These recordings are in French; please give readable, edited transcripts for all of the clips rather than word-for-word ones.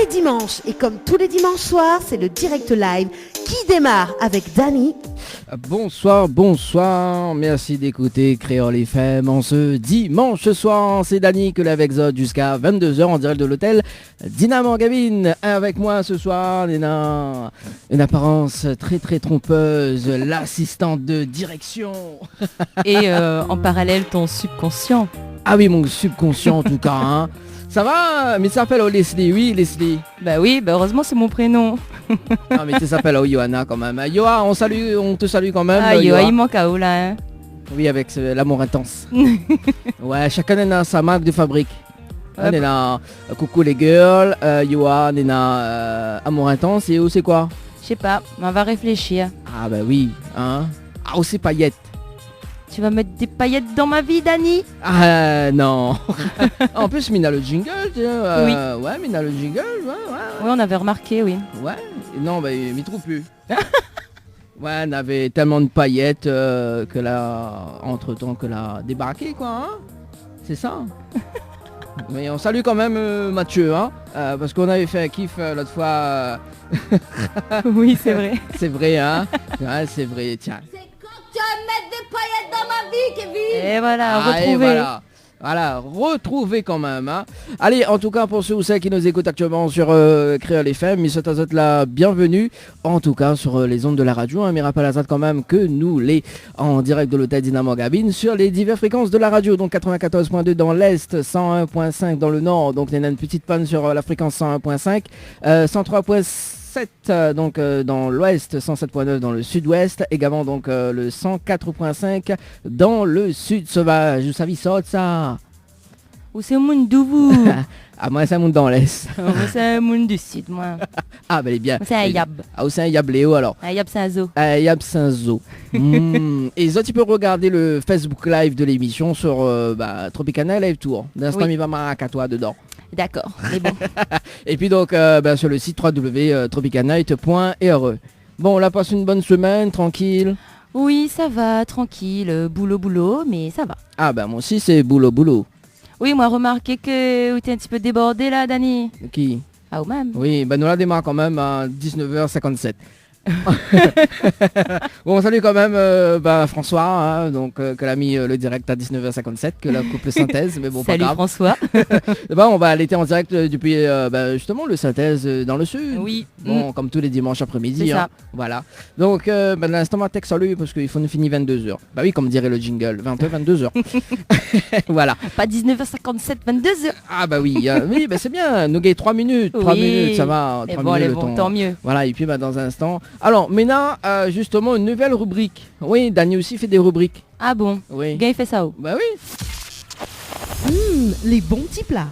c'est dimanche et comme tous les dimanches soirs, c'est le direct live qui démarre avec Dany. Bonsoir, merci d'écouter Créole FM en ce dimanche soir. C'est Dany que avec Zod jusqu'à 22h en direct de l'hôtel Dynamo Gabine. Avec moi ce soir, Néna, une apparence très très trompeuse, l'assistante de direction. Et en parallèle ton subconscient. Ah oui, mon subconscient en tout cas. Hein. Ça va? Mais ça s'appelle Leslie, oui Leslie. Bah oui, heureusement c'est mon prénom. Non mais tu s'appelles Johanna quand même. Yoa, on te salue quand même. Ah Yoa, il manque à où là hein. Oui, avec l'amour intense. Ouais, chacun a sa marque de fabrique. On est là, coucou les girls, Yoa, on est là, amour intense et où c'est quoi? Je sais pas, on va réfléchir. Ah bah oui, hein. Ah où c'est paillettes. Tu vas mettre des paillettes dans ma vie, Dany? Ah non. En plus, Mina le jingle, oui. Ouais, Mina le jingle, ouais. Oui, on avait remarqué, oui. Ouais, non, bah il m'y trouve plus. Ouais, on avait tellement de paillettes que là, entre-temps, que là, débarqué, quoi, hein. C'est ça. Mais on salue quand même Mathieu, hein, parce qu'on avait fait un kiff l'autre fois. Oui, c'est vrai. C'est vrai, hein. Ouais, c'est vrai, tiens. Tu vas mettre des paillettes dans ma vie, Kevin. Et voilà, retrouver. Voilà, retrouver quand même. Hein. Allez, en tout cas, pour ceux ou celles qui nous écoutent actuellement sur Créole FM, mais c'est à la bienvenue, en tout cas, sur les ondes de la radio. Hein, mais rappelle à ça quand même que nous, les en direct de l'hôtel Dynamo Gabine, sur les diverses fréquences de la radio, donc 94.2 dans l'Est, 101.5 dans le Nord, donc il y a une petite panne sur la fréquence 101.5, 103.7 donc dans l'ouest, 107.9 dans le sud-ouest, également donc le 104.5 dans le sud sauvage. Vous savez ça? Où c'est le monde d'où vous? Ah moi c'est un monde dans l'est. Moi c'est le monde du sud moi. Ah ben bien. C'est un yab. Ah c'est un yab Léo alors. Un yab c'est un zoo. Un yab c'est un zoo. Et ça tu peux regarder le Facebook Live de l'émission sur Tropicana Live Tour. D'instant il va marquer à toi dedans. D'accord, c'est bon. Et puis donc sur le site www.tropicanight.re. Bon, on a passé une bonne semaine, tranquille. Oui, ça va, tranquille, boulot, mais ça va. Ah ben moi aussi c'est boulot. Oui, moi remarqué que tu es un petit peu débordé là, Dany. Qui? Ah, ou même. Oui, ben nous la démarre quand même à 19h57. Bon, salut quand même François, hein, donc que l'a mis le direct à 19h57, que la couple synthèse, mais bon, salut pas grave. François. On va aller en direct depuis justement le synthèse dans le sud. Oui. Bon, comme tous les dimanches après-midi. C'est hein. ça. Voilà. Donc l'instant ma texte salut parce qu'il faut nous finir 22h. Bah oui, comme dirait le jingle, 20h, 22h. Voilà. Pas 19h57, 22h. Ah bah oui, oui, bah c'est bien. Nous gagnons 3 minutes. 3 minutes, ça va. 3 minutes, tant mieux. Voilà, et puis dans un instant. Alors, maintenant, justement, une nouvelle rubrique. Oui, Dany aussi fait des rubriques. Ah bon? Oui. Gay fait ça où? Bah oui. Les bons petits plats.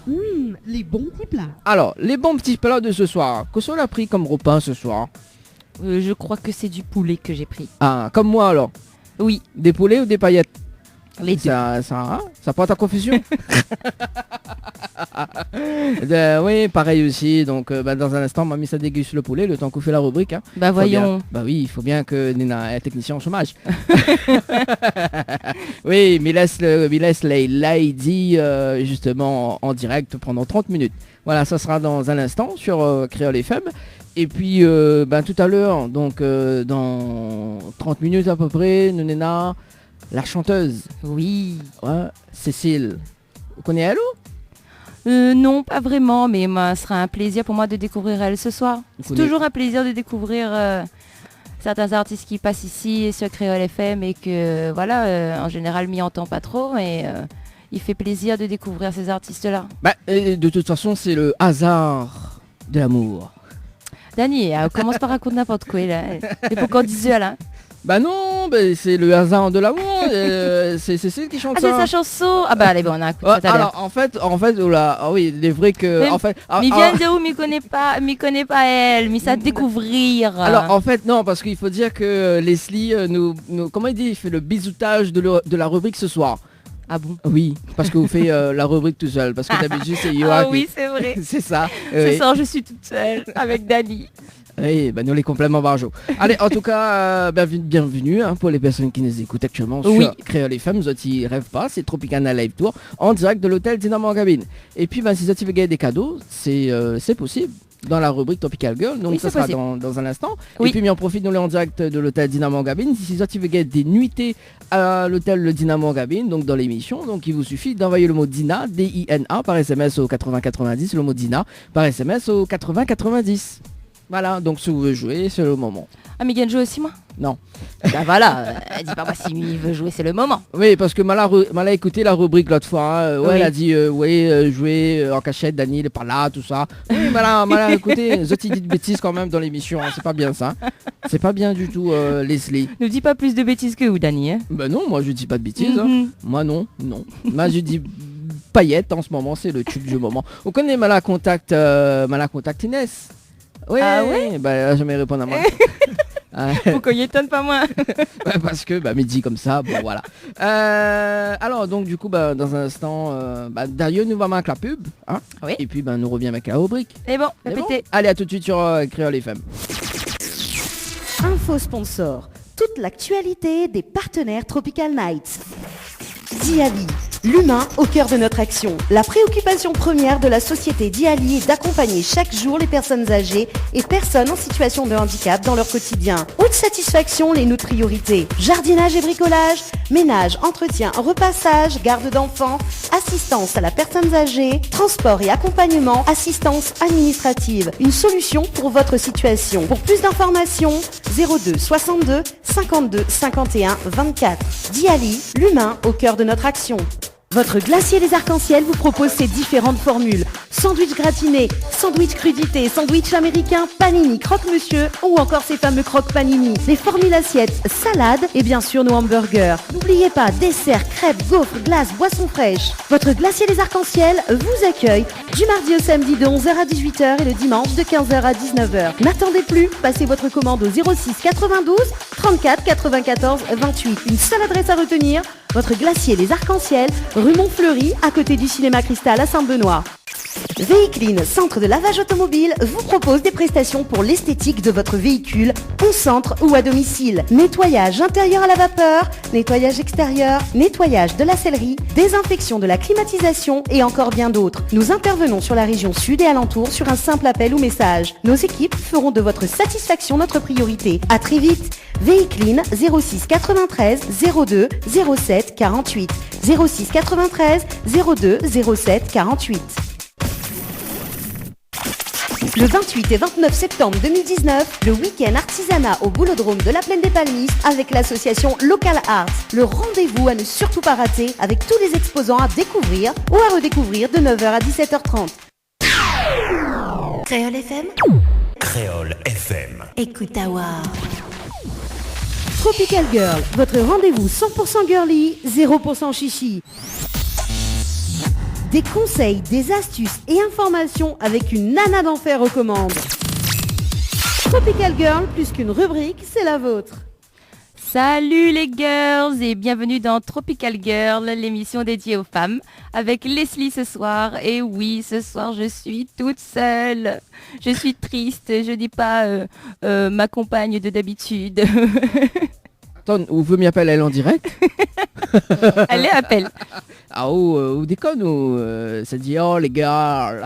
Les bons petits plats. Alors, les bons petits plats de ce soir. Qu'est-ce qu'on a pris comme repas ce soir? Je crois que c'est du poulet que j'ai pris. Ah, comme moi alors? Oui. Des poulets ou des paillettes? Les deux. Ça porte à confusion. Oui, pareil aussi. Donc, dans un instant, mamie ça déguste le poulet, le temps qu'on fait la rubrique. Hein. Bah voyons. Bah oui, il faut bien que Nina un technicien au chômage. Oui, mais laisse Lady justement en direct pendant 30 minutes. Voilà, ça sera dans un instant sur Créole FM. Et puis, tout à l'heure, donc dans 30 minutes à peu près, Nina, la chanteuse. Oui. Ouais, Cécile. Vous connaissez elle ou? Non, pas vraiment, mais ce sera un plaisir pour moi de découvrir elle ce soir. C'est toujours un plaisir de découvrir certains artistes qui passent ici sur Créole FM et que, voilà, en général, m'y entend pas trop, mais il fait plaisir de découvrir ces artistes-là. De toute façon, c'est le hasard de l'amour. Dany, commence par raconter n'importe quoi, là. Et pourquoi on disait là? Bah non, c'est le hasard de l'amour. C'est Cécile qui chante ça. Ah, c'est sa chanson. Ah bah allez, bon, on a un coup de alors en fait, oui, il est vrai que mais, en fait. Mais vient de où? m'y connaît pas elle, mais ça découvrir. Alors en fait non, parce qu'il faut dire que Leslie nous comment il dit, il fait le bisoutage de la rubrique ce soir. Ah bon? Oui, parce que vous faites la rubrique tout seul, parce que d'habitude c'est Yoa. Ah oui, c'est vrai. C'est ça. Ce soir je suis toute seule avec Dany. Oui, nous les compléments barjo. Allez, en tout cas, bienvenue pour les personnes qui nous écoutent actuellement sur Créole FM. Vous ne rêvez pas, c'est Tropicana Live Tour en direct de l'hôtel Dynamo Gabine. Et puis, si vous avez des cadeaux, c'est possible. dans la rubrique Tropical Girl. Donc Oui, ça c'est sera possible. dans un instant. Oui. Et puis, on profite, nous, en direct de l'hôtel Dynamo Gabine. Si tu veux gagner des nuitées à l'hôtel Le Dynamo Gabine, donc dans l'émission, donc il vous suffit d'envoyer le mot Dina, D-I-N-A, par SMS au 8090, le mot Dina, par SMS au 8090. Voilà, donc si vous voulez jouer, c'est le moment. Ah, Miguel joue aussi, moi? Non. Bah voilà, dis pas moi si il veut jouer, c'est le moment. Oui, parce que Mala a écouté la rubrique l'autre fois. Hein. Ouais, Oui. elle a dit, jouer en cachette, Dani, il est pas là, tout ça. Oui, Mala a écouté. Zoti dit de bêtises quand même dans l'émission. Hein. C'est pas bien ça. C'est pas bien du tout, Leslie. Ne dis pas plus de bêtises que vous, Dani. Hein. Ben non, moi je dis pas de bêtises. Hein. Mhm. Moi non. Moi je dis paillettes en ce moment, c'est le tube du moment. On connaît Mala Contact Inès. Ouais, Ah ouais. Bah elle a jamais répondu à moi. Faut qu'on y étonne pas moins. Ouais, parce que midi comme ça, bon voilà. Alors donc du coup dans un instant, Dario nous va avec la pub, hein. Oui. Et puis nous revient avec la rubrique. Et bon, C'est bon répétez. Allez, à tout de suite sur Créole FM. Info sponsor. Toute l'actualité des partenaires Tropical Nights. Diali, l'humain au cœur de notre action. La préoccupation première de la société Diali est d'accompagner chaque jour les personnes âgées et personnes en situation de handicap dans leur quotidien. Haute satisfaction, les notre priorité. Jardinage et bricolage, ménage, entretien, repassage, garde d'enfants, assistance à la personne âgée, transport et accompagnement, assistance administrative. Une solution pour votre situation. Pour plus d'informations, 02 62 52 51 24. Diali, l'humain au cœur de notre action. Votre glacier des arcs-en-ciel vous propose ses différentes formules. Sandwich gratiné, sandwich crudité, sandwich américain, panini, croque-monsieur ou encore ces fameux croque-panini. Les formules assiettes, salades et bien sûr nos hamburgers. N'oubliez pas, dessert, crêpes, gaufres, glaces, boissons fraîches. Votre glacier des arcs-en-ciel vous accueille du mardi au samedi de 11h à 18h et le dimanche de 15h à 19h. N'attendez plus, passez votre commande au 06 92 34 94 28. Une seule adresse à retenir, votre glacier les arcs-en-ciel, rue Montfleury, à côté du cinéma Cristal à Saint-Benoît. Véhicline, centre de lavage automobile, vous propose des prestations pour l'esthétique de votre véhicule, au centre ou à domicile. Nettoyage intérieur à la vapeur, nettoyage extérieur, nettoyage de la sellerie, désinfection de la climatisation et encore bien d'autres. Nous intervenons sur la région sud et alentour sur un simple appel ou message. Nos équipes feront de votre satisfaction notre priorité. À très vite. Véhicline 06 93 02 07 48 06 93 02 07 48. Le 28 et 29 septembre 2019, le week-end artisanat au Boulodrome de la Plaine des Palmistes avec l'association Local Arts. Le rendez-vous à ne surtout pas rater avec tous les exposants à découvrir ou à redécouvrir de 9h à 17h30. Créole FM. Créole FM. Écoute Awa. Tropical Girl, votre rendez-vous 100% girly, 0% chichi. Des conseils, des astuces et informations avec une nana d'enfer aux commandes. Tropical Girl, plus qu'une rubrique, c'est la vôtre. Salut les girls et bienvenue dans Tropical Girl, l'émission dédiée aux femmes, avec Leslie ce soir. Et oui, ce soir je suis toute seule. Je suis triste, je dis pas ma compagne de d'habitude. Attends, vous m'y appelle elle en direct? Allez, appelle. Ah ou déconne ou ça dit oh les gars.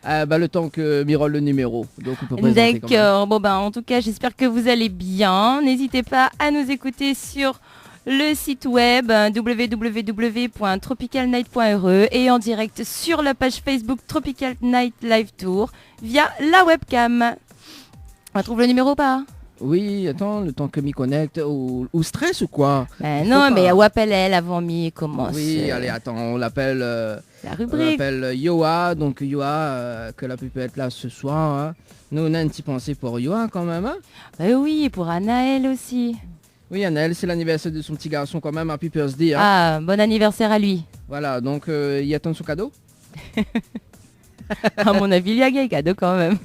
Le temps que Mirole le numéro. Donc on peut présenter quand même. D'accord, bon en tout cas j'espère que vous allez bien. N'hésitez pas à nous écouter sur le site web www.tropicalnight.re et en direct sur la page Facebook Tropical Night Live Tour via la webcam. On trouve le numéro ou pas? Oui, attends, le temps que m'y connecte ou stress ou quoi? Non, mais où appelle-elle avant m'y commence? Oui, allez, attends, on l'appelle la on rubrique. l'appelle Yoa, donc Yoa, que la pu peut être là ce soir. Hein. Nous, on a une petite pensée pour Yoa quand même. Hein. Oui, et pour Anaël aussi. Oui, Anaël, c'est l'anniversaire de son petit garçon quand même, Happy Birthday. Hein. Ah, bon anniversaire à lui. Voilà, donc il attend son cadeau. À mon avis, il y a un cadeau quand même.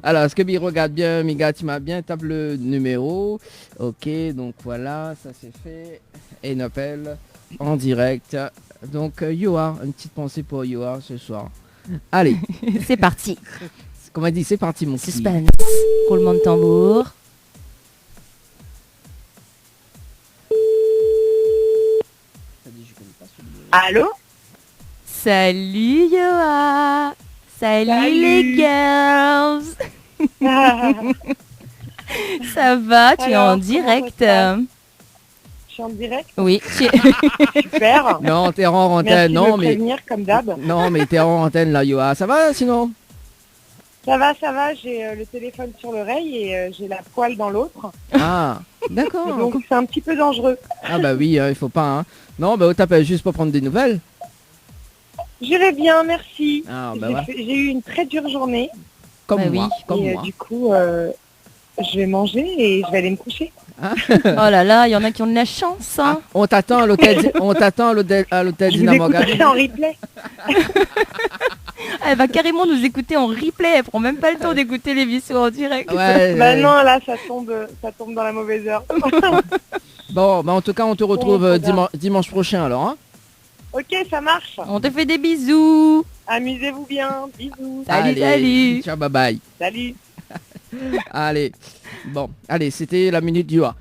Alors, est-ce que il regarde bien, Miga, tu m'as bien tape le numéro. Ok, donc voilà, ça c'est fait. Et une appel en direct. Donc Yoa, une petite pensée pour Yoa ce soir. Allez, C'est parti. comme on dit, c'est parti mon petit. Suspense. Roulement de tambour. Allô? Salut Yoa. Salut les girls. Ça va, tu es Alors, en comment direct. ça se passe Je suis en direct. Oui, Super. Non, t'es en antenne. Merci de Non, me mais prévenir comme d'hab. non, mais t'es en antenne là, Yoa. Ça va sinon? Ça va. J'ai le téléphone sur l'oreille et j'ai la poêle dans l'autre. Ah, d'accord. Donc c'est un petit peu dangereux. Ah bah oui, il faut pas. Hein. Non, bah on t'appelle juste pour prendre des nouvelles. Je vais bien, merci. Ah bah J'ai ouais. j'ai eu une très dure journée. Comme Bah moi, oui. comme et moi. du coup, je vais manger et je vais aller me coucher. oh là là, il y en a qui ont de la chance. Ah, Hein. on t'attend à l'hôtel. On t'attend à l'hôtel Je vous Dynamo écouterai Garden. en replay. Elle va carrément nous écouter en replay. Elle prend même pas le temps d'écouter l'émission en direct. Ouais. Bah non, là, ça tombe dans la mauvaise heure. Bon, bah en tout cas, on te retrouve Bon, ça va. dimanche prochain alors. Hein. Ok, ça marche. On te fait des bisous. Amusez-vous bien. Bisous. Salut, Allez, salut. ciao, bye bye. Salut. Allez. Bon, allez, c'était la minute du A.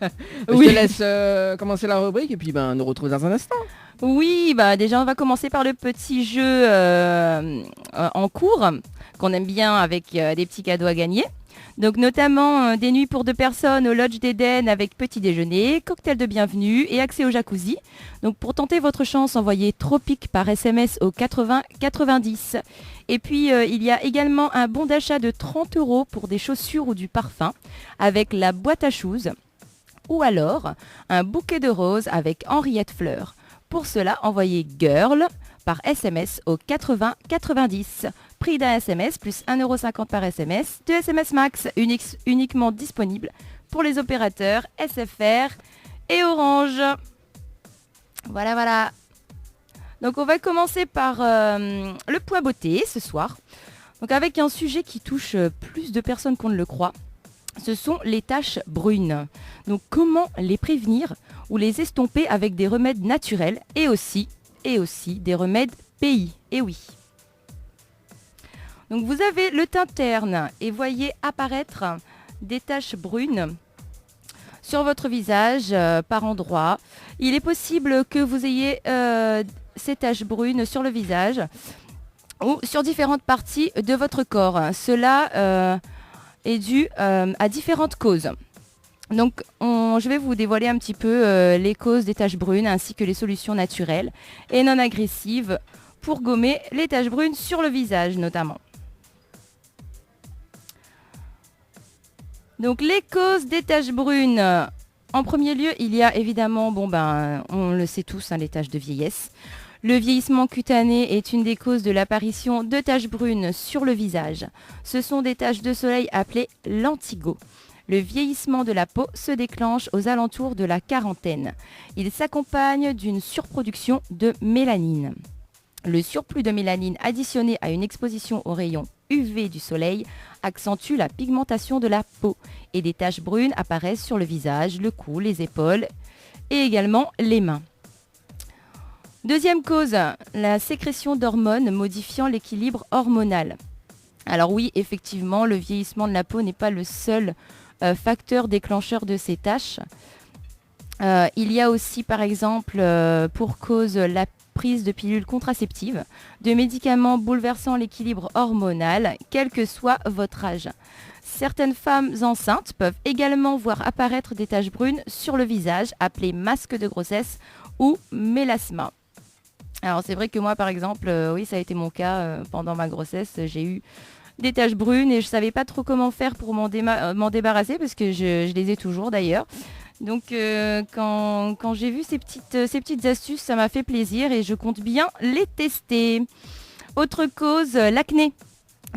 Je Oui. te laisse commencer la rubrique et puis ben nous retrouve dans un instant. Oui, bah déjà on va commencer par le petit jeu en cours qu'on aime bien avec des petits cadeaux à gagner. Donc notamment des nuits pour 2 personnes au Lodge d'Eden avec petit déjeuner, cocktail de bienvenue et accès au jacuzzi. Donc pour tenter votre chance, envoyez Tropique par SMS au 80 90. Et puis il y a également un bon d'achat de 30 € pour des chaussures ou du parfum avec la boîte à shoes. Ou alors un bouquet de roses avec Henriette Fleur. Pour cela, envoyez GIRL par SMS au 80 90. Prix d'un SMS plus 1,50 € par SMS. 2 SMS max uniquement disponibles pour les opérateurs SFR et Orange. Voilà, voilà. Donc on va commencer par le point beauté ce soir. Donc avec un sujet qui touche plus de personnes qu'on ne le croit. Ce sont les taches brunes. Donc comment les prévenir ou les estomper avec des remèdes naturels et aussi des remèdes pays. Et oui. Donc vous avez le teint terne et voyez apparaître des taches brunes sur votre visage par endroits. Il est possible que vous ayez ces taches brunes sur le visage ou sur différentes parties de votre corps. Cela est dû à différentes causes. Donc je vais vous dévoiler un petit peu les causes des taches brunes ainsi que les solutions naturelles et non agressives pour gommer les taches brunes sur le visage notamment. Donc les causes des taches brunes. En premier lieu, il y a évidemment, on le sait tous, les taches de vieillesse. Le vieillissement cutané est une des causes de l'apparition de taches brunes sur le visage. Ce sont des taches de soleil appelées lentigo. Le vieillissement de la peau se déclenche aux alentours de la quarantaine. Il s'accompagne d'une surproduction de mélanine. Le surplus de mélanine additionné à une exposition aux rayons UV du soleil accentue la pigmentation de la peau et des taches brunes apparaissent sur le visage, le cou, les épaules et également les mains. Deuxième cause, la sécrétion d'hormones modifiant l'équilibre hormonal. Alors oui, effectivement, le vieillissement de la peau n'est pas le seul facteur déclencheur de ces taches. Il y a aussi par exemple pour cause la prise de pilules contraceptives, de médicaments bouleversant l'équilibre hormonal, quel que soit votre âge. Certaines femmes enceintes peuvent également voir apparaître des taches brunes sur le visage, appelées masques de grossesse ou mélasma. Alors c'est vrai que moi par exemple, oui ça a été mon cas pendant ma grossesse, j'ai eu des taches brunes et je savais pas trop comment faire pour m'en débarrasser parce que je les ai toujours d'ailleurs. Donc quand j'ai vu ces petites astuces, ça m'a fait plaisir et je compte bien les tester. Autre cause, l'acné.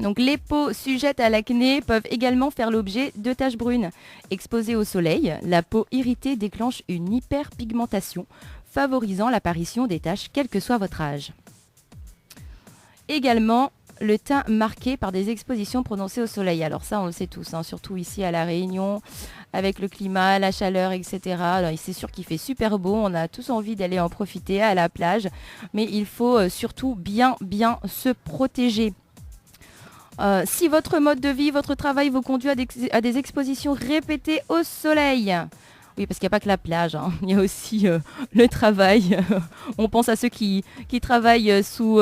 Donc les peaux sujettes à l'acné peuvent également faire l'objet de taches brunes. Exposées au soleil, la peau irritée déclenche une hyperpigmentation, favorisant l'apparition des taches quel que soit votre âge. Également, le teint marqué par des expositions prononcées au soleil. Alors ça, on le sait tous, surtout ici à La Réunion, avec le climat, la chaleur, etc. Alors, c'est sûr qu'il fait super beau, on a tous envie d'aller en profiter à la plage, mais il faut surtout bien se protéger. Si votre mode de vie, votre travail vous conduit à des expositions répétées au soleil, oui, parce qu'il n'y a pas que la plage, il y a aussi le travail. On pense à ceux qui travaillent sous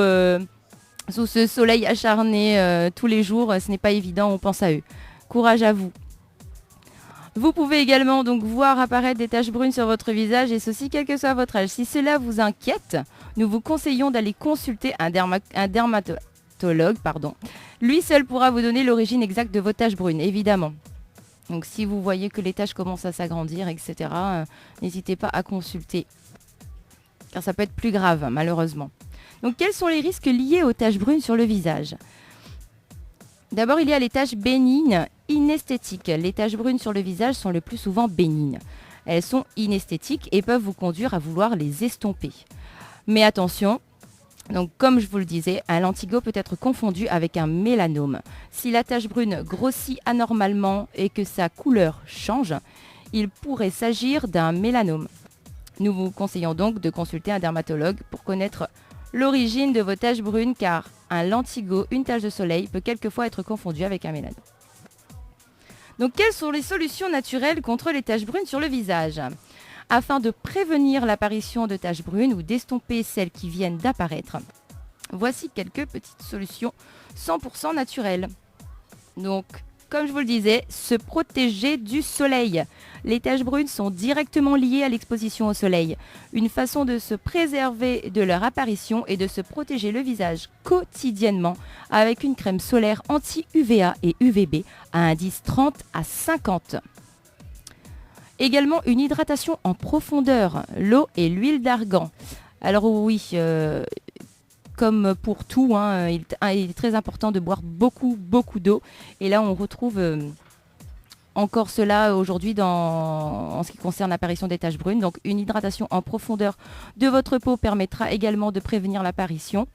sous ce soleil acharné tous les jours, ce n'est pas évident, on pense à eux. Courage à vous. Vous pouvez également donc voir apparaître des taches brunes sur votre visage et ceci quel que soit votre âge. Si cela vous inquiète, nous vous conseillons d'aller consulter un dermatologue. Lui seul pourra vous donner l'origine exacte de vos taches brunes, évidemment. Donc si vous voyez que les taches commencent à s'agrandir, etc., n'hésitez pas à consulter. Car ça peut être plus grave, malheureusement. Donc quels sont les risques liés aux taches brunes sur le visage ? D'abord, il y a les taches bénignes inesthétiques. Les taches brunes sur le visage sont le plus souvent bénignes. Elles sont inesthétiques et peuvent vous conduire à vouloir les estomper. Mais attention, donc comme je vous le disais, un lentigo peut être confondu avec un mélanome. Si la tache brune grossit anormalement et que sa couleur change, il pourrait s'agir d'un mélanome. Nous vous conseillons donc de consulter un dermatologue pour connaître l'origine de vos taches brunes car un lentigo, une tache de soleil, peut quelquefois être confondu avec un mélanome. Donc quelles sont les solutions naturelles contre les taches brunes sur le visage ? Afin de prévenir l'apparition de taches brunes ou d'estomper celles qui viennent d'apparaître, voici quelques petites solutions 100% naturelles. Donc, comme je vous le disais, se protéger du soleil. Les taches brunes sont directement liées à l'exposition au soleil. Une façon de se préserver de leur apparition est de se protéger le visage quotidiennement avec une crème solaire anti-UVA et UVB à indice 30 à 50. Également une hydratation en profondeur, l'eau et l'huile d'argan. Alors oui, comme pour tout, il est très important de boire beaucoup d'eau. Et là, on retrouve encore cela aujourd'hui en ce qui concerne l'apparition des taches brunes. Donc une hydratation en profondeur de votre peau permettra également de prévenir l'apparition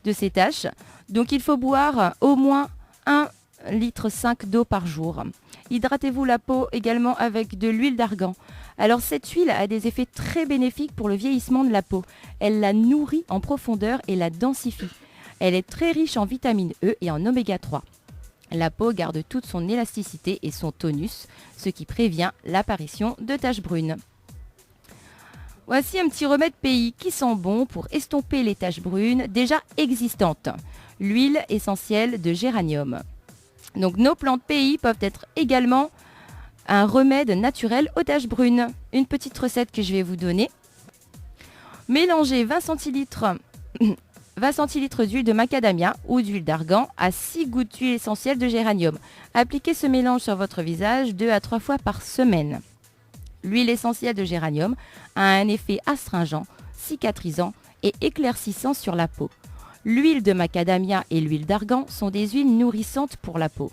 de ces taches. Donc il faut boire au moins 1,5 litre d'eau par jour. Hydratez-vous la peau également avec de l'huile d'argan. Alors cette huile a des effets très bénéfiques pour le vieillissement de la peau. Elle la nourrit en profondeur et la densifie. Elle est très riche en vitamine E et en oméga 3. La peau garde toute son élasticité et son tonus, ce qui prévient l'apparition de taches brunes. Voici un petit remède pays qui sent bon pour estomper les taches brunes déjà existantes. L'huile essentielle de géranium. Donc nos plantes pays peuvent être également un remède naturel aux taches brunes. Une petite recette que je vais vous donner. Mélangez 20 centilitres d'huile de macadamia ou d'huile d'argan à 6 gouttes d'huile essentielle de géranium. Appliquez ce mélange sur votre visage 2 à 3 fois par semaine. L'huile essentielle de géranium a un effet astringent, cicatrisant et éclaircissant sur la peau. L'huile de macadamia et l'huile d'argan sont des huiles nourrissantes pour la peau.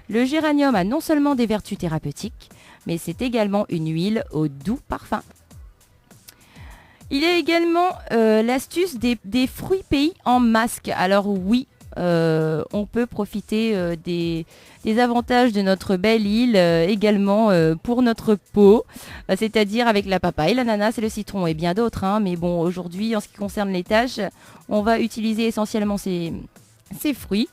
Le géranium a non seulement des vertus thérapeutiques, mais c'est également une huile au doux parfum. Il y a également l'astuce des fruits pays en masque. Alors oui, on peut profiter des avantages de notre belle île également pour notre peau, c'est-à-dire avec la papaye, l'ananas et le citron et bien d'autres. Mais bon, aujourd'hui, en ce qui concerne les taches, on va utiliser essentiellement ces fruits.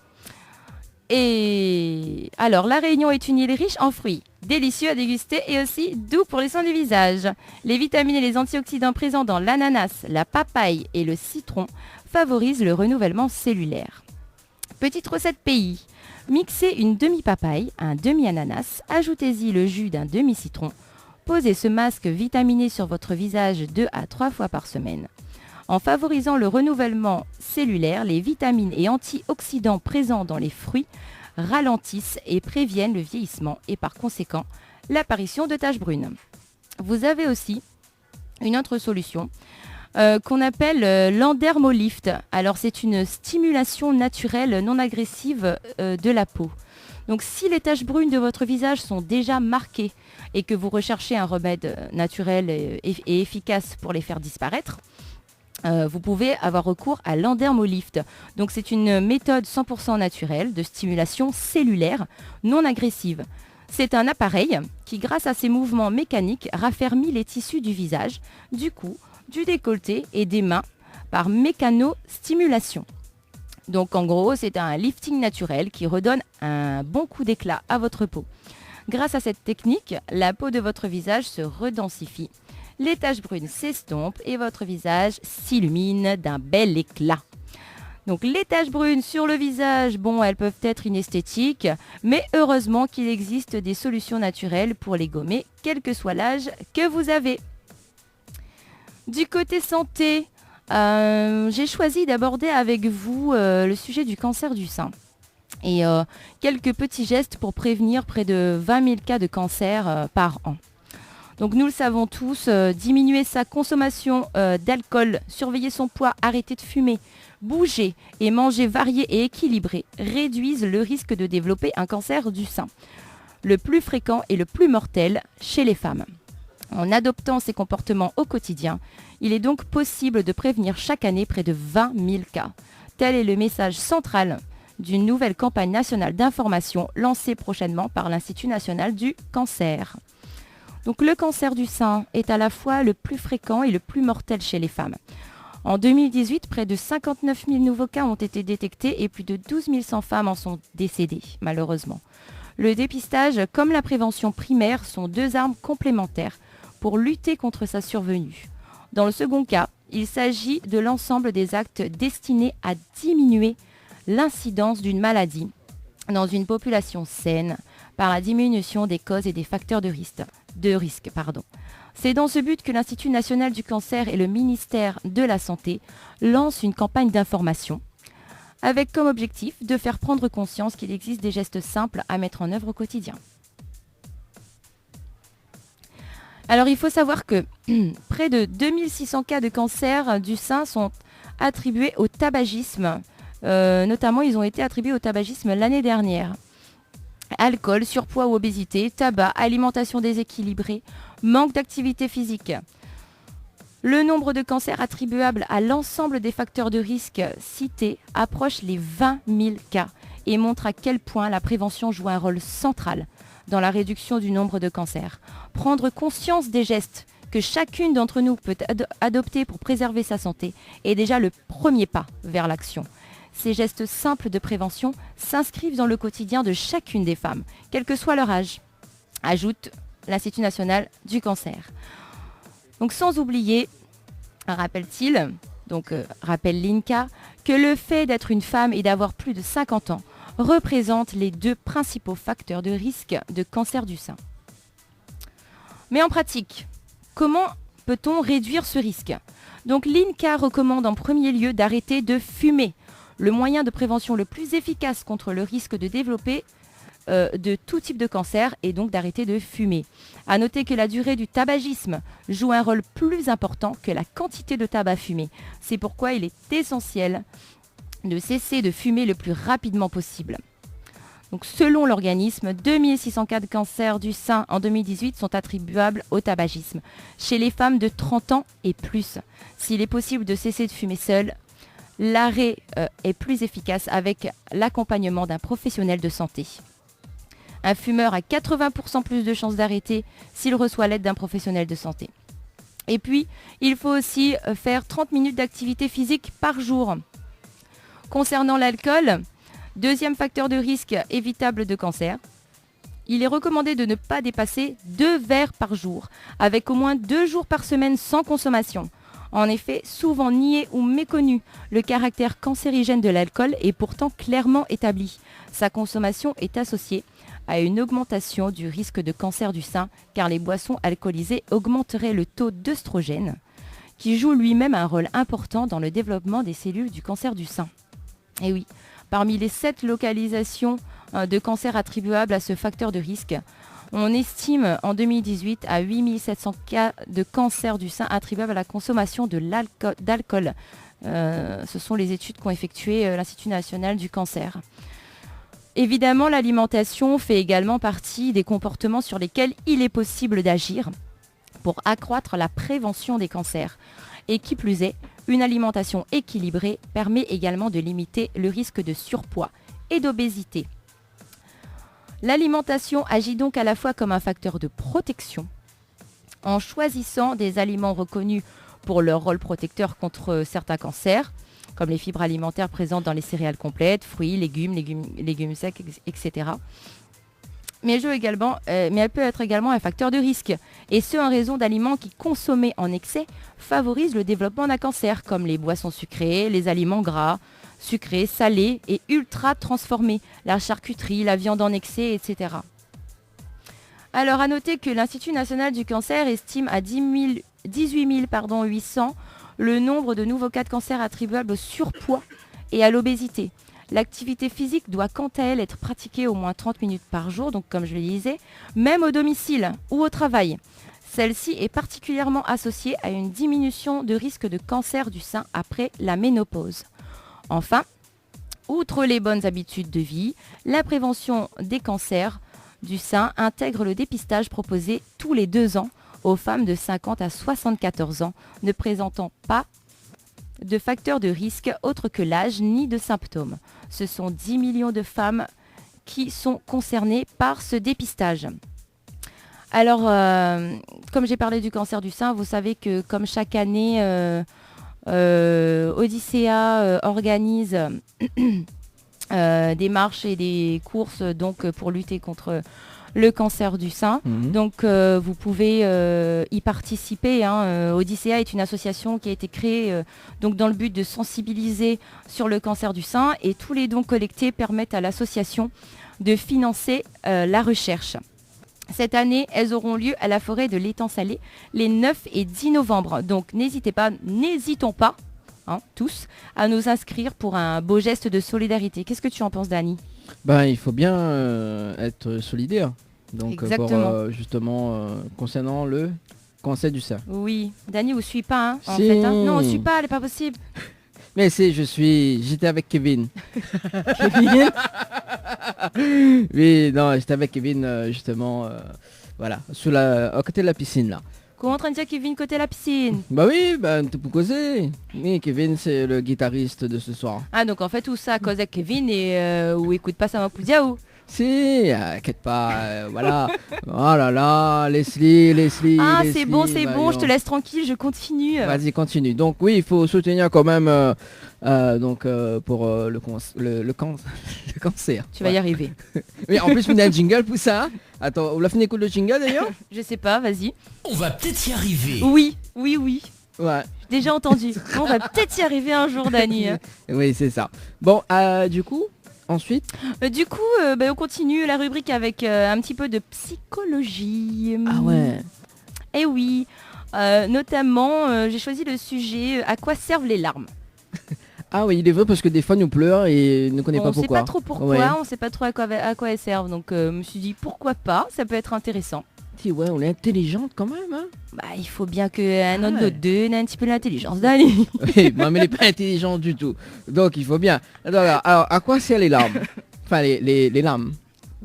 Et alors, la Réunion est une île riche en fruits, délicieux à déguster et aussi doux pour les soins du visage. Les vitamines et les antioxydants présents dans l'ananas, la papaye et le citron favorisent le renouvellement cellulaire. Petite recette pays. Mixez une demi-papaye, un demi-ananas, ajoutez-y le jus d'un demi-citron. Posez ce masque vitaminé sur votre visage 2 à 3 fois par semaine. En favorisant le renouvellement cellulaire, les vitamines et antioxydants présents dans les fruits ralentissent et préviennent le vieillissement et par conséquent l'apparition de taches brunes. Vous avez aussi une autre solution qu'on appelle l'endermolift. Alors c'est une stimulation naturelle non agressive de la peau. Donc si les taches brunes de votre visage sont déjà marquées et que vous recherchez un remède naturel et efficace pour les faire disparaître, vous pouvez avoir recours à l'endermolift. Donc c'est une méthode 100% naturelle de stimulation cellulaire non agressive. C'est un appareil qui, grâce à ses mouvements mécaniques, raffermit les tissus du visage, du cou, du décolleté et des mains par mécanostimulation. Donc en gros, c'est un lifting naturel qui redonne un bon coup d'éclat à votre peau. Grâce à cette technique, la peau de votre visage se redensifie. Les taches brunes s'estompent et votre visage s'illumine d'un bel éclat. Donc les taches brunes sur le visage, bon, elles peuvent être inesthétiques, mais heureusement qu'il existe des solutions naturelles pour les gommer, quel que soit l'âge que vous avez. Du côté santé, j'ai choisi d'aborder avec vous le sujet du cancer du sein. Et quelques petits gestes pour prévenir près de 20 000 cas de cancer par an. Donc nous le savons tous, diminuer sa consommation d'alcool, surveiller son poids, arrêter de fumer, bouger et manger varié et équilibré réduisent le risque de développer un cancer du sein, le plus fréquent et le plus mortel chez les femmes. En adoptant ces comportements au quotidien, il est donc possible de prévenir chaque année près de 20 000 cas. Tel est le message central d'une nouvelle campagne nationale d'information lancée prochainement par l'Institut national du cancer. Donc le cancer du sein est à la fois le plus fréquent et le plus mortel chez les femmes. En 2018, près de 59 000 nouveaux cas ont été détectés et plus de 12 100 femmes en sont décédées, malheureusement. Le dépistage comme la prévention primaire sont deux armes complémentaires pour lutter contre sa survenue. Dans le second cas, il s'agit de l'ensemble des actes destinés à diminuer l'incidence d'une maladie dans une population saine par la diminution des causes et des facteurs de risque. C'est dans ce but que l'Institut national du cancer et le ministère de la Santé lancent une campagne d'information avec comme objectif de faire prendre conscience qu'il existe des gestes simples à mettre en œuvre au quotidien. Alors il faut savoir que près de 2600 cas de cancer du sein sont attribués au tabagisme. Notamment, ils ont été attribués au tabagisme l'année dernière. Alcool, surpoids ou obésité, tabac, alimentation déséquilibrée, manque d'activité physique. Le nombre de cancers attribuables à l'ensemble des facteurs de risque cités approche les 20 000 cas et montre à quel point la prévention joue un rôle central dans la réduction du nombre de cancers. Prendre conscience des gestes que chacune d'entre nous peut adopter pour préserver sa santé est déjà le premier pas vers l'action. Ces gestes simples de prévention s'inscrivent dans le quotidien de chacune des femmes, quel que soit leur âge, ajoute l'Institut national du cancer. Donc sans oublier, rappelle l'INCa, que le fait d'être une femme et d'avoir plus de 50 ans représente les deux principaux facteurs de risque de cancer du sein. Mais en pratique, comment peut-on réduire ce risque ? Donc l'INCa recommande en premier lieu d'arrêter de fumer, le moyen de prévention le plus efficace contre le risque de développer de tout type de cancer et donc d'arrêter de fumer. A noter que la durée du tabagisme joue un rôle plus important que la quantité de tabac fumé. C'est pourquoi il est essentiel de cesser de fumer le plus rapidement possible. Donc, selon l'organisme, 2600 cas de cancer du sein en 2018 sont attribuables au tabagisme chez les femmes de 30 ans et plus. S'il est possible de cesser de fumer seul, l'arrêt est plus efficace avec l'accompagnement d'un professionnel de santé. Un fumeur a 80% plus de chances d'arrêter s'il reçoit l'aide d'un professionnel de santé. Et puis, il faut aussi faire 30 minutes d'activité physique par jour. Concernant l'alcool, deuxième facteur de risque évitable de cancer, il est recommandé de ne pas dépasser 2 verres par jour, avec au moins 2 jours par semaine sans consommation. En effet, souvent nié ou méconnu, le caractère cancérigène de l'alcool est pourtant clairement établi. Sa consommation est associée à une augmentation du risque de cancer du sein, car les boissons alcoolisées augmenteraient le taux d'œstrogène, qui joue lui-même un rôle important dans le développement des cellules du cancer du sein. Et oui, parmi les 7 localisations de cancer attribuables à ce facteur de risque, on estime en 2018 à 8700 cas de cancer du sein attribuables à la consommation d'alcool. Ce sont les études qu'ont effectuées l'Institut national du cancer. Évidemment, l'alimentation fait également partie des comportements sur lesquels il est possible d'agir pour accroître la prévention des cancers. Et qui plus est, une alimentation équilibrée permet également de limiter le risque de surpoids et d'obésité. L'alimentation agit donc à la fois comme un facteur de protection, en choisissant des aliments reconnus pour leur rôle protecteur contre certains cancers, comme les fibres alimentaires présentes dans les céréales complètes, fruits, légumes secs, etc. Mais elle peut être également un facteur de risque, et ce en raison d'aliments qui, consommés en excès, favorisent le développement d'un cancer, comme les boissons sucrées, les aliments gras, sucrés, salés et ultra transformés, la charcuterie, la viande en excès, etc. Alors à noter que l'Institut national du cancer estime à 18 800 le nombre de nouveaux cas de cancer attribuables au surpoids et à l'obésité. L'activité physique doit quant à elle être pratiquée au moins 30 minutes par jour, donc comme je le disais, même au domicile ou au travail. Celle-ci est particulièrement associée à une diminution de risque de cancer du sein après la ménopause. Enfin, outre les bonnes habitudes de vie, la prévention des cancers du sein intègre le dépistage proposé tous les 2 ans aux femmes de 50 à 74 ans ne présentant pas de facteurs de risque autres que l'âge ni de symptômes. Ce sont 10 millions de femmes qui sont concernées par ce dépistage. Alors, comme j'ai parlé du cancer du sein, vous savez que comme chaque année, Odyssea organise des marches et des courses donc, pour lutter contre le cancer du sein. Donc vous pouvez y participer. Odyssea est une association qui a été créée donc dans le but de sensibiliser sur le cancer du sein et tous les dons collectés permettent à l'association de financer la recherche. Cette année, elles auront lieu à la forêt de l'Étang Salé les 9 et 10 novembre. Donc n'hésitons pas, tous, à nous inscrire pour un beau geste de solidarité. Qu'est-ce que tu en penses, Dani ? Il faut bien être solidaire. Donc Exactement. justement concernant le cancer du sein. Oui, Dani vous suit pas en Si. fait. Non, on suit pas, elle est pas possible. Mais j'étais avec Kevin. Kevin. Oui, non, j'étais avec Kevin justement, voilà, à côté de la piscine là. Qu'on est en train de dire Kevin côté la piscine. Bah oui, tu peux causer. Oui, Kevin c'est le guitariste de ce soir. Ah donc en fait tout ça à cause de Kevin et ou écoute pas Sama Poudiaou. Si, inquiète pas, voilà. Oh là là, Leslie. Ah Leslie, c'est bon, voyons. je te laisse tranquille, je continue. Vas-y, continue. Donc oui, il faut soutenir quand même pour le cancer. Tu vas y arriver. Oui, en plus, on a un jingle pour ça. Attends, on l'a fait écouter le jingle d'ailleurs. Je sais pas, vas-y. On va peut-être y arriver. Oui. Ouais. J'ai déjà entendu. On va peut-être y arriver un jour, Dani. Oui, c'est ça. Bon, du coup, ensuite. Du coup, on continue la rubrique avec un petit peu de psychologie. Ah ouais. Eh oui. Notamment, j'ai choisi le sujet à quoi servent les larmes. Ah oui, il est vrai parce que des fois nous pleure et ne connaît pas pourquoi. On sait pas trop pourquoi, Ouais. on sait pas trop à quoi elles servent. Donc je me suis dit pourquoi pas, ça peut être intéressant. Si, ouais, on est intelligente quand même. Hein. Il faut bien qu'un autre ouais. de deux ait un petit peu l'intelligence d'Ali. Oui, mais elle n'est pas intelligente du tout. Donc il faut bien. Alors à quoi servent les larmes? Enfin, les larmes.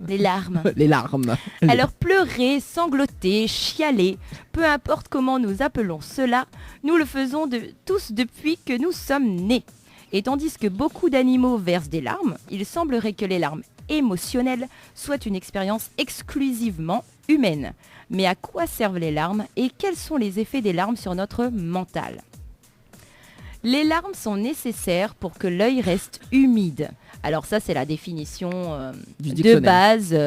Les larmes. Les larmes. Alors pleurer, sangloter, chialer, peu importe comment nous appelons cela, nous le faisons tous depuis que nous sommes nés. Et tandis que beaucoup d'animaux versent des larmes, il semblerait que les larmes émotionnelles soient une expérience exclusivement humaine. Mais à quoi servent les larmes et quels sont les effets des larmes sur notre mental ? Les larmes sont nécessaires pour que l'œil reste humide. Alors ça, c'est la définition Du de dictionnaire. base.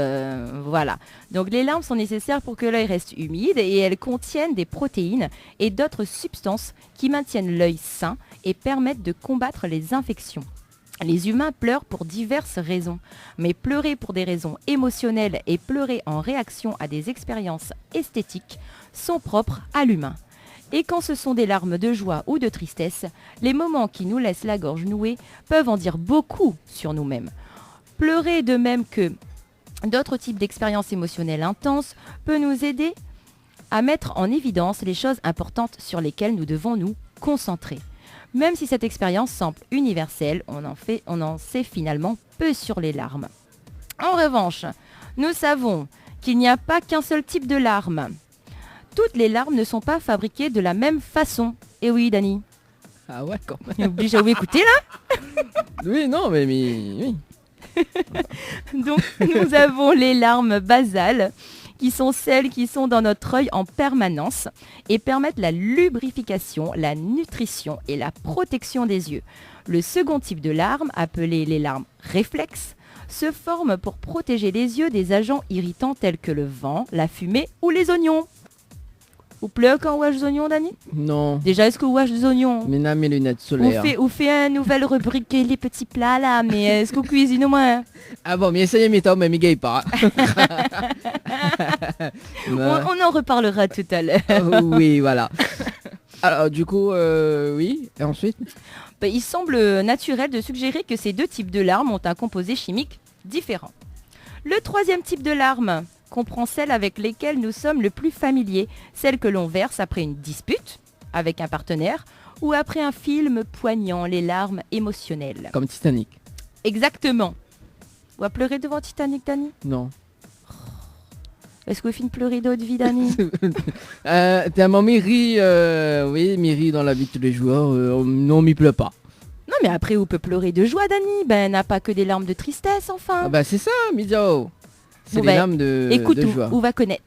Voilà. Donc les larmes sont nécessaires pour que l'œil reste humide et elles contiennent des protéines et d'autres substances qui maintiennent l'œil sain et permettent de combattre les infections. Les humains pleurent pour diverses raisons, mais pleurer pour des raisons émotionnelles et pleurer en réaction à des expériences esthétiques sont propres à l'humain. Et quand ce sont des larmes de joie ou de tristesse, les moments qui nous laissent la gorge nouée peuvent en dire beaucoup sur nous-mêmes. Pleurer, de même que d'autres types d'expériences émotionnelles intenses, peut nous aider à mettre en évidence les choses importantes sur lesquelles nous devons nous concentrer. Même si cette expérience semble universelle, on en sait finalement peu sur les larmes. En revanche, nous savons qu'il n'y a pas qu'un seul type de larmes. Toutes les larmes ne sont pas fabriquées de la même façon. Et oui, Dani. Ah ouais, quand même. J'ai oublié d'écouter là. Oui, non, mais oui. Donc, nous avons les larmes basales, qui sont celles qui sont dans notre œil en permanence et permettent la lubrification, la nutrition et la protection des yeux. Le second type de larmes, appelé les larmes réflexes, se forme pour protéger les yeux des agents irritants tels que le vent, la fumée ou les oignons. Ou pleure quand on wash des oignons, Dani? Non. Déjà, est-ce que vous wash des oignons? Mais là, mes lunettes solaires. On fait une nouvelle rubrique, les petits plats là, mais est-ce qu'on cuisine au moins? Ah bon, mais essayez mes temps, mais m'y gagne pas. On en reparlera tout à l'heure. Oui, voilà. Alors, du coup, oui. Et ensuite? Il semble naturel de suggérer que ces deux types de larmes ont un composé chimique différent. Le troisième type de larmes comprend celles avec lesquelles nous sommes le plus familiers, celles que l'on verse après une dispute avec un partenaire ou après un film poignant, les larmes émotionnelles. Comme Titanic. Exactement. Ou à pleurer devant Titanic, Dani? Non. Est-ce que vous finissez de pleurer d'autres vies, Dani? T'as mon Miri, oui, Miri dans la vie de tous les jours, non, m'y pleut pas. Non, mais après, on peut pleurer de joie, Dani. N'a pas que des larmes de tristesse, enfin. Ah bah c'est ça, Midio. C'est Bon, les larmes de écoute, joie. on va connaître.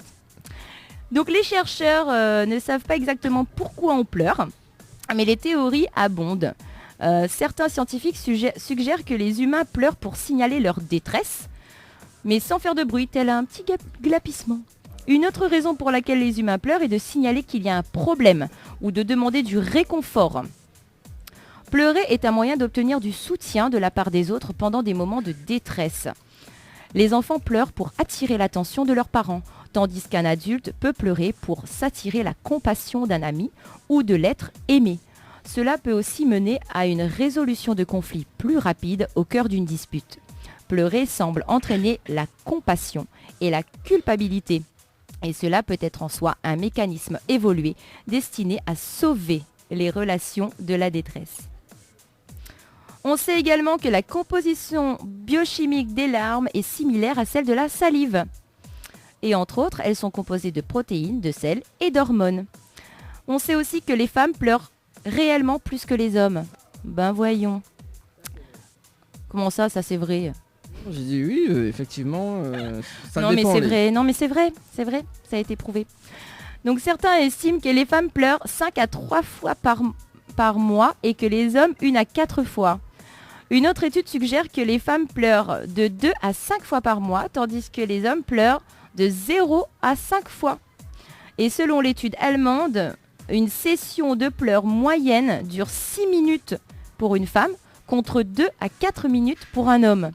Donc les chercheurs ne savent pas exactement pourquoi on pleure, mais les théories abondent. Certains scientifiques suggèrent que les humains pleurent pour signaler leur détresse, mais sans faire de bruit, tel un petit glapissement. Une autre raison pour laquelle les humains pleurent est de signaler qu'il y a un problème ou de demander du réconfort. Pleurer est un moyen d'obtenir du soutien de la part des autres pendant des moments de détresse. Les enfants pleurent pour attirer l'attention de leurs parents, tandis qu'un adulte peut pleurer pour s'attirer la compassion d'un ami ou de l'être aimé. Cela peut aussi mener à une résolution de conflits plus rapide au cœur d'une dispute. Pleurer semble entraîner la compassion et la culpabilité. Et cela peut être en soi un mécanisme évolué destiné à sauver les relations de la détresse. On sait également que la composition biochimique des larmes est similaire à celle de la salive. Et entre autres, elles sont composées de protéines, de sel et d'hormones. On sait aussi que les femmes pleurent réellement plus que les hommes. Ben voyons. Comment ça c'est vrai? J'ai dit oui, effectivement, ça non, dépend. Mais c'est vrai. Non mais c'est vrai, ça a été prouvé. Donc certains estiment que les femmes pleurent 5 à 3 fois par mois et que les hommes 1 à 4 fois. Une autre étude suggère que les femmes pleurent de 2 à 5 fois par mois, tandis que les hommes pleurent de 0 à 5 fois. Et selon l'étude allemande, une session de pleurs moyenne dure 6 minutes pour une femme, contre 2 à 4 minutes pour un homme.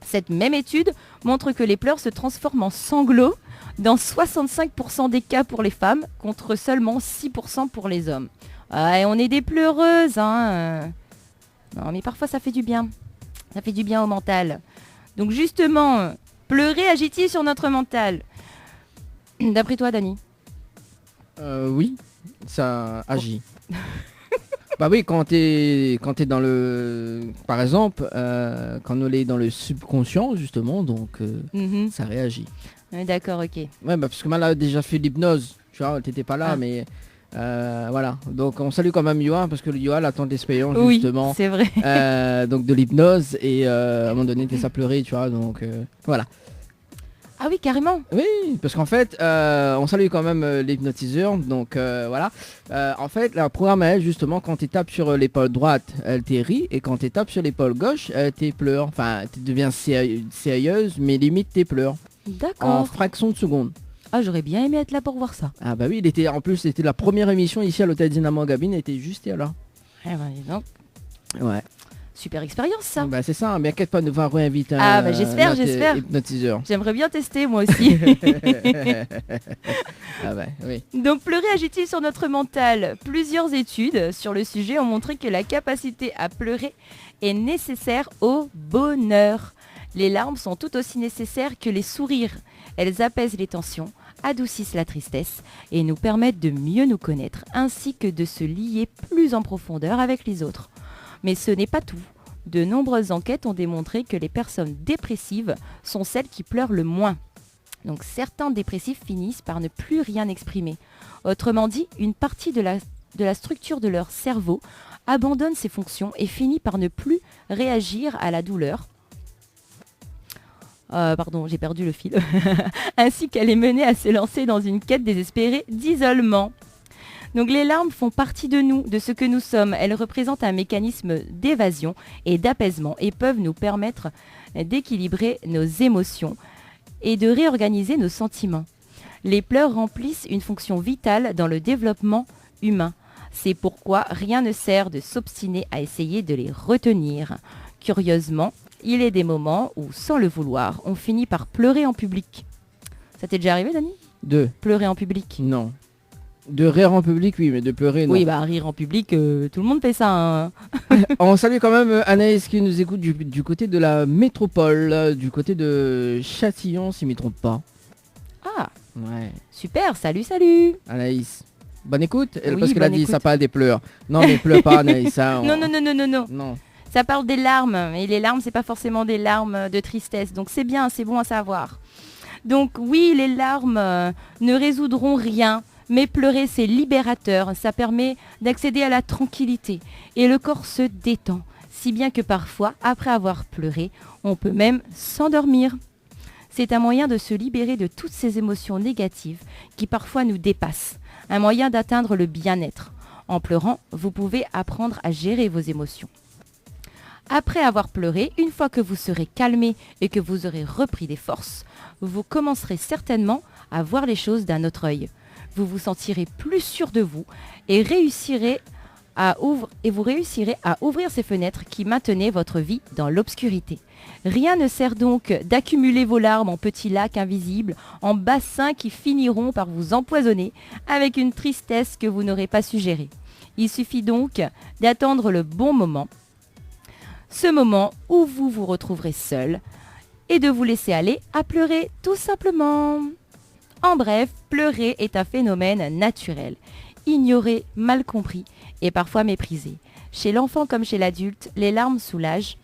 Cette même étude montre que les pleurs se transforment en sanglots dans 65% des cas pour les femmes, contre seulement 6% pour les hommes. Et on est des pleureuses, hein. Non, mais parfois ça fait du bien. Ça fait du bien au mental. Donc justement, pleurer agit-il sur notre mental? D'après toi, Dani? Oui, ça agit. Bah oui, quand t'es dans le... Par exemple, quand on est dans le subconscient, justement, donc ça réagit. D'accord, ok. Ouais, bah parce que moi, là, déjà fait l'hypnose. Tu vois, t'étais pas là, mais... voilà, donc on salue quand même Yoann parce que Yoann attend l'expérience justement. Oui, c'est vrai. Donc de l'hypnose et à un moment donné t'es ça pleurer, tu vois, donc voilà. Ah oui, carrément. Oui, parce qu'en fait, on salue quand même l'hypnotiseur, donc voilà. En fait, le programme elle justement quand tu tapes sur l'épaule droite, elle t'érit et quand tu tapes sur l'épaule gauche, elle pleure. Enfin, tu deviens sérieuse, mais limite t'es pleure. D'accord. En fraction de seconde. Ah, j'aurais bien aimé être là pour voir ça. Ah bah oui, c'était la première émission ici à l'hôtel Dynamo Gabine, était juste là. Eh ben, dis donc. Ouais. Super expérience ça. Bah c'est ça, mais inquiète pas de devoir réinviter j'espère. hypnotiseur. J'aimerais bien tester moi aussi. Ah bah oui. Donc pleurer agit-il sur notre mental? Plusieurs études sur le sujet ont montré que la capacité à pleurer est nécessaire au bonheur. Les larmes sont tout aussi nécessaires que les sourires. Elles apaisent les tensions, adoucissent la tristesse et nous permettent de mieux nous connaître ainsi que de se lier plus en profondeur avec les autres. Mais ce n'est pas tout. De nombreuses enquêtes ont démontré que les personnes dépressives sont celles qui pleurent le moins. Donc certains dépressifs finissent par ne plus rien exprimer. Autrement dit, une partie de la structure de leur cerveau abandonne ses fonctions et finit par ne plus réagir à la douleur. Pardon, j'ai perdu le fil. Ainsi qu'elle est menée à se lancer dans une quête désespérée d'isolement. Donc les larmes font partie de nous, de ce que nous sommes. Elles représentent un mécanisme d'évasion et d'apaisement et peuvent nous permettre d'équilibrer nos émotions et de réorganiser nos sentiments. Les pleurs remplissent une fonction vitale dans le développement humain. C'est pourquoi rien ne sert de s'obstiner à essayer de les retenir. Curieusement, il est des moments où, sans le vouloir, on finit par pleurer en public. Ça t'est déjà arrivé, Dani ? De Pleurer en public ? Non. De rire en public, oui, mais de pleurer, non. Oui, bah rire en public, tout le monde fait ça. Hein. On salue quand même Anaïs qui nous écoute du côté de la métropole, du côté de Châtillon, si je ne me trompe pas. Ah, Ouais. super, salut, salut. Anaïs, bonne écoute. Oui, Parce qu'elle a bonne dit écoute. ça parle des pleurs. Non, mais pleure pas, Anaïs. Ça, Non, non, non, non, non, non. Non. Ça parle des larmes. Et les larmes, c'est pas forcément des larmes de tristesse. Donc c'est bien, c'est bon à savoir. Donc oui, les larmes ne résoudront rien. Mais pleurer, c'est libérateur. Ça permet d'accéder à la tranquillité. Et le corps se détend. Si bien que parfois, après avoir pleuré, on peut même s'endormir. C'est un moyen de se libérer de toutes ces émotions négatives qui parfois nous dépassent. Un moyen d'atteindre le bien-être. En pleurant, vous pouvez apprendre à gérer vos émotions. Après avoir pleuré, une fois que vous serez calmé et que vous aurez repris des forces, vous commencerez certainement à voir les choses d'un autre œil. Vous vous sentirez plus sûr de vous et vous réussirez à ouvrir ces fenêtres qui maintenaient votre vie dans l'obscurité. Rien ne sert donc d'accumuler vos larmes en petits lacs invisibles, en bassins qui finiront par vous empoisonner avec une tristesse que vous n'aurez pas su gérer. Il suffit donc d'attendre le bon moment, ce moment où vous vous retrouverez seul, et de vous laisser aller à pleurer tout simplement. En bref, pleurer est un phénomène naturel, ignoré, mal compris et parfois méprisé. Chez l'enfant comme chez l'adulte, les larmes soulagent,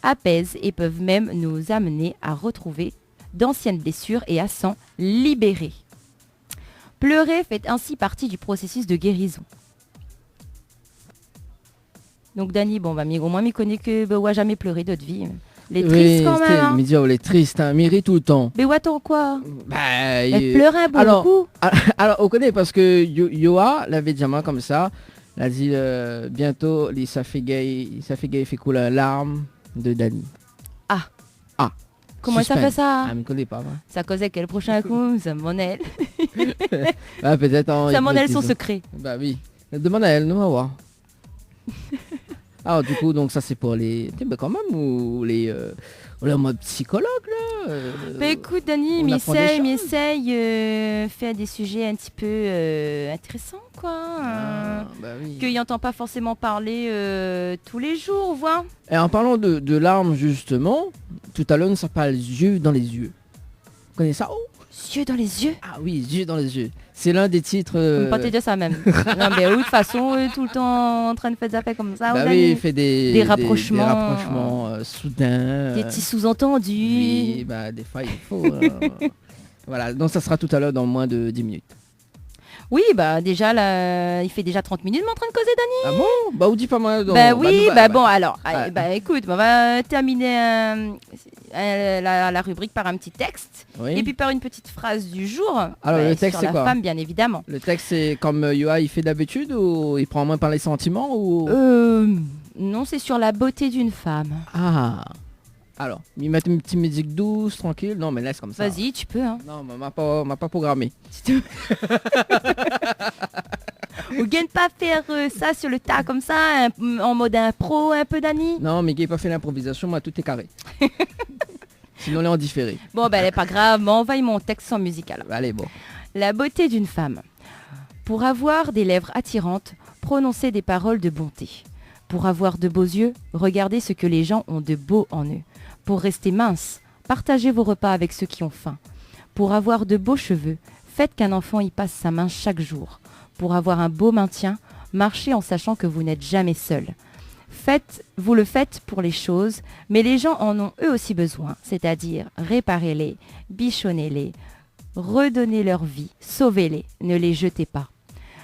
apaisent et peuvent même nous amener à retrouver d'anciennes blessures et à s'en libérer. Pleurer fait ainsi partie du processus de guérison. Donc Dani, bon, bah, au moins m'y connaît que ouais, jamais pleuré d'autre vie. Les tristes quand même. Hein. Mais dire, les tristes, hein, mais rit tout le temps. Mais ouais, attends quoi? Bah, Elle pleure un bon coup. Alors, on connaît parce que Yoa l'avait dit moi comme ça. Elle a dit bientôt, ça fait gay, fait couler larme de Dani. Ah. Ah. Comment ça fait ça? Ah, je ne connais pas. Moi. Ça causait quel prochain coup? Ça m'en elle. Ah, peut-être. Ça m'en elle son secret. Bah oui. Demande à elle, nous on va voir. Alors du coup, donc ça c'est pour les... Mais quand même, ou les... on est en mode psychologue là Bah écoute Dani, m'essaye faire des sujets un petit peu intéressants quoi. Bah oui. Qu'il n'entend pas forcément parler tous les jours, vois. Et en parlant de larmes justement, tout à l'heure ça parle yeux dans les yeux. Vous connaissez ça? Yeux dans les yeux? Ah oui, yeux dans les yeux. C'est l'un des titres... On peut pas te dire ça même. Non mais de toute façon, tout le temps en train de faire des affaires comme ça. Bah oui, il fait des rapprochements, des rapprochements soudains. Des petits sous-entendus. Oui, bah des fois il faut... Voilà, donc ça sera tout à l'heure dans moins de 10 minutes. Oui, bah déjà, là, il fait déjà 30 minutes, mais en train de causer, Dani. Ah bon? Bah, on dit pas mal. Bah oui, bon, alors, ouais. bah écoute, on va terminer la rubrique par un petit texte, Oui. et puis par une petite phrase du jour. Alors, le texte, sur c'est la quoi? femme, bien évidemment. Le texte, c'est comme Yoa, il fait d'habitude, ou il prend moins par les sentiments, ou... Non, c'est sur la beauté d'une femme. Ah. Alors, il met une petite musique douce, tranquille. Non, mais laisse comme ça. Vas-y, tu peux, hein. Non, mais m'a pas programmé. Ou gagne pas faire ça sur le tas comme ça, en mode impro un peu, Dani. Non, mais qui pas fait l'improvisation, moi, tout est carré. Sinon, on est en différé. Bon, ben, pas grave, m'envoie mon texte sans musique alors. Allez, bon. La beauté d'une femme. Pour avoir des lèvres attirantes, prononcez des paroles de bonté. Pour avoir de beaux yeux, regardez ce que les gens ont de beau en eux. Pour rester mince, partagez vos repas avec ceux qui ont faim. Pour avoir de beaux cheveux, faites qu'un enfant y passe sa main chaque jour. Pour avoir un beau maintien, marchez en sachant que vous n'êtes jamais seul. Vous le faites pour les choses, mais les gens en ont eux aussi besoin, c'est-à-dire réparez-les, bichonnez-les, redonnez leur vie, sauvez-les, ne les jetez pas.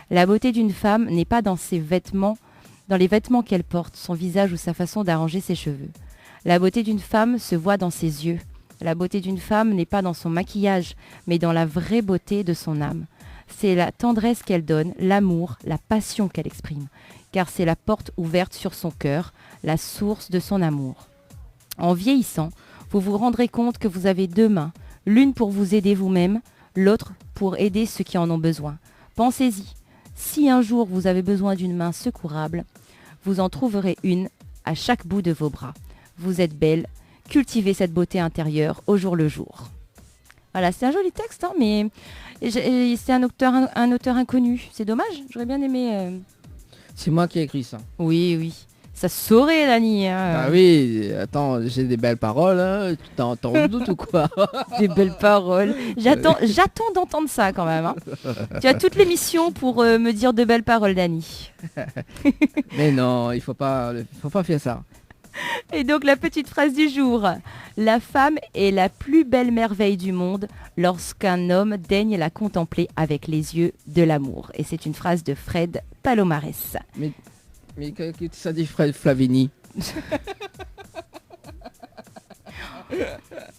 La beauté d'une femme n'est pas dans ses vêtements, dans les vêtements qu'elle porte, son visage ou sa façon d'arranger ses cheveux. La beauté d'une femme se voit dans ses yeux. La beauté d'une femme n'est pas dans son maquillage, mais dans la vraie beauté de son âme. C'est la tendresse qu'elle donne, l'amour, la passion qu'elle exprime, car c'est la porte ouverte sur son cœur, la source de son amour. En vieillissant, vous vous rendrez compte que vous avez deux mains, l'une pour vous aider vous-même, l'autre pour aider ceux qui en ont besoin. Pensez-y, si un jour vous avez besoin d'une main secourable, vous en trouverez une à chaque bout de vos bras. Vous êtes belle, cultivez cette beauté intérieure au jour le jour. Voilà, c'est un joli texte, hein, mais c'est un auteur inconnu. C'est dommage, j'aurais bien aimé... C'est moi qui ai écrit ça. Oui. Ça se saurait, Dani. Ah oui, attends, j'ai des belles paroles, hein. T'en doutes ou quoi? Des belles paroles. J'attends d'entendre ça quand même. Hein. Tu as toute l'émission pour me dire de belles paroles, Dani. Mais non, il faut pas faire ça. Et donc la petite phrase du jour. La femme est la plus belle merveille du monde lorsqu'un homme daigne la contempler avec les yeux de l'amour. Et c'est une phrase de Fred Palomares. Mais que ça dit Fred Flavini?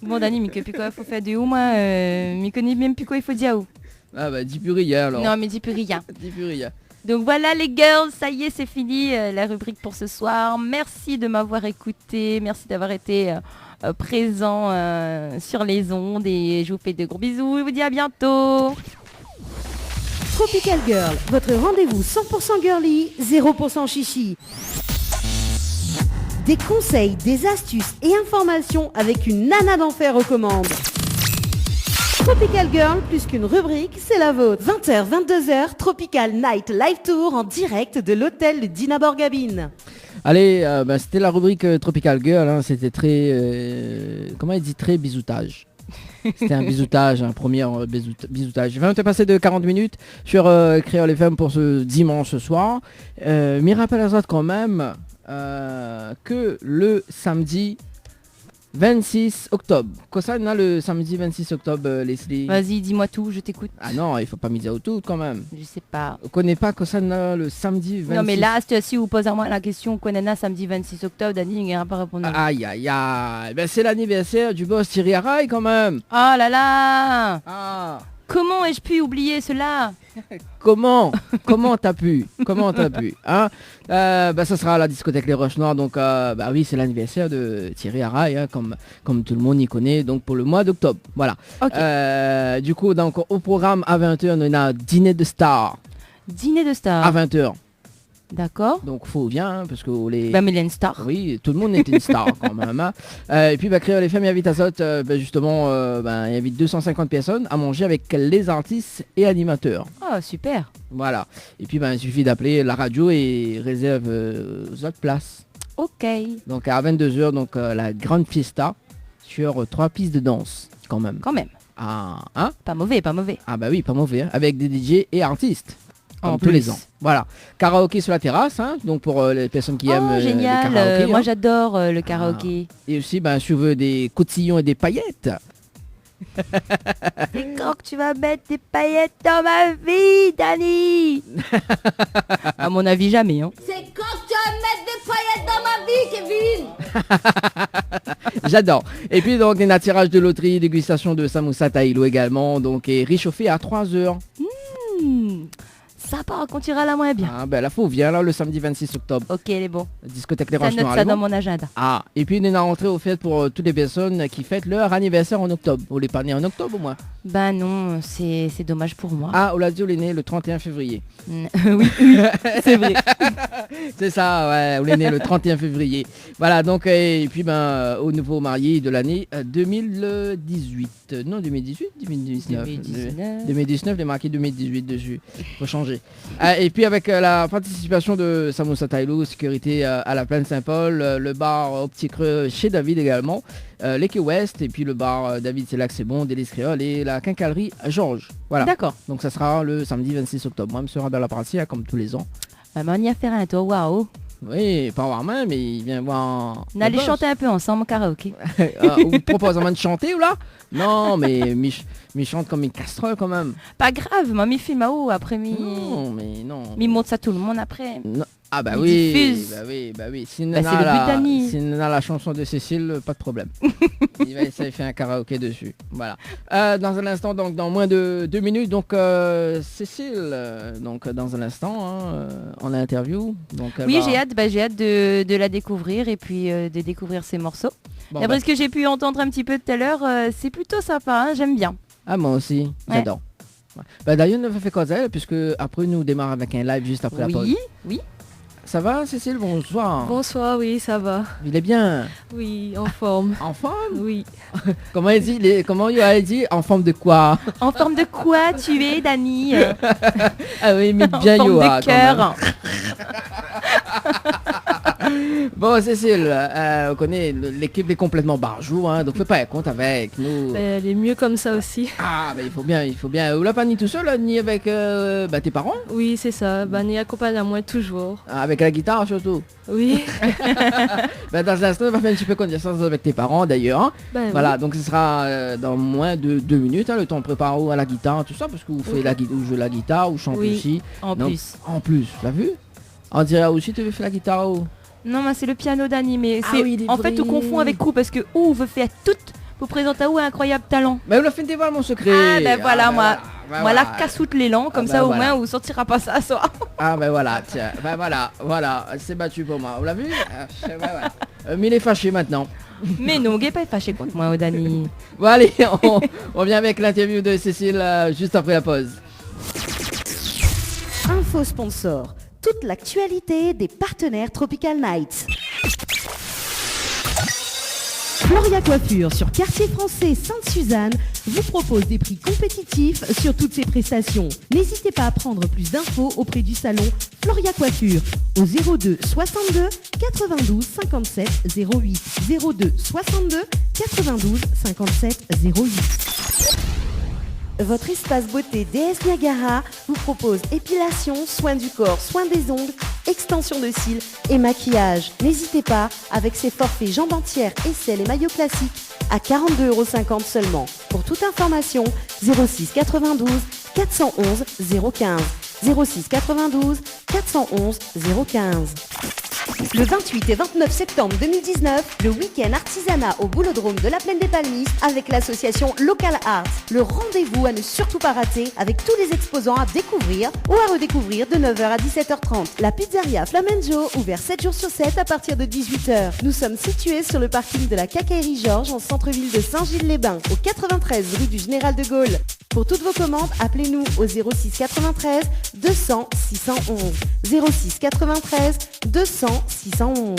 Bon Dani, mais puis quoi il faut faire de où moi mais connais même plus quoi il faut dire où. Ah bah dis plus rien alors. Non mais dis plus rien. Dis plus rien. Donc voilà les girls, ça y est c'est fini la rubrique pour ce soir. Merci de m'avoir écouté, merci d'avoir été présent sur les ondes et je vous fais de gros bisous et je vous dis à bientôt. Tropical Girl, votre rendez-vous 100% girly, 0% chichi. Des conseils, des astuces et informations avec une nana d'enfer aux commandes. Tropical Girl, plus qu'une rubrique, c'est la vôtre. 20h, 22h, Tropical Night Live Tour en direct de l'hôtel Dina Borgabine. Allez, c'était la rubrique Tropical Girl, hein, c'était très... comment il dit? Très bisoutage. C'était un bisoutage, un premier bisoutage. Je vais te passer de 40 minutes sur Créole FM pour ce dimanche soir. Mais rappelle-toi quand même que le samedi 26 octobre. Quoi ça, le samedi 26 octobre, Leslie? Vas-y, dis-moi tout, je t'écoute. Ah non, il faut pas me dire tout quand même. Je sais pas. On connaît pas quoi ça, le samedi 26. Non mais là, si vous posez à moi la question, qu'on a samedi 26 octobre, Dani, il n'ira pas répondre. Aïe aïe aïe. Ben, c'est l'anniversaire du boss Thierry Haraï quand même. Oh là là. Ah. Comment ai-je pu oublier cela? Comment t'as pu hein? Ça sera à la discothèque Les Roches Noires, donc oui, c'est l'anniversaire de Thierry Haraï, hein, comme tout le monde y connaît, donc pour le mois d'octobre, voilà. Okay. Du coup, donc, au programme à 20h, on a Dîner de Star. Dîner de Star. À 20h. D'accord. Donc faut bien, hein, parce que les... mais il y a une star. Oui, tout le monde est une star quand même. Hein. Et puis Créole FM invite à justement, il invite 250 personnes à manger avec les artistes et animateurs. Ah, super. Voilà. Et puis il suffit d'appeler la radio et réserve aux autres places. Ok. Donc à 22h, donc la grande fiesta sur 3 pistes de danse quand même. Quand même. Ah, hein? Pas mauvais. Ah bah oui, pas mauvais. Hein. Avec des DJ et artistes. Comme en tous plus. les ans. Voilà. Karaoké sur la terrasse, hein, donc pour les personnes qui aiment génial. le karaoké. Moi hein. j'adore le karaoké. Et aussi, si tu veux des cotillons et des paillettes. Et quand tu vas mettre des paillettes dans ma vie, Dani? À mon avis, jamais. Hein. C'est quand tu vas mettre des paillettes dans ma vie, Kevin. J'adore. Et puis donc, un tirage de loterie, dégustation de samoussa taïlo également, donc et réchauffé à 3h. Ça par contre ira la moins bien. Ah là faut vient là le samedi 26 octobre. Ok, elle est bon. Discothèque Les Ça Roches note Noires. ça dans mon agenda. Ah, et puis une rentrée au fait pour toutes les personnes qui fêtent leur anniversaire en octobre. Vous les pas nés en octobre au moins? Ben non, c'est dommage pour moi. Ah, on l'a dit, on est né le 31 février. Oui, c'est vrai. C'est ça, ouais, on est né le 31 février. Voilà, donc, et puis au nouveau marié de l'année 2018. Non, 2018 2019. 2019, les marqués 2018 dessus. Faut changer. Et puis avec la participation de Samoussa Taïlou, sécurité à la plaine Saint-Paul, le bar au Petit Creux chez David également, l'Eke West, et puis le bar David c'est là que c'est bon, Délice Créole, et la quincaillerie Georges. Voilà. D'accord. Donc ça sera le samedi 26 octobre. Moi, je me sera dans la partie, hein, comme tous les ans. On y a fait un tour, waouh. Oui, pas voir main, mais il vient voir... On allait chanter un peu ensemble au karaoké. Vous proposez de chanter ou là? Non, mais mi chante comme une casserole quand même. Pas grave, mamie filme où après mi. Non, mais non. Mi montre ça tout le monde après. Non. Ah bah Il oui, diffuse. bah oui. Si c'est le but d'Annie. Si on a la chanson de Cécile, pas de problème. Il va essayer de faire un karaoké dessus. Voilà. Dans un instant, donc dans moins de 2 minutes, donc Cécile, donc dans un instant, hein, en interview. Donc, oui, j'ai hâte de la découvrir et puis de découvrir ses morceaux. Bon, D'après ce que j'ai pu entendre un petit peu tout à l'heure, c'est plutôt sympa, hein, j'aime bien. Ah, moi aussi, Ouais. j'adore. Ouais. Bah, d'ailleurs, on fait quoi ça, puisque après, nous démarre avec un live juste après la pause. Oui. Ça va, Cécile? Bonsoir. Bonsoir, oui, ça va. Il est bien. Oui, en forme. En forme? Oui. Comment il a dit? En forme de quoi? En forme de quoi tu es, Dani? Ah oui, mais En bien forme Yoa, de quand même. cœur. Bon, Cécile, on connaît, l'équipe est complètement barjou, hein, donc fais pas compte avec nous. Elle est mieux comme ça aussi. Ah, bah, il faut bien. Vous l'avez pas ni tout seul, ni avec tes parents? Oui, c'est ça. Bani accompagne à moi toujours. Ah, avec la guitare surtout. Oui. Bah, dans un instant, on va faire un petit peu connaissance avec tes parents d'ailleurs. Hein. Ben Voilà, donc ce sera dans moins de 2 minutes, hein, le temps de préparer à la guitare, tout ça, parce que vous faites vous jouez la guitare, vous chantez Oui, aussi. en Donc, plus. En plus, t'as vu? On dirait aussi tu veux faire la guitare ou... Non, moi c'est le piano d'Annie, mais Ah c'est oui, des en fait tout bruits. confond avec Ou parce que Ou veut faire tout pour présenter à Ou un incroyable talent. Mais vous la faites voir mon secret. Ah ben voilà, moi voilà. la cassoute l'élan, comme Ah, ça ben au voilà. moins Ou sortira pas ça à soir. Ah ben voilà, tiens, ben voilà, c'est battu pour moi. Vous l'avez vu? Voilà. Mais il est fâché maintenant. Mais non, Gué pas fâché contre moi, Dani. Bon allez, on revient avec l'interview de Cécile juste après la pause. Info sponsor. Toute l'actualité des partenaires Tropical Nights. Floria Coiffure sur Quartier Français Sainte-Suzanne vous propose des prix compétitifs sur toutes ses prestations. N'hésitez pas à prendre plus d'infos auprès du salon Floria Coiffure au 02 62 92 57 08 02 62 92 57 08. Votre espace beauté DS Niagara vous propose épilation, soins du corps, soins des ongles, extension de cils et maquillage. N'hésitez pas avec ses forfaits jambes entières, aisselles et maillots classiques à 42,50 € seulement. Pour toute information, 06 92 411 015. 06 92 411 015. Le 28 et 29 septembre 2019, le week-end artisanat au Boulodrome de la Plaine des Palmistes avec l'association Local Arts. Le rendez-vous à ne surtout pas rater avec tous les exposants à découvrir ou à redécouvrir de 9h à 17h30. La pizzeria Flamenjo, ouvert 7 jours sur 7 à partir de 18h. Nous sommes situés sur le parking de la Quincaillerie Georges en centre-ville de Saint-Gilles-les-Bains, au 93 rue du Général de Gaulle. Pour toutes vos commandes, appelez-nous au 06 93 200 611. 06 93 200 611.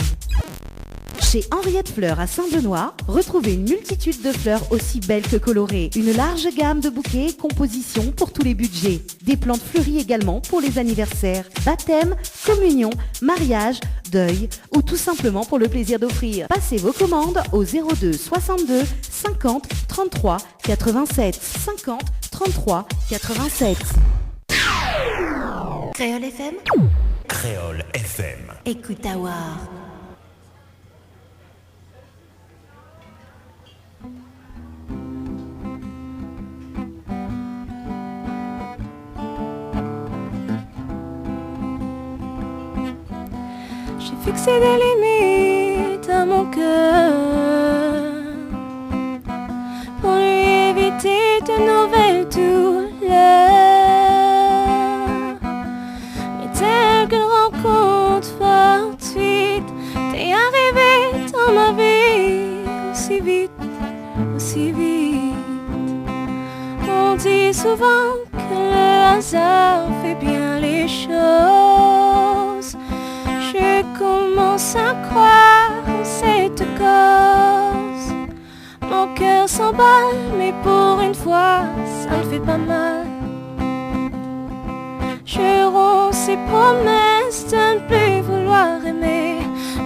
Chez Henriette Fleurs à Saint-Benoît, retrouvez une multitude de fleurs aussi belles que colorées. Une large gamme de bouquets et compositions pour tous les budgets. Des plantes fleuries également pour les anniversaires, baptêmes, communions, mariages, deuil ou tout simplement pour le plaisir d'offrir. Passez vos commandes au 02 62 50 33 87 50 33 87. Créole FM, Créole FM. écoute à voir. J'ai fixé des limites à mon cœur pour lui éviter de nouvelles douleurs. Mais telle qu'une rencontre fortuite, t'es arrivé dans ma vie aussi vite, aussi vite. On dit souvent que le hasard fait bien les choses. Je commence à croire en cette cause. Mon cœur s'emballe, mais pour une fois, ça ne fait pas mal. Je romps ces promesses de ne plus vouloir aimer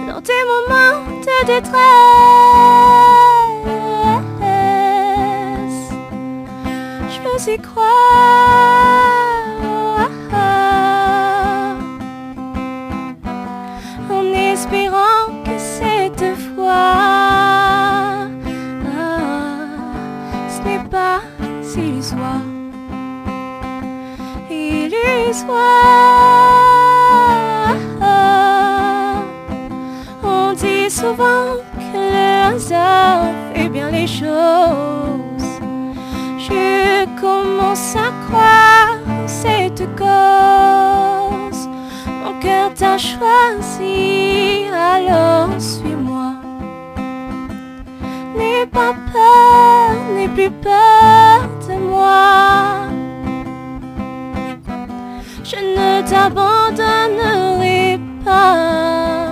dans des moments de détresse. Je veux y croire en espérant que cette fois ce n'est pas illusoire. On dit souvent que le hasard fait bien les choses. Je commence à croire en cette cause. Mon cœur t'a choisi, alors suis-moi. N'aie pas peur, n'aie plus peur de moi. t'abandonnerai pas.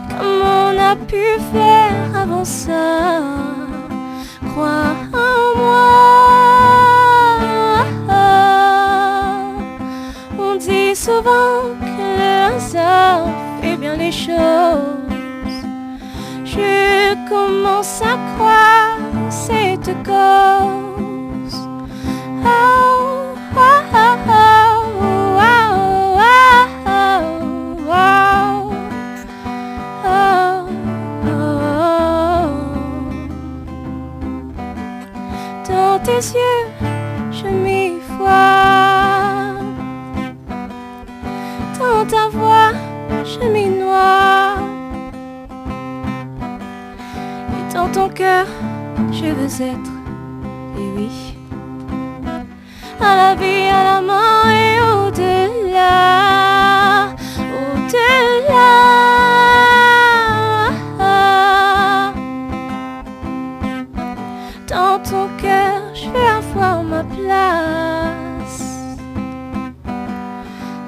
Comme on a pu faire avant ça. Crois en moi. On dit souvent que le hasard fait bien les choses. Je commence à croire cette cause. Oh, oh, oh, oh, oh, oh, oh, oh. Dans tes yeux, je m'y vois. Dans ta voix, je m'y noie. Et dans ton cœur, je veux être, et oui, à la vie, à la mort et au-delà, au-delà. Dans ton cœur, je veux avoir ma place.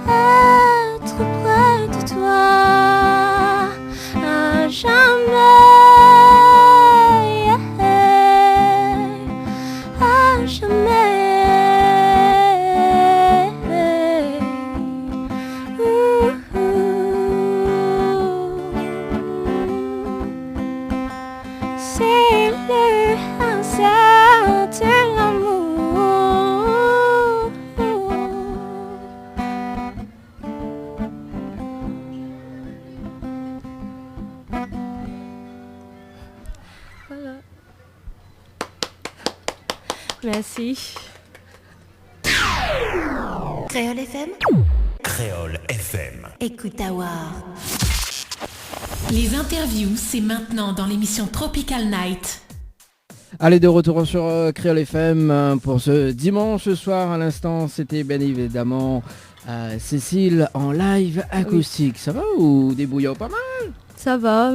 Être près de toi, à jamais. À jamais. C'est le hasard de l'amour. Voilà. Merci. Créole FM, Créole FM. écoute Awar. Les interviews, c'est maintenant dans l'émission Tropical Night. Allez, de retour sur Créole FM pour ce dimanche soir. À l'instant, c'était bien évidemment Cécile en live acoustique. Ça va ou débrouillard pas mal? Ça va.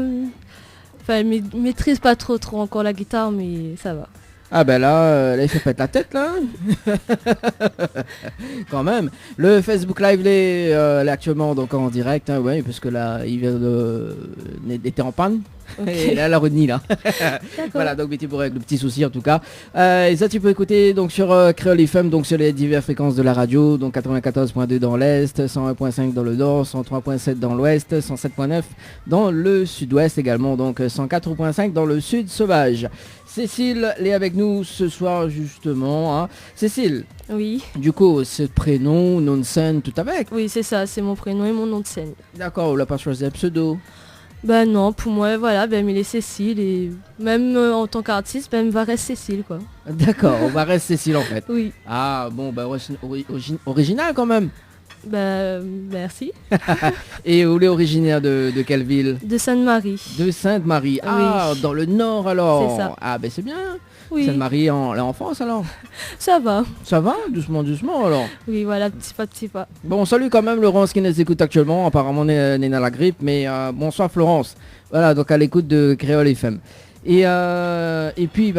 Enfin, je maîtrise pas trop encore la guitare, mais ça va. Ah ben là, il fait pète la tête là. Quand même. Le Facebook Live est actuellement donc en direct, hein, ouais, parce que là, il vient était en panne. Okay. Et là, la rednie là. Voilà, donc mettez pour avec le petit souci en tout cas. Et ça, tu peux écouter donc sur Créole FM, donc sur les diverses fréquences de la radio, donc 94.2 dans l'Est, 101.5 dans le Nord, 103.7 dans l'Ouest, 107.9 dans le Sud-Ouest également, donc 104.5 dans le Sud sauvage. Cécile est avec nous ce soir justement. Hein. Cécile. Oui. Du coup, ce prénom, nom de scène, tout avec. Oui, c'est ça, c'est mon prénom et mon nom de scène. D'accord, on l'a pas choisi un pseudo. Ben non, pour moi, voilà, ben il est Cécile et même en tant qu'artiste, ben il va rester Cécile quoi. D'accord, on va rester Cécile en fait. Oui. Ah bon, bah original quand même. Ben merci. Et vous êtes originaire de quelle ville? De Sainte-Marie. De Sainte-Marie. Ah, oui. Dans le Nord alors. C'est ça. Ah ben c'est bien. Oui. Sainte-Marie en France alors. Ça va. Ça va, doucement, doucement alors. Oui, voilà, petit pas, petit pas. Bon, salut quand même Laurence qui nous écoute actuellement. Apparemment on est dans la grippe, mais bonsoir Florence. Voilà, donc à l'écoute de Créole FM. Et puis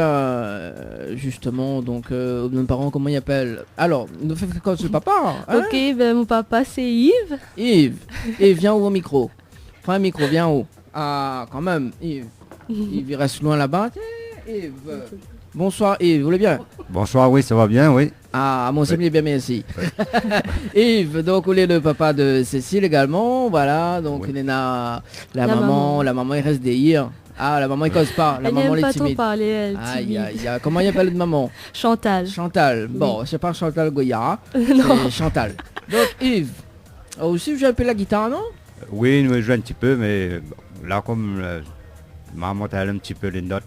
justement donc nos parents comment ils appellent. Alors nous fait fréquence le papa. Hein? Ok, ben mon papa c'est Yves. Yves. Et viens au micro. Prends un micro, viens haut. Ah quand même Yves. Yves il reste loin là-bas. Yves. Bonsoir Yves, vous allez bien? Bonsoir, oui, ça va bien, oui. Ah, mon ami est bien, merci. Yves, donc vous êtes le papa de Cécile également, voilà, donc oui. Il y a la maman il reste des hier. Ah, la maman il cause pas, la maman elle est timide. Elle n'aime pas trop parler, elle timide. Comment il appelle de maman? Chantal. Chantal, bon, oui. C'est pas Chantal Goya, non. C'est Chantal. Donc Yves, aussi vous jouez un peu la guitare, non? Oui, nous jouons un petit peu, mais là comme... maman elle un petit peu les notes,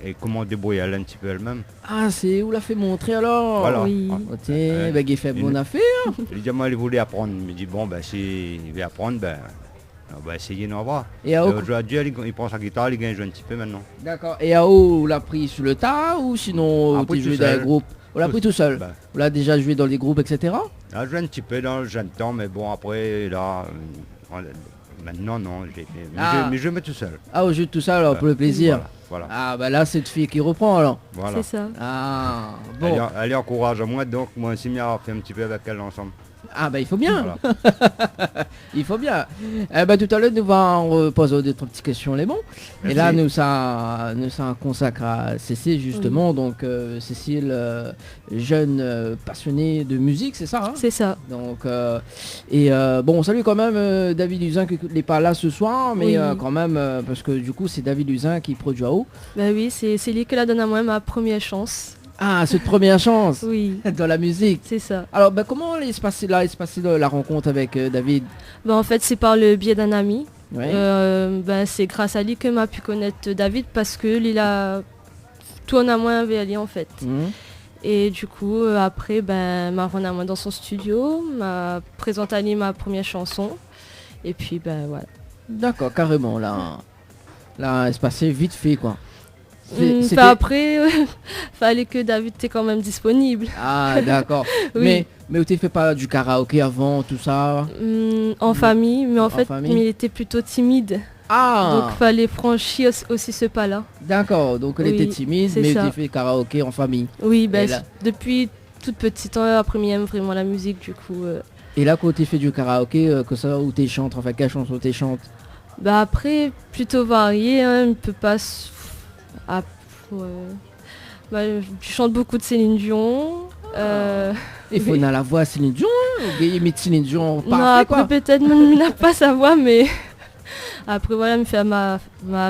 et comment débrouiller elle un petit peu elle-même. Ah, c'est où l'a fait montrer alors? Voilà. Oui. Ok, il fait bonne affaire. Il dit moi il voulait apprendre, il me dit bon si il veut apprendre, on va essayer d'en voir. Et aujourd'hui il prend sa guitare, il gagne un petit peu maintenant. D'accord. Et où l'a pris sur le tas ou sinon tu joues dans un groupe? On l'a pris tout seul. On l'a déjà joué dans les groupes, etc. On a joué un petit peu dans le jeune temps, mais bon après là. Maintenant non, mais je me mets tout seul. Ah, au jeu tout seul alors pour le plaisir. Voilà. Voilà. Ah bah là, c'est une fille qui reprend alors. Voilà. C'est ça. Ah, bon. Elle encourage à moi, donc moi aussi, on a fait un petit peu avec elle ensemble. Ah bah il faut bien. Voilà. Il faut bien. Tout à l'heure, nous allons poser deux trois petites questions, les bons. Et là, nous ça consacre à Cécile, justement. Oui. Donc, Cécile, jeune passionnée de musique, c'est ça hein? C'est ça. Donc, on salue quand même David Usin qui n'est pas là ce soir, mais oui. Quand même, parce que du coup, c'est David Usin qui produit à haut. Bah oui, c'est lui qui l'a donné à moi ma première chance. Ah, cette première chance. Oui. Dans la musique. C'est ça. Alors, comment il se passait la rencontre avec David? En fait, c'est par le biais d'un ami. Ouais. C'est grâce à lui que m'a pu connaître David parce que il a tourné à moi avec lui en fait. Et du coup, après, m'a ramené à moi dans son studio, m'a présenté à lui ma première chanson. Et puis, voilà. D'accord, carrément, là, il se passait vite fait, quoi. Après, fallait que David était quand même disponible. Ah d'accord. Oui. Mais tu fais pas du karaoké avant, tout ça? En famille, mais en fait, il était plutôt timide. Ah. Donc fallait franchir aussi ce pas-là. D'accord, donc elle était timide, mais tu fais karaoké en famille. Oui, depuis toute petite, après il aime vraiment la musique, du coup. Et là, quand tu fais du karaoké, que ça, où tu chantes, enfin quelle chanson tu chantes? Après, plutôt varié, hein, on peut pas... je chante beaucoup de Céline Dion. Il faut dans la voix Céline Dion, mais Céline Dion parfait, quoi. Peut-être il n'a pas sa voix, mais après voilà, me faire ma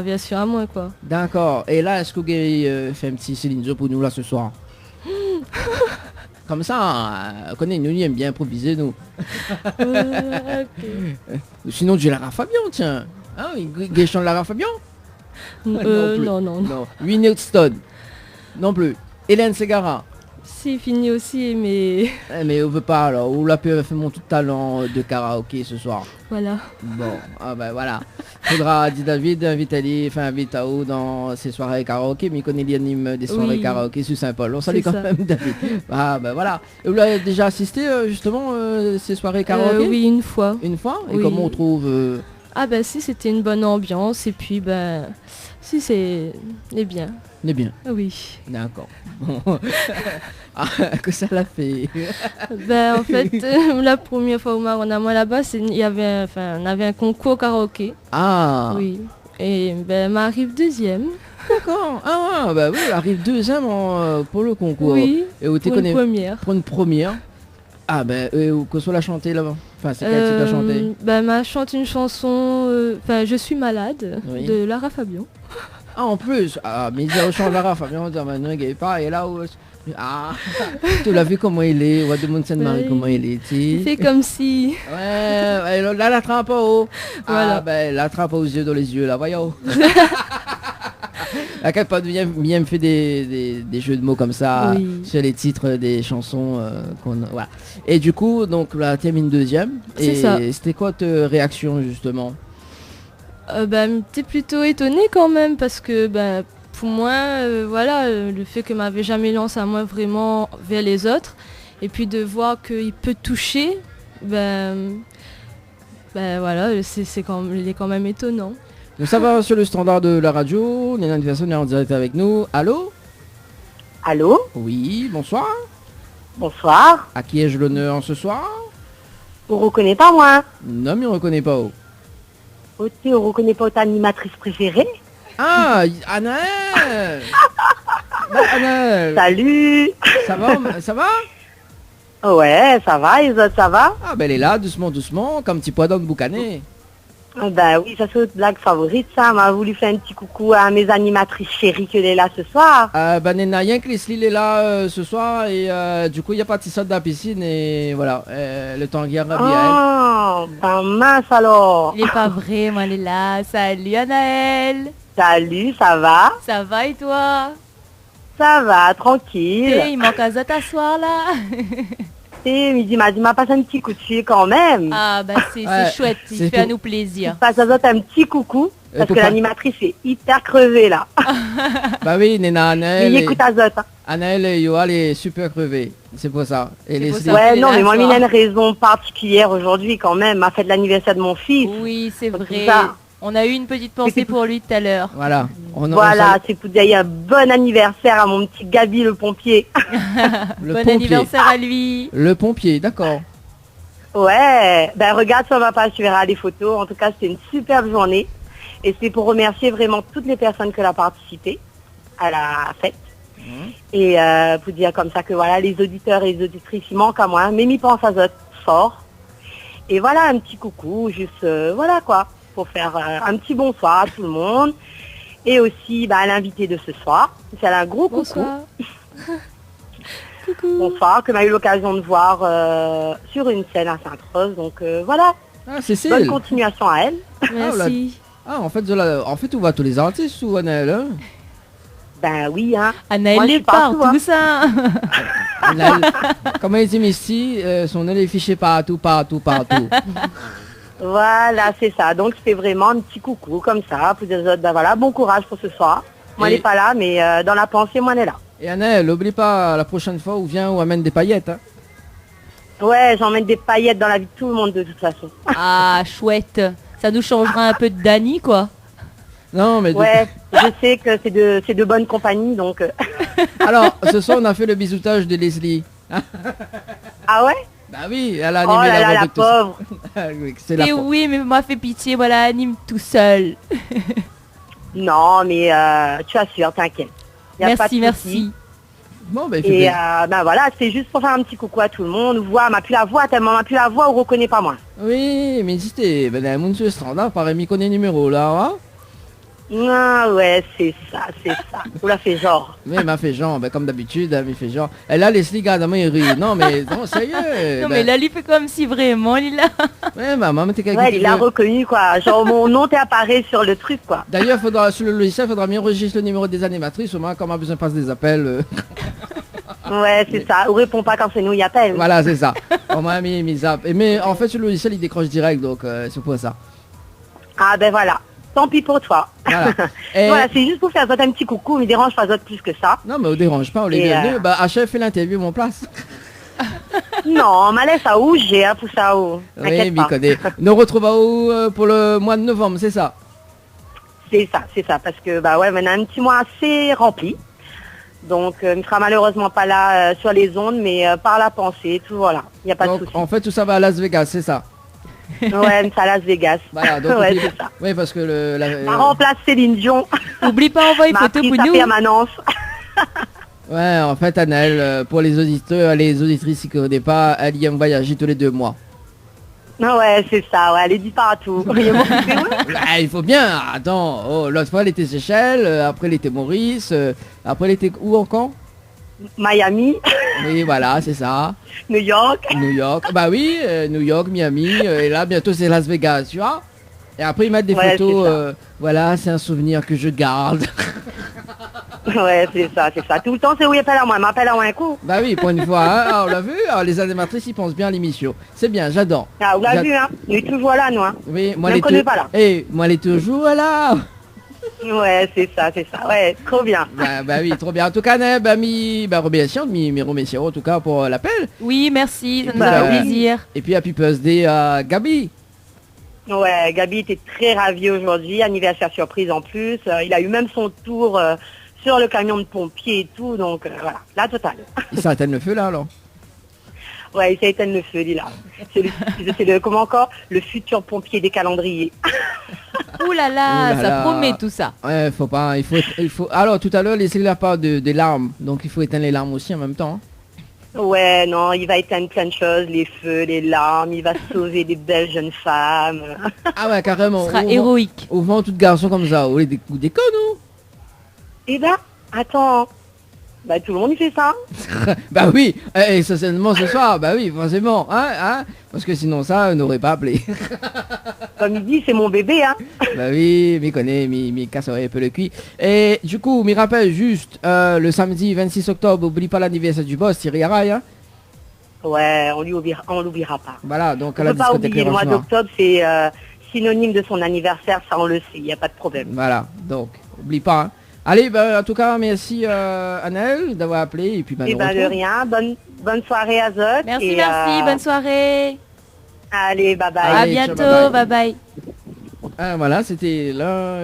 version à moi, quoi. D'accord. Et là, est-ce que vous fait un petit Céline Dion pour nous là ce soir? Comme ça, nous aime bien improviser, nous. Okay. Sinon, j'ai Lara Fabian, tiens. Ah oui, il chante Lara Fabian? Non. Whitney Houston non plus. Hélène Ségara? Si, fini aussi, mais... mais on veut pas alors. Ou la peut faire mon tout talent de karaoké ce soir. Voilà. Bon, voilà. Faudra, dit David, invite à haut dans ces soirées karaoké, mais il connaît l'anime des soirées karaoké sur Saint-Paul. On salue quand même David. Voilà. Et vous l'avez déjà assisté justement ces soirées karaoké? Oui, une fois. Une fois? Et comment on trouve si, c'était une bonne ambiance et puis si c'est bien. C'est bien. Oui. D'accord. Bon. Que ça l'a fait. En fait, la première fois où on a moi là-bas, on avait un concours karaoké. Ah. Oui. Et m'arrive deuxième. D'accord. Ah ouais, oui, arrive deuxième pour le concours. Oui. Et où pour une première. Pour une première. Ah que soit la chanter là-bas. Enfin, c'est quel type de chanter? M'a chanté une chanson, Je suis malade, de Lara Fabian. Ah, en plus, mais il dit chante Lara Fabian, maintenant il n'y pas, et là où... Ah, tu l'as vu comment il est, Roi de Mont-Sainte-Marie, comment il est, il fait comme si... Ouais, là, la trappe haut. Voilà. La trappe aux yeux, dans les yeux, là, voyons. La capable bien me fait des jeux de mots comme ça sur les titres des chansons voilà. Et du coup, donc là, termine deuxième. C'est ça. C'était quoi ta réaction justement? T'es plutôt étonnée quand même parce que pour moi, le fait que m'avait jamais lancé à moi vraiment vers les autres et puis de voir qu'il peut toucher, voilà, il est quand même étonnant. Donc ça va sur le standard de la radio, Néna Anderson est en direct avec nous. Allô? Allô? Oui, bonsoir. Bonsoir. À qui ai-je l'honneur ce soir? On reconnaît pas moi. Non, mais on reconnaît pas. On reconnaît pas ta animatrice préférée? Ah, Anaël. Anaël. Salut. Ça va? Ouais, ça va, les autres, ça va? Ah, elle est là, doucement, comme petit poids dans le boucanet. Oui, ça c'est votre blague favorite, ça. M'a voulu faire un petit coucou à mes animatrices chéries qu'elle est là ce soir. Néna, rien que Leslie est là ce soir et du coup il n'y a pas de saute dans la piscine et voilà, le temps guère bien. Oh, mince alors. Il est pas vrai, moi elle est là. Salut Anaël. Salut, ça va? Ça va et toi? Ça va, tranquille. Il manque à t'asseoir là. Il m'a passé un petit coup de fil quand même. Ah c'est chouette, il fait à nous plaisir. Il passe à d'autres un petit coucou, parce que l'animatrice est hyper crevée là. Oui, Néna, Anaël. Il écoute à Zot. Anaël et Yoal est super crevé, c'est pour ça. Et mais moi il y a une raison particulière aujourd'hui quand même, m'a fait l'anniversaire de mon fils. Oui, c'est vrai. On a eu une petite pensée pour lui tout à l'heure. Voilà. Voilà, c'est pour dire un bon anniversaire à mon petit Gabi le pompier. Bon anniversaire à lui. Le pompier, d'accord. Ouais, ben regarde sur ma page, tu verras les photos. En tout cas, c'était une superbe journée. Et c'est pour remercier vraiment toutes les personnes qui ont participé à la fête. Et pour dire comme ça que voilà, les auditeurs et les auditrices, ils manquent à moi. Mais ils pensent à eux fort. Et voilà, un petit coucou, juste voilà quoi, pour faire un petit bonsoir à tout le monde. Et aussi à l'invité de ce soir. C'est un gros bonsoir. Coucou. Bonsoir, que m'a eu l'occasion de voir sur une scène à Sainte-Rose. Donc voilà. Ah, Cécile. Bonne continuation à elle. Merci. En fait, on voit tous les artistes ou Anaël hein? Ben oui, hein. Anaël est partout, ça. Anaël, comme il dit Misty, son œil est fiché partout. Voilà, c'est ça. Donc c'était vraiment un petit coucou comme ça pour des autres. Ben voilà, bon courage pour ce soir. Moi, elle n'est pas là, mais dans la pensée, moi, elle est là. Et Anaël, n'oublie pas la prochaine fois où vient ou amène des paillettes. Hein. Ouais, j'emmène des paillettes dans la vie de tout le monde de toute façon. Ah, chouette. Ça nous changera un peu de Dani, quoi. Non, mais... Ouais, je sais que c'est de bonne compagnie, donc... Alors, ce soir, on a fait le bisoutage de Leslie. Ah ouais? Bah oui, elle a animé la pauvre. Et oui, mais m'a fait pitié, voilà, anime tout seul. Non, mais tu assures, t'inquiète. Merci. Bon, bah, et voilà, c'est juste pour faire un petit coucou à tout le monde. Voir, m'a plus la voix, tellement m'a plus la voix, on reconnaît pas moi. Oui, mais c'était mon standard, pareil, m'y connaît numéro là, hein? Ah ouais, c'est ça. Vous l'a fait genre. Mais m'a fait genre, comme d'habitude, elle m'a fait genre. Et là, Leslie garde à moi, il rit. Non, mais non, sérieux. Non, mais là, il fait comme si vraiment, il l'a. Ouais, maman, t'es quelqu'un. Ouais, il l'a reconnu, quoi. Genre, mon nom t'apparaît sur le truc, quoi. D'ailleurs, sur le logiciel, faudra bien enregistrer le numéro des animatrices, au moins, quand on a besoin de passer des appels. Ouais, c'est ça. On répond pas quand c'est nous, il appelle. Voilà, c'est ça. On m'a mis zap. Mais en fait, sur le logiciel, il décroche direct, donc c'est pour ça. Ah, ben voilà. Tant pis pour toi. Voilà, voilà, c'est juste pour faire un petit coucou, mais dérange pas d'autres plus que ça. Non, mais on dérange pas, on les bienvenus. HF fait l'interview mon place. Non, m'a laisse à où j'ai pour ça. Oui, m'y connaît. Nous retrouvons où pour le mois de novembre, c'est ça? C'est ça, parce que ouais, on a un petit mois assez rempli. Donc, il ne sera malheureusement pas là sur les ondes, mais par la pensée, tout voilà. Il n'y a pas de souci. En fait, tout ça va à Las Vegas, c'est ça? Ouais, c'est à Las Vegas. Voilà, donc ouais, c'est ça. Oui, parce que remplace Céline Dion. N'oublie pas envoyer photo pour nous. Permanence. Ouais, en fait, Anaël, pour les auditeurs, les auditrices qui ne connaissent pas, elle y aime voyager tous les 2 mois. Ouais, c'est ça, ouais, elle est dit partout. Il faut bien, attends, l'autre fois elle était Seychelles, après elle était Maurice, après elle était où encore? Miami. Oui, voilà, c'est ça. New York. Bah oui, New York, Miami, et là bientôt c'est Las Vegas, tu vois. Et après ils mettent des photos, voilà, c'est un souvenir que je garde. Ouais, c'est ça. Tout le temps c'est où il appelle à moi, m'appelle à moi un coup. Bah oui, pour une fois, hein, on l'a vu, alors, les animatrices ils pensent bien à l'émission. C'est bien, j'adore. Ah, vous l'avez vu, hein. Il est toujours là, nous, hein. Oui, moi elle est pas là. Moi elle est toujours là. Ouais, c'est ça. Ouais, trop bien. Bah oui, trop bien. En tout cas, remercions en tout cas pour l'appel. Oui, merci, ça nous a fait plaisir. Et puis Happy Birthday à Gabi. Ouais, Gabi était très ravi aujourd'hui, anniversaire surprise en plus. Il a eu même son tour sur le camion de pompiers et tout, donc voilà, la totale. Il s'est éteint le feu là alors? Ouais, il s'est éteint le feu, là. C'est comment encore? Le futur pompier des calendriers. Ouh là là, ça promet tout ça. Ouais, faut pas, il faut. Alors tout à l'heure, laissez la part des larmes, donc il faut éteindre les larmes aussi en même temps. Ouais, non, il va éteindre plein de choses, les feux, les larmes, il va sauver des belles jeunes femmes. Ah ouais, carrément. Ce sera héroïque. Au vent, tout garçon comme ça, ou des connes, ou? Eh ben, attends. Bah tout le monde il fait ça. Bah oui, et essentiellement ce soir, bah oui, forcément, hein, parce que sinon ça, on n'aurait pas appelé. Comme il dit, c'est mon bébé, hein. Bah oui, m'y connaît, m'y casserait un peu le cul. Et du coup, m'y rappelle juste, le samedi 26 octobre, oublie pas l'anniversaire du boss, Thierry Araille, hein. Ouais, on l'oubliera pas. Voilà, donc à la discothèque. On peut pas oublier, le mois d'octobre, c'est synonyme de son anniversaire, ça on le sait, il n'y a pas de problème. Voilà, donc, oublie pas, hein. Allez, en tout cas, merci Anaël d'avoir appelé. Et puis, de rien. Bonne soirée à Zot. Merci, bonne soirée. Allez, bye bye. À bientôt, bye bye. Ah, voilà, c'était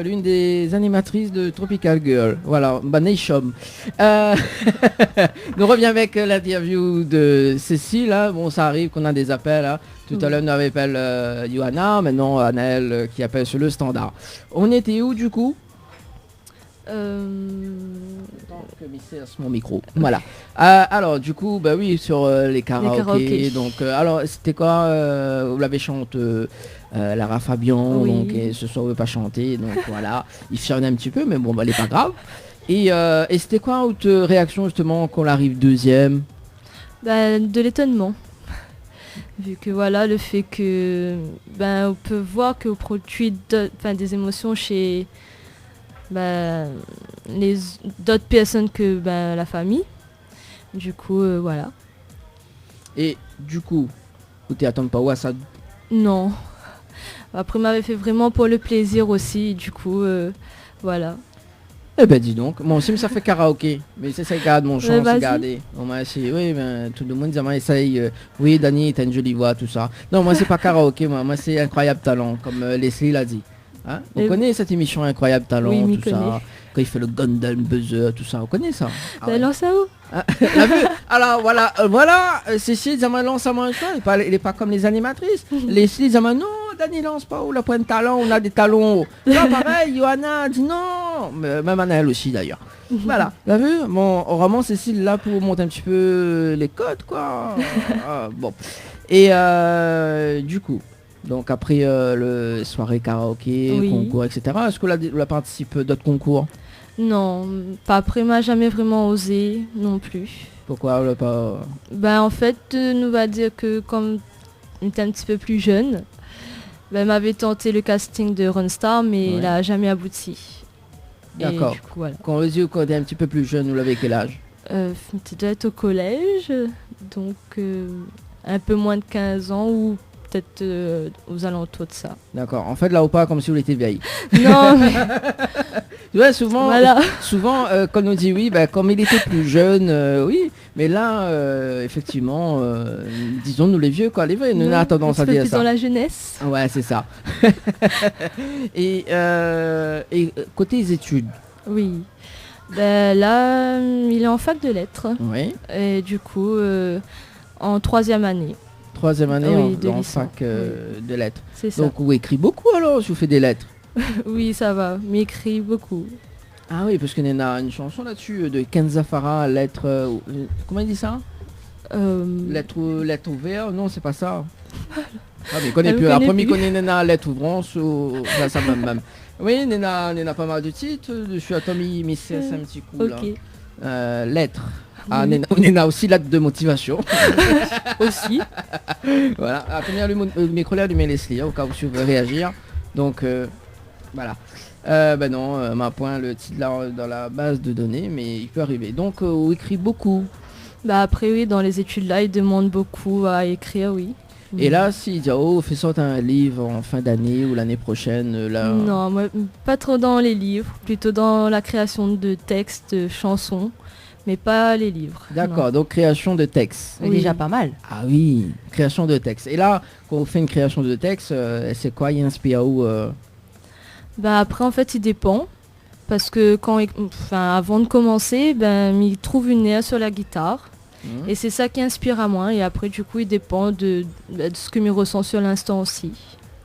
l'une des animatrices de Tropical Girl. Voilà, Banishom. Nous revenons avec l'interview de Cécile. Là. Bon, ça arrive qu'on a des appels. Là. Tout à l'heure, on avait appelé Johanna, maintenant Annelle qui appelle sur le standard. On était où du coup mon micro. Voilà. Alors du coup, bah oui, sur les karaokés. Donc, alors c'était quoi vous l'avez chanté Lara Fabian, Oui. donc et ce soir on veut pas chanter, donc voilà. Il chante un petit peu, mais bon, bah, elle est pas grave. Et c'était quoi votre réaction justement quand on arrive deuxième? De l'étonnement. Vu que voilà, le fait que on peut voir qu'on produit des émotions chez les d'autres personnes que la famille. Du coup, voilà. Et du coup, vous t'attends pas à ça? Non. Après, m'avait fait vraiment pour le plaisir aussi. Du coup, voilà. Eh ben dis donc, moi aussi ça fait karaoké, mais c'est ça qui garde mon chance, vas-y. regardez. On m'a essayé, oui, ben, tout le monde essaye, oui Dani, t'as une jolie voix, tout ça. Non, moi c'est pas karaoké, moi c'est Incroyable Talent, comme Leslie l'a dit. Hein, on connaît cette émission Incroyable Talent, Oui, tout ça, quand il fait le Golden Buzzer, tout ça, on connaît ça. Alors ça où T'as vu? Alors voilà, Cécile Zaman lance à mon choix, il est pas comme les animatrices. Leslie Zaman, non, Dani lance pas, ou la pointe talent, on a des talons. Là pareil, Johanna dit non, même Annelle aussi d'ailleurs. Voilà, t'as vu? Bon, vraiment Cécile là pour monter un petit peu les codes quoi. Bon. Et du coup, donc après le soirée karaoké, Oui. concours, etc. Est-ce que la participe d'autres concours? Non, pas après, m'a jamais vraiment osé non plus. Pourquoi elle a pas... En fait, nous va dire que comme on était un petit peu plus jeune, m'avait tenté le casting de Runstar, mais Ouais. il a jamais abouti. Et D'accord. du coup, voilà. Quand on le dit, quand on est un petit peu plus jeune, vous l'avez quel âge? Tu dois être au collège, donc un peu moins de 15 ans ou peut-être aux alentours de ça. D'accord. En fait, là ou pas, comme si vous étiez vieille. Non, mais Tu vois, souvent, voilà. quand on dit oui, comme il était plus jeune, oui. Mais là, effectivement, disons nous les vieux, quoi, les vieux, nous on a tendance à dire plus ça. dans la jeunesse. Ouais, c'est ça. et côté études. Oui. Là, il est en fac de lettres. Oui. Et du coup, en 3e année. 3e année Oui, de en licence. fac de lettres. C'est ça. Donc vous écrivez beaucoup alors, si vous faites des lettres. Oui, ça va. M'écrit beaucoup. Ah oui, parce qu'on a une chanson là-dessus de Kenza Farah, lettre... comment il dit ça? Lettre ouverte? Non, c'est pas ça. Ah, mais il connaît Elle plus. connaît Après, il plus. connaît Nena, lettre ouvrance ou... ça même. Oui, Nena pas mal de titres. Je suis à Tommy, mais c'est un petit coup là. Ok. Lettre. Ah, Nena aussi, lettre de motivation. Aussi. Voilà. Ah, combien le micro là, lui met Leslie, au cas où tu veux réagir. Donc, voilà. Non, m'a point le titre là, dans la base de données, mais il peut arriver. Donc, on écrit beaucoup. Après, oui, dans les études là, ils demandent beaucoup à écrire, oui. Et là, si il dit, fais sortir un livre en fin d'année ou l'année prochaine, là... Non, moi, pas trop dans les livres, plutôt dans la création de textes, de chansons, mais pas les livres. D'accord, donc création de texte. C'est déjà pas mal. Ah oui, création de texte. Et là, quand on fait une création de texte, c'est quoi? Il inspire où Après, en fait, il dépend. Parce que avant de commencer, il trouve une air sur la guitare. Et c'est ça qui inspire à moi. Et après, du coup, il dépend de ce que je ressens sur l'instant aussi.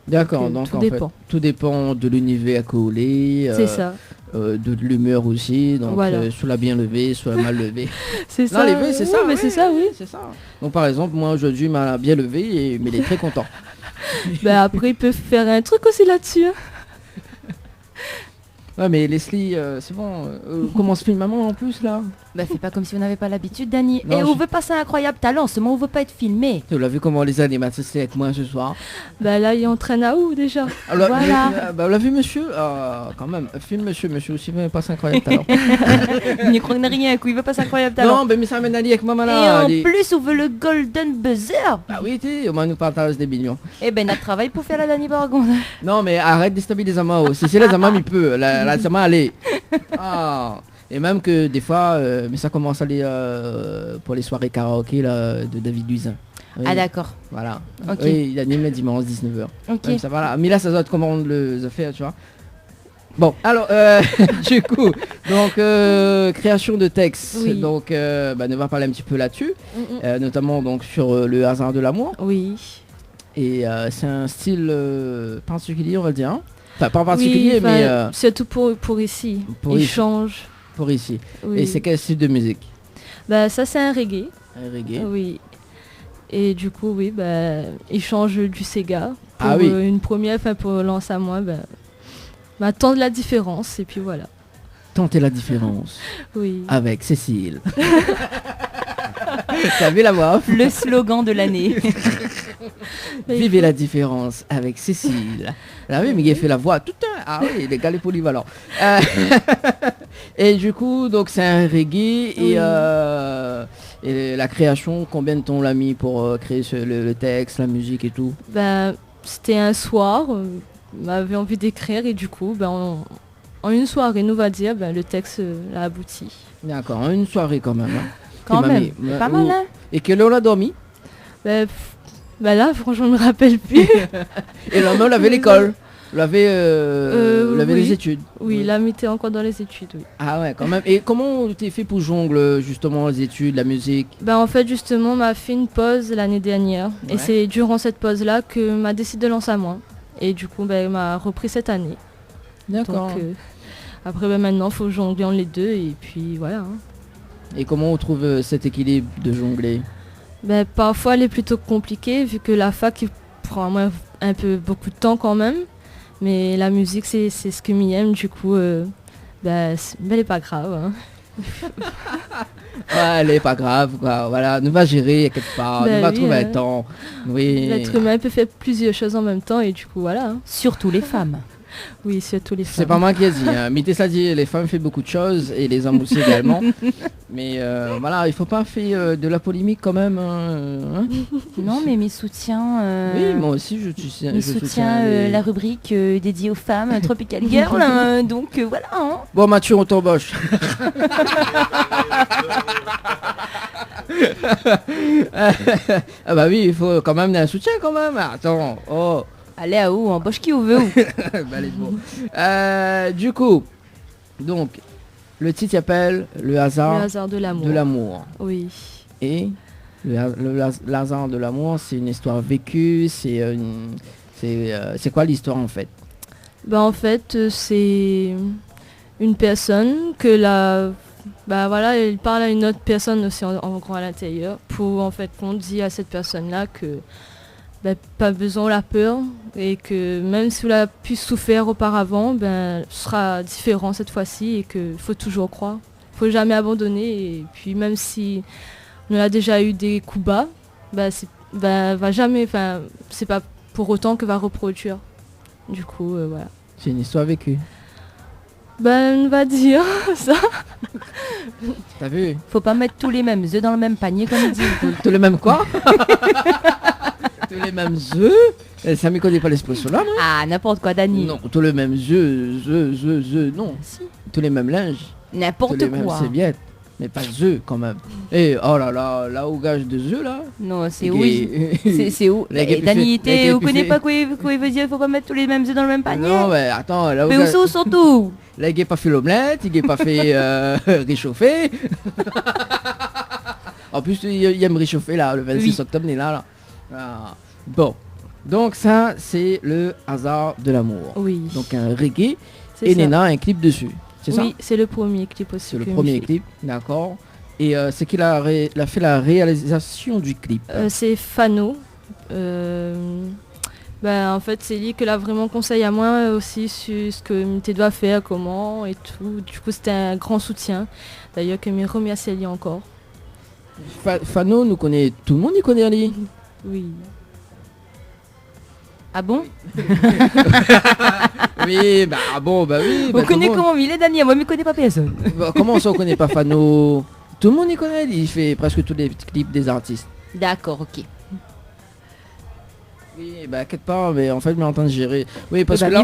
D'accord, donc tout en dépend. fait, tout dépend de l'univers collé. C'est ça. De l'humeur aussi, donc Voilà. soit la bien levée, soit la mal levée. C'est Non, ça. les vœux, c'est ça. mais oui, c'est ça, oui. C'est ça. Donc par exemple, moi aujourd'hui, m'a bien levé, mais il est très content. Après, il peut faire un truc aussi là-dessus. hein. Ouais, mais Leslie, c'est bon. Comment se filme maman en plus là? Fais pas comme si on n'avait pas l'habitude, Dani. Non, Et on veut passer un incroyable talent, seulement on veut pas être filmé. Tu l'as vu comment les animatrices avec moi ce soir? Là, il entraîne à où déjà? Alors, Voilà. on l'a vu monsieur? Quand même, film monsieur aussi veut passer incroyable talent. Il n'y croit rien, quoi. Il veut passer un incroyable talent. Non, mais ça amène Ali avec maman Et là. en plus, on veut le Golden Buzzer. Ah oui, au moins nous partage des millions. Notre travail pour faire la Dani Bargon. Non, mais arrête de déstabiliser Zama. Si c'est la Zama, il peut. La Zama, allez. Ah. Et même que des fois, mais ça commence à aller pour les soirées karaoké là, de David Luisin. Oui. Ah d'accord. Voilà. Ok. Oui, il anime les dimanches 19h. Ok. Ça va là. Mais là, ça doit être comment le faire, tu vois. Bon, alors, du coup, donc, création de texte. Oui. Donc, on va parler un petit peu là-dessus. Notamment donc sur le hasard de l'amour. Oui. Et c'est un style particulier, on va dire. Hein. Enfin, pas particulier, mais... surtout pour ici. Pour il ici. change. Pour ici. Oui. Et c'est quel style de musique? Ça, c'est un reggae. Un reggae. Oui. Et du coup, oui, il change du Sega. Pour une première, pour lancer à moi, tendre la différence. Et puis voilà. Tenter la différence. Oui. Avec Cécile. T'as vu la voix? Le slogan de l'année. Vivez la différence avec Cécile. Là oui, mais il a fait la voix tout un... Ah oui, les gars les polyvalents. Et du coup, donc c'est un reggae. Oui. Et la création, combien de temps on l'a mis pour créer le texte, la musique et tout? C'était un soir, on avait envie d'écrire et du coup, en une soirée, nous va dire, le texte a abouti. D'accord, en une soirée quand même. Hein. Quand même, pas mal hein. Et quelle heure on a dormi? Là, franchement, je me rappelle plus. Et là, on avait l'école. On avait les études. Oui, là, on était encore dans les études, oui. Ah ouais, quand même. Et comment t'es fait pour jongler, justement, les études, la musique? En fait, justement, on m'a fait une pause l'année dernière. Ouais. Et c'est durant cette pause-là que m'a décidé de lancer à moi. Et du coup, il m'a repris cette année. D'accord. Donc, après, maintenant, il faut jongler en les deux. Et puis, voilà. Hein. Et comment on trouve cet équilibre de jongler? Parfois, elle est plutôt compliquée, vu que la fac il prend un peu beaucoup de temps quand même. Mais la musique, c'est ce que m'aime, du coup, elle est pas grave. Hein. Ouais, elle est pas grave, quoi. Voilà, nous va gérer quelque part, nous va trouver un temps. Oui. L'être humain peut faire plusieurs choses en même temps et du coup, voilà. Hein. Surtout les femmes. Oui, surtout les femmes. C'est pas moi qui ai dit. Hein. Mité ça dit, les femmes font beaucoup de choses et les hommes aussi également. Mais voilà, il faut pas faire de la polémique quand même. Hein. Non, mais mes soutiens. Oui, moi aussi je soutiens la rubrique dédiée aux femmes, Tropical Girl. Donc voilà. Hein. Bon, Mathieu, on t'embauche. Ah bah oui, il faut quand même un soutien quand même. Attends. Oh. Allez à où? Embauche qui ou veut. Allez, bon. Du coup, donc, le titre s'appelle Le hasard de l'amour. De l'amour. Oui. Et le hasard de l'amour, c'est une histoire vécue, c'est quoi l'histoire en fait? En fait, c'est une personne que elle parle à une autre personne aussi en gros à l'intérieur pour en fait qu'on dit à cette personne-là que pas besoin de la peur et que même si on a pu souffrir auparavant, ce sera différent cette fois-ci et qu'il faut toujours croire. Il faut jamais abandonner et puis même si on a déjà eu des coups bas, va jamais, c'est pas pour autant que va reproduire. Du coup, voilà. C'est une histoire vécue. On va dire ça. T'as vu? Faut pas mettre tous les mêmes œufs dans le même panier comme il dit. Tous les mêmes quoi? Tous les mêmes œufs? Ça me connaît pas l'expression là, non? Ah, n'importe quoi, Dani. Non, tous les mêmes œufs, non. Si. Tous les mêmes linges. N'importe tous quoi. Les mêmes serviettes. Mais pas œufs quand même. Et oh là là, là au gage de œufs là. Non, c'est oui. C'est où? Dani, vous connaissez pas quoi il veut dire? Faut pas mettre tous les mêmes œufs dans le même panier. Non, mais attends, là mais où surtout? Là, il n'a pas fait l'omelette, il n'a pas fait réchauffer. En plus, il aime réchauffer là, le 26 octobre, il est là. Ah. Bon, donc ça, c'est le hasard de l'amour. Oui. Donc un reggae et Nena, un clip dessus. C'est ça? Oui, c'est le premier clip aussi. C'est le premier clip, d'accord. Et c'est qu'il a fait la réalisation du clip. C'est Fano. En fait, c'est lui qui l'a vraiment conseillé à moi aussi sur ce que tu dois faire, comment et tout. Du coup, c'était un grand soutien. D'ailleurs, que me remercie lui encore. Fano nous connaît, tout le monde y connaît lui. Oui. Ah bon? Oui, oui. On connaît comment il est, Dani, moi je ne connais pas personne. Comment ça on connaît pas Fano? Tout le monde y connaît, il fait presque tous les clips des artistes. D'accord, ok. Oui, bah quelque part, mais en fait, mais en train de gérer. Oui, parce que là,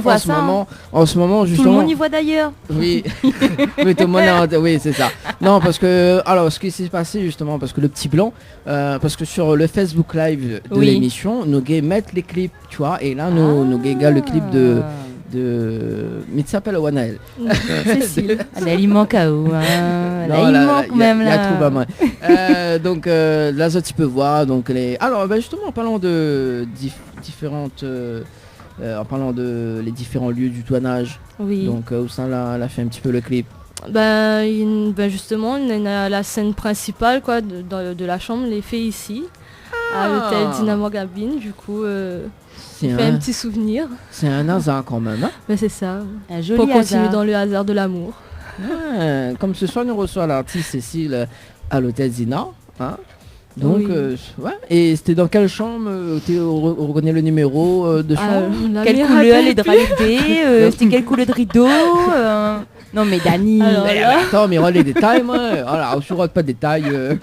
en ce moment, justement. Tout le monde y voit d'ailleurs. Oui, oui, tout le monde. Oui, c'est ça. Non, parce que alors, ce qui s'est passé justement, parce que le petit blanc, parce que sur le Facebook Live de l'émission, nos gays mettent les clips, tu vois, et là, nos gays gars le clip de mais il s'appelle Wanael. Cécile. Il manque à où il manque même là. Il y a tout pas mal. Donc là, ça tu peux voir. Donc les. Alors, justement, en parlant de différentes, en parlant de les différents lieux du tournage. Oui. Donc où ça là, elle a fait un petit peu le clip. Justement, la scène principale quoi de la chambre les fait ici à l'hôtel Dynamo Gabine. Du coup. Fait un petit souvenir. C'est un hasard quand même. Hein, c'est ça. Un joli Pour continuer dans le hasard de l'amour. Comme ce soir, nous reçoit l'artiste Cécile à l'hôtel Zina. Hein. Donc, Et c'était dans quelle chambre on reconnaît le numéro de chambre quelle couleur les draps d'été c'était quelle couleur de rideau Non mais Dani. Attends, mais les détails, moi. Alors, je ne rate pas de détails.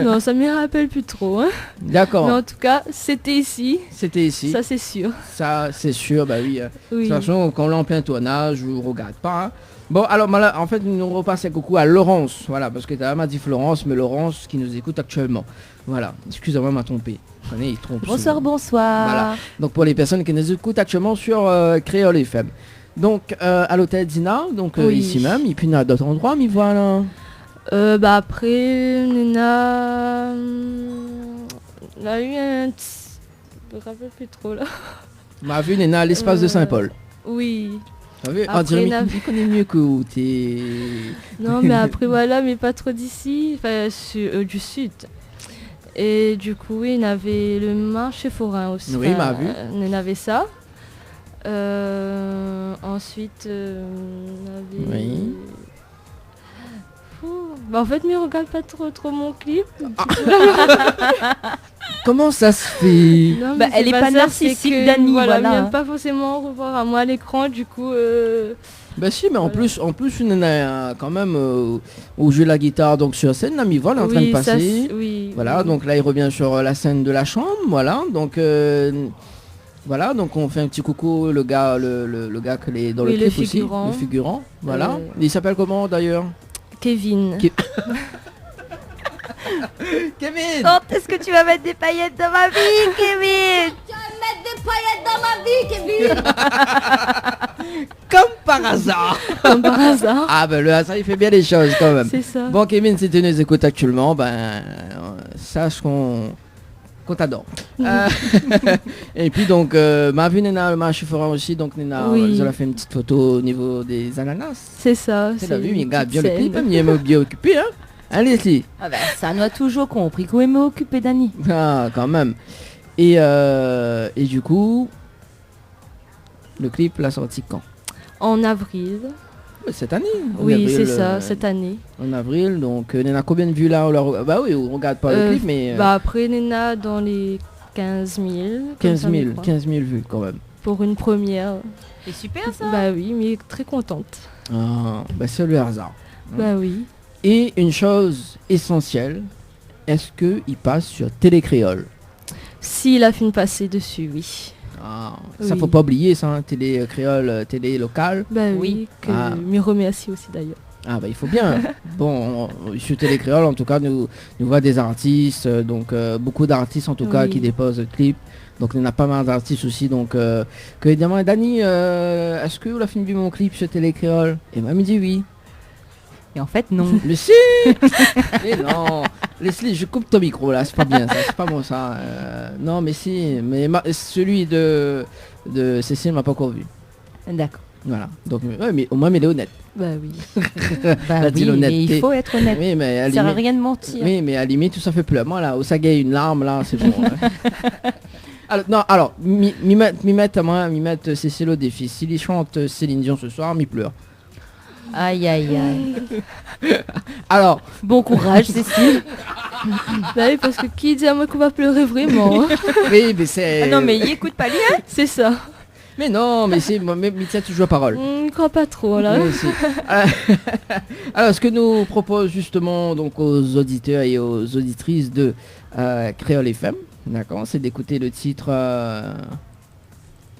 Non, ça ne me rappelle plus trop. Hein. D'accord. Mais en tout cas, c'était ici. C'était ici. Ça, c'est sûr. Ça, c'est sûr, bah oui. De toute façon, quand on est en plein tournage, je ne regarde pas. Hein. Bon, alors, en fait, nous repassons coucou à Laurence. Voilà, parce que tu as dit Florence, mais Laurence qui nous écoute actuellement. Voilà, excusez-moi, m'a trompé. Il trompe bonsoir, souvent. bonsoir. Voilà. Donc, pour les personnes qui nous écoutent actuellement sur Créole FM. Donc à l'hôtel Dina, donc ici même, et puis il y a d'autres endroits, mais voilà. Après, Nina, il a eu un... Je me rappelle plus trop là. M'a vu Nina à l'espace de Saint-Paul. Oui. T'as vu, on dirait qu'il connaît mieux que où t'es... Non mais après voilà, mais pas trop d'ici, enfin du sud. Et du coup, oui, il y avait le marché forain aussi. Oui, m'a vu. Il y avait ça. Ensuite, on avait... Oui. En fait, mais regarde pas trop mon clip. Comment ça se fait? Non, elle est pas narcissique, Dani. Voilà, même pas forcément revoir à moi à l'écran, du coup... Bah si, mais en plus, il y a quand même où joue la guitare donc sur scène, là, il est en train de passer. Voilà, donc là, il revient sur la scène de la chambre, voilà, donc... Voilà, donc on fait un petit coucou, le gars qui est dans le clip aussi, le figurant. Voilà. Il s'appelle comment d'ailleurs? Kevin. Kevin! Quand est-ce que tu vas mettre des paillettes dans ma vie, Kevin? Tu vas mettre des paillettes dans ma vie, Kevin! Comme par hasard! Comme par hasard. Ah ben le hasard il fait bien les choses quand même. C'est ça. Bon Kevin, si tu nous écoutes actuellement, sache qu'on t'adore. Et puis donc m'a vu Nena le marché forain aussi, donc Nena elle a fait une petite photo au niveau des ananas. C'est ça. C'est vu, il regarde bien le clip, il est bien occupé, hein. Allez-y. Ça nous a toujours compris qu'on aimait occuper Dani. Ah quand même. Et du coup, le clip l'a sorti quand? En avril. Cette année. Oui, c'est ça, cette année. En avril, donc Nena, combien de vues là Bah oui, on regarde pas le clip, mais... après Nena, dans les 15 000. 15 000 vues quand même. Pour une première. C'est super ça. Bah oui, mais très contente. Ah, bah c'est le hasard. Bah oui. Et une chose essentielle, est-ce qu'il passe sur Télé Créole? S'il a fini de passer dessus, oui. Ah, ça faut pas oublier ça, hein, Télé Créole, télé locale. Bah oui, que m'y remercie aussi d'ailleurs. Ah bah il faut bien. Bon, sur Télé Créole en tout cas nous voit des artistes, donc beaucoup d'artistes en tout cas qui déposent le clip. Donc il y en a pas mal d'artistes aussi, donc que évidemment Dani, est-ce que vous avez fini mon clip sur Télé Créole? Et moi il me dit oui. Et en fait non. Mais si. Mais non. Leslie, je coupe ton micro là, c'est pas bien ça, c'est pas bon ça. Non mais si, mais celui de Cécile m'a pas encore vu. D'accord. Voilà. Donc mais au moins elle est honnête. Bah oui. Mais il faut être honnête. Oui, mais ça sert à rien de mentir. Oui, mais à la limite tout ça fait pleurer. Moi là, au Sagay une larme là, c'est bon. Alors, m'y mettre Cécile au défi. S'il chante Céline Dion ce soir, m'y pleure. Aïe aïe aïe. Alors, bon courage Cécile. Bah oui, parce que qui dit à moi qu'on va pleurer vraiment, hein. Oui, mais c'est... Ah non, mais il écoute pas lui, hein. C'est ça. Mais non, mais c'est... Mais tiens, tu joues à parole. Je crois pas trop, là. Oui, alors, ce que nous propose justement donc aux auditeurs et aux auditrices de Créole FM, D'accord, c'est d'écouter le titre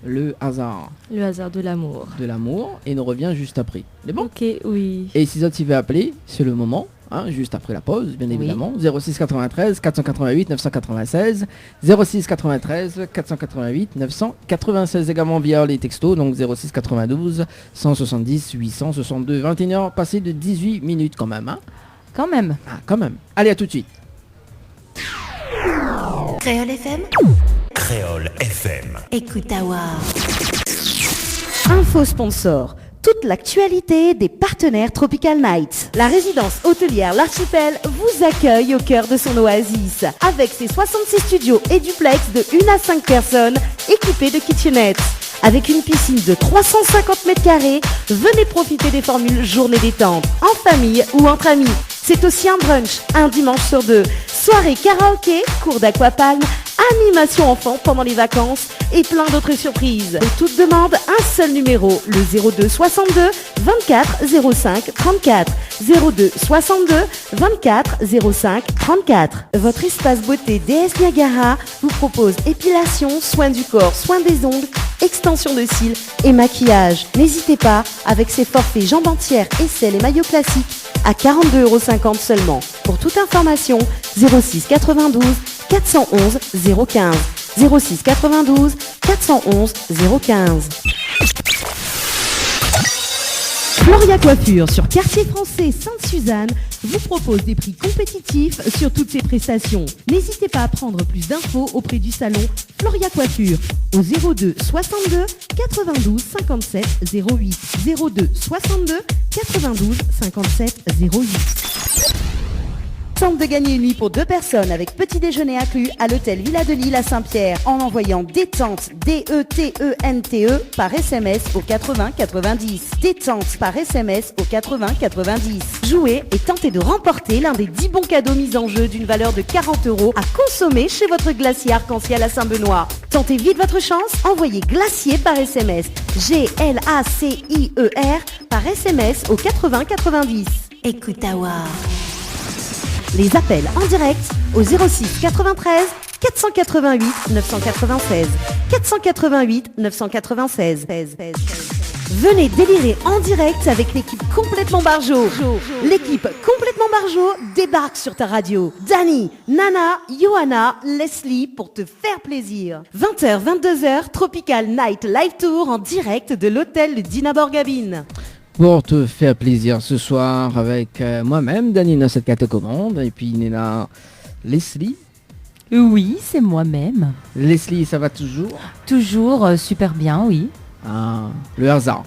Le hasard. Le hasard de l'amour. De l'amour, et nous revient juste après. C'est bon? Ok, oui. Et si tu veux appeler, c'est le moment, hein, juste après la pause, bien évidemment. 06 93 488 996, 06 93 488 996 également via les textos, donc 06 92 170 862, 21h passé de 18 minutes quand même. Hein. Quand même. Ah, quand même. Allez, à tout de suite. Créole FM. Créole FM. Écoute à voir. Info sponsor. Toute l'actualité des partenaires Tropical Nights. La résidence hôtelière L'Archipel vous accueille au cœur de son oasis. Avec ses 66 studios et duplex de 1 à 5 personnes équipés de kitchenettes. Avec une piscine de 350 mètres carrés, venez profiter des formules journée détente, en famille ou entre amis. C'est aussi un brunch, un dimanche sur 2. Soirée karaoké, cours d'aquapalme, animation enfant pendant les vacances et plein d'autres surprises. Pour toute demande, un seul numéro, le 02 62 24 05 34. 02 62 24 05 34. Votre espace beauté DS Niagara vous propose épilation, soins du corps, soins des ongles, extension de cils et maquillage. N'hésitez pas, avec ses forfaits jambes entières, aisselles et maillots classiques, à 42,50 € seulement. Pour toute information, 06 92 411 015. 06 92 411 015. Floria Coiffure sur Quartier Français Sainte-Suzanne vous propose des prix compétitifs sur toutes ses prestations. N'hésitez pas à prendre plus d'infos auprès du salon Floria Coiffure au 02 62 92 57 08. 02 62 92 57 08. Tente de gagner une nuit pour 2 personnes avec petit déjeuner inclus à l'hôtel Villa de Lille à Saint-Pierre en envoyant détente DETENTE par SMS au 80 90. Détente par SMS au 80 90. Jouez et tentez de remporter l'un des 10 bons cadeaux mis en jeu d'une valeur de 40 € à consommer chez votre glacier arc-en-ciel à Saint-Benoît. Tentez vite votre chance, envoyez glacier par SMS GLACIER par SMS au 80 90. Écoute à voir. Les appels en direct au 06 93 488 996. 488 996. Venez délirer en direct avec l'équipe complètement Barjo. L'équipe complètement Barjo débarque sur ta radio. Dani, Nana, Johanna, Leslie pour te faire plaisir. 20h, 22h, Tropical Night Live Tour en direct de l'hôtel Dina Borgabine. Pour te faire plaisir ce soir avec moi-même, Danina, cette carte commande, et puis Nina, Leslie. Oui, c'est moi-même. Leslie, ça va toujours? Toujours super bien, oui. Ah, le hasard.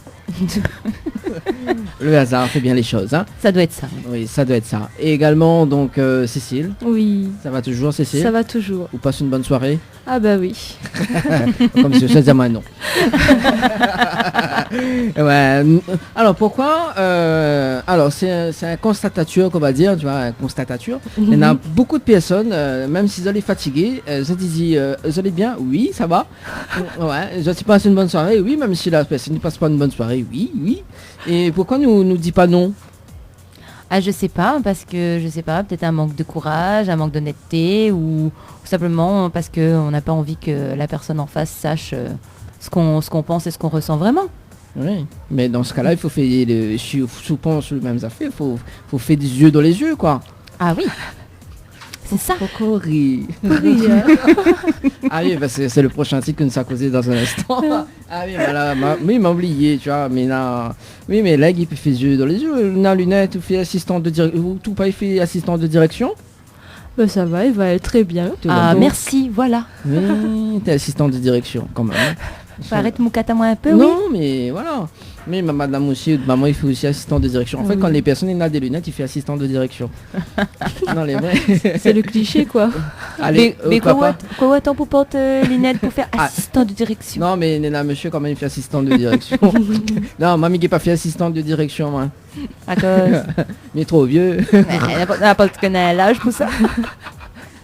Le hasard fait bien les choses, hein. Ça doit être ça. Oui, ça doit être ça. Et également, donc, Cécile. Oui. Ça va toujours, Cécile? Ça va toujours. Vous passez une bonne soirée? Ah bah oui. Comme si je disais moi non. Ouais. Alors pourquoi alors c'est un constatature qu'on va dire, tu vois, un constatature. Il y en a beaucoup de personnes, même si elles sont fatiguées, elles se disent vous allez bien? Oui, ça va. Ouais, je passe une bonne soirée? Oui, même si la personne ne passe pas une bonne soirée? Oui, oui. Et pourquoi nous dit pas non? Ah, je sais pas, parce que, je sais pas, peut-être un manque de courage, un manque d'honnêteté, ou simplement parce qu'on n'a pas envie que la personne en face sache ce qu'on pense et ce qu'on ressent vraiment. Oui, mais dans ce cas-là, il faut faire souvent sur les mêmes affaires, il faut faire des yeux dans les yeux, quoi. Ah oui, c'est ça. Faut rire. Ah oui, parce que c'est le prochain titre que nous a causé dans un instant. Ah oui, voilà, il m'a oublié, tu vois, mais là... Oui, mais là, il peut faire des yeux dans les yeux, une lunette, ou fait assistant de direction, ou tout pas, il fait assistant de direction. Ben ça va, il va aller très bien. Ah, merci, voilà. Oui, t'es assistant de direction, quand même. Arrête mon moi un peu, non, oui. mais voilà. Mais ma madame aussi, maman, il fait aussi assistant de direction. En fait, quand les personnes ont des lunettes, il fait assistant de direction. Non, les vrais. C'est le cliché, quoi. Allez, mais quoi attends pour porter lunettes pour faire assistant de direction? Non, mais Néna, monsieur, quand même, il fait assistant de direction. Non, mamie qui n'a pas fait assistant de direction, moi. À cause. Mais trop vieux. n'a pas l'âge pour ça.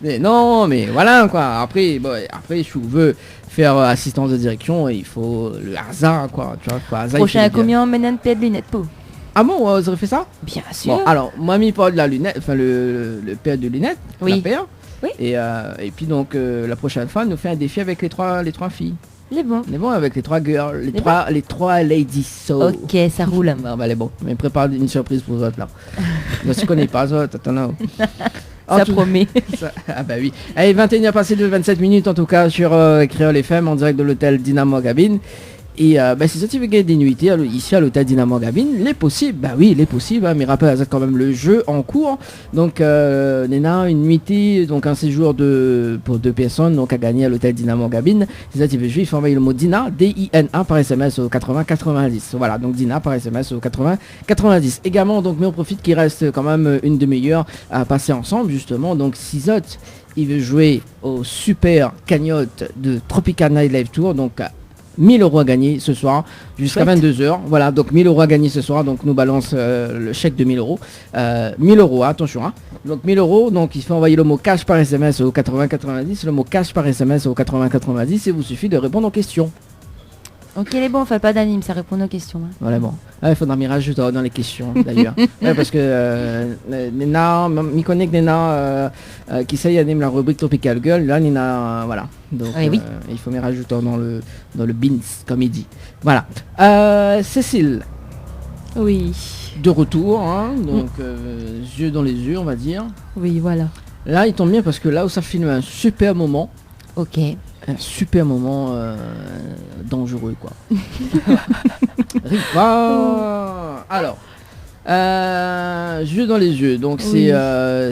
Mais non, mais voilà, quoi. Après, je veux faire assistance de direction, il faut le hasard, quoi. Tu vois, hasard, prochain combien on mène un paire de lunettes pour? Ah bon, vous aurez fait ça? Bien sûr. Bon, alors, mamie parle de la lunette, enfin le paire de lunettes, oui. la paire. Oui. Et puis donc la prochaine fois, on nous fait un défi avec les trois filles. Les bons. Les bons avec les 3 girls, les trois ladies. So. Ok, ça roule. Non, bah, les bons. Mais prépare une surprise pour vous autres là. Je ne connais pas ça, attends. Ça promet. Ah bah oui. Allez, 21h passé de 27 minutes en tout cas sur Créole FM en direct de l'hôtel Dynamo Gabine. Et c'est ça qui veut gagner des nuitées ici à l'hôtel Dynamo Gabine. Les possibles, bah oui, les possibles, hein, mais rappelle quand même le jeu en cours. Donc Néna, une nuitée, donc un séjour pour 2 personnes, donc à gagner à l'hôtel Dynamo Gabine. C'est ça qui veut jouer, il faut envoyer le mot Dina, D-I-N-A par SMS au 80-90. Voilà, donc Dina par SMS au 80-90. Également, donc mais on profite qu'il reste quand même une demi-heure à passer ensemble justement. Donc Sizot, il veut jouer au super cagnotte de Tropical Night Live Tour, donc 1000 € à gagner ce soir jusqu'à 22h. Voilà, donc 1000 € à gagner ce soir. Donc nous balance le chèque de 1000 €. 1000 €, attention. Hein. Donc 1000 €, donc il faut envoyer le mot cash par SMS au 80-90. Le mot cash par SMS au 80-90 et vous suffit de répondre aux questions. Ok, les bons, on fait pas d'anime, ça répond aux questions. Hein. Voilà, bon. Il faudra m'y rajouter dans les questions d'ailleurs. Parce que Néna, m'y connaît que Néna qui sait anime la rubrique Tropical Girl. Là, Néna, voilà. Donc oui. il faut m'y rajouter dans le beans, comme il dit. Voilà. Cécile. Oui. De retour, hein, donc yeux dans les yeux, on va dire. Oui, voilà. Là, il tombe bien parce que là où ça filme un super moment. Ok. Un super moment dangereux quoi. Riva. Alors, yeux dans les yeux. Donc oui.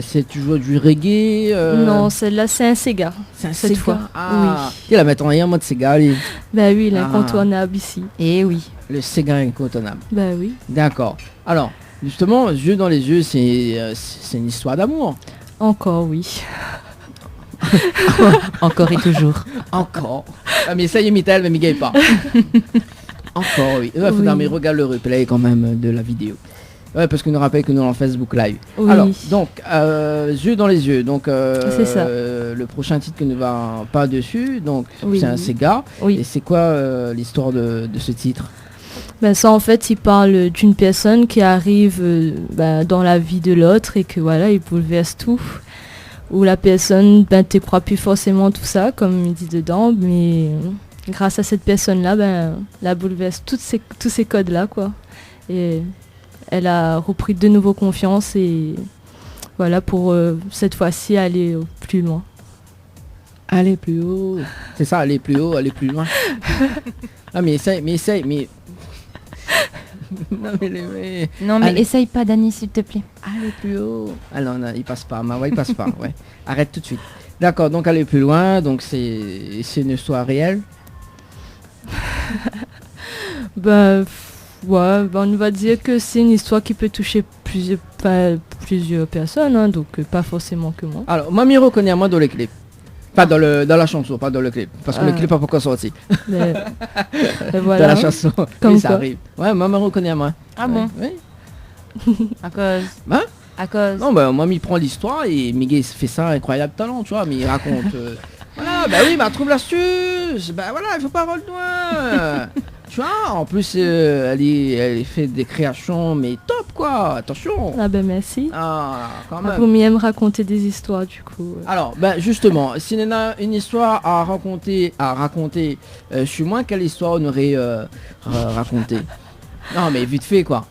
c'est tu joues du reggae. Non, celle-là c'est un Sega. C'est un cette Sega. fois. Ah. Oui. Il la mettre en mode Sega. Allez. Bah oui, l'incontournable ici. Et oui. Le Sega incontournable. Bah oui. D'accord. Alors, justement, yeux dans les yeux, c'est une histoire d'amour. Encore oui. Encore et toujours. Encore. Ah mais ça y est, Mitel, mais m'y gagne pas. Encore, oui. Il faudra mais regarde le replay quand même de la vidéo. Ouais, parce que nous rappelle que nous en Facebook Live. Oui. Alors, donc, yeux dans les yeux. Donc, c'est ça. Le prochain titre que nous va pas dessus, donc oui. c'est un Sega. Oui. Et c'est quoi l'histoire de ce titre? Ben ça en fait il parle d'une personne qui arrive dans la vie de l'autre et que voilà il bouleverse tout. Où la personne te croit plus forcément tout ça comme il dit dedans, mais grâce à cette personne là la bouleverse tous ces codes là quoi. Et elle a repris de nouveau confiance et voilà pour cette fois-ci aller plus loin. Aller plus haut. C'est ça, aller plus haut, aller plus loin. Ah mais essaye. Non mais essaye pas Dani s'il te plaît. Aller plus haut. Ah non, il passe pas, il passe pas, ouais. Arrête tout de suite. D'accord, donc aller plus loin, donc c'est une histoire réelle. Ouais, on va dire que c'est une histoire qui peut toucher plusieurs personnes, hein, donc pas forcément que moi. Alors, moi m'y reconnais à moi dans le clip. Pas dans la chanson, pas dans le clip. Parce que le clip n'a pas encore sorti. Voilà, dans la chanson. Comme oui, ça arrive. Ouais, moi me reconnais à moi. Ah bon? Oui. À cause. Hein? À cause. Non, moi m'y prend l'histoire et Miguel fait ça incroyable talent, tu vois, mais il raconte. Voilà, oui, trouve l'astuce. Voilà, il faut pas avoir le doigt. Tu vois, en plus, elle fait des créations, mais top quoi, attention. Ah merci. Ah, quand même. Vous m'aimez raconter des histoires du coup. Alors, justement, si on a une histoire à raconter sur moi, quelle histoire on aurait raconté? Non, mais vite fait quoi.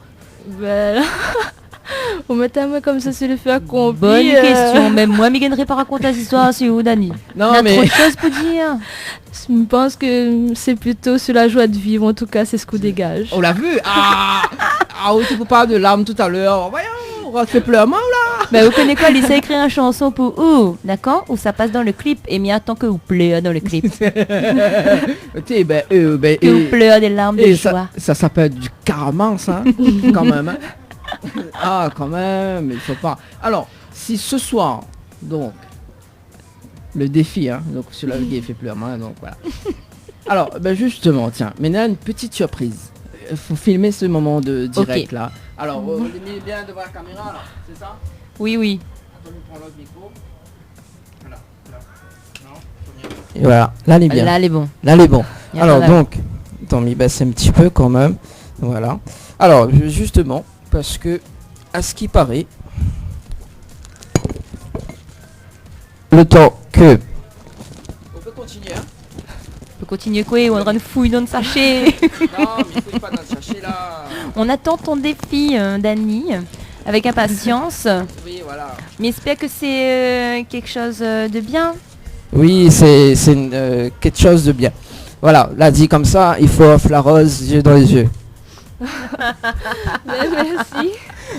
On met à moi comme ça, c'est le fait accompli. Bonne question, même moi, je ne pas raconter cette histoire, c'est où, Dani? Non, il y a trop de choses pour dire. Je pense que c'est plutôt sur la joie de vivre, en tout cas, c'est ce qu'on dégage. On l'a vu. Oui, tu parles de larmes tout à l'heure. Voyons, on va te faire pleurer là. Vous connaissez quoi? Il essaie d'écrire une chanson pour où, d'accord? Où ça passe dans le clip et mais attend que vous pleurez dans le clip. Que vous pleurez des larmes de joie. Ça s'appelle du caramel, ça, quand même. Hein. Ah, quand même, il faut pas. Alors, si ce soir, donc, le défi, hein, donc celui-là qui fait pleurer, donc voilà. Alors, justement, tiens, maintenant une petite surprise. Il faut filmer ce moment de direct là. Alors, vous mettez bien devant la caméra là, c'est ça? Oui, oui. Attends, je prends l'autre micro. Voilà. Non, et voilà, là elle est bien. Là elle est bon. Là elle est bon. Alors donc, attends, mais baisse un petit peu quand même. Voilà. Alors, justement, parce que, à ce qui paraît, le temps que... On peut continuer, hein. On peut continuer quoi? On aura une fouille dans le sachet. Non, mais il fouille pas dans le sachet là. On attend ton défi, Dani, avec impatience. Oui, voilà. Mais j'espère que c'est quelque chose de bien. Oui, c'est quelque chose de bien. Voilà, là dit comme ça, il faut offre la rose, yeux dans les yeux. Merci.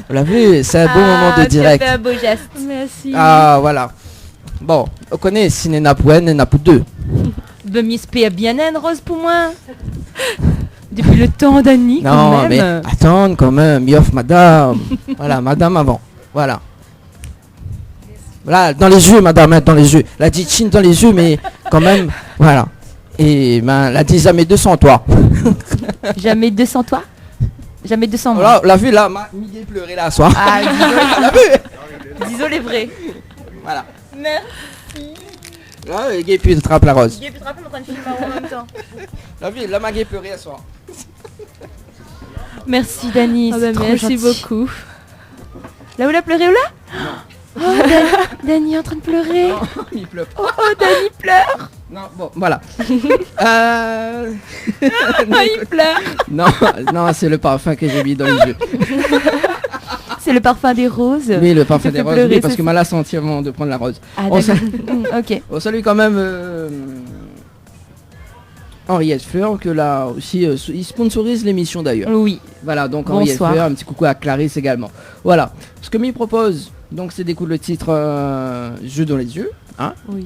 Vous l'avez vu, c'est un beau moment de direct. Tu as fait un beau geste. Merci. Ah, voilà. Bon, on connaît si n'est pour un, n'est pour deux. Ben, m'espère bien une rose pour moi. Depuis le temps d'Annie, quand non, même. mais attends quand même, il offre madame. Voilà, madame avant. Voilà. Voilà, dans les yeux, madame, hein, dans les yeux. La dit chine dans les yeux, mais quand même, voilà. Et ben, la dit jamais 200 toi. Jamais 200 toi. Jamais 200 moi. Voilà, l'a vu là, Miguel pleurait là, soir. Ah, l'a vu. disons les vrais. Voilà. Merci. Là, il y a plus de trappe la rose. Il y a plus de trappe, on est en train de filmer en même temps. La vie, là, Maggie pleurait à soir. Merci Dani, Ah bah, merci beaucoup. Là où il a pleuré ou là? Non. Oh, Dani est en train de pleurer. Non, il pleure. Oh, Dani pleure. Non, bon, voilà. Il pleure. Non, non, c'est le parfum que j'ai mis dans les yeux. C'est le parfum des roses. Oui, le parfum des roses, pleurer, oui, parce que Mala senti avant de prendre la rose. Ah, on, ok. On salue quand même Henriette Fleur, que là aussi, il sponsorise l'émission d'ailleurs. Oui. Voilà, donc Henriette Fleur, un petit coucou à Clarisse également. Voilà, ce que m'y propose, donc c'est d'écouter le titre Jeux dans les yeux. Hein. Oui.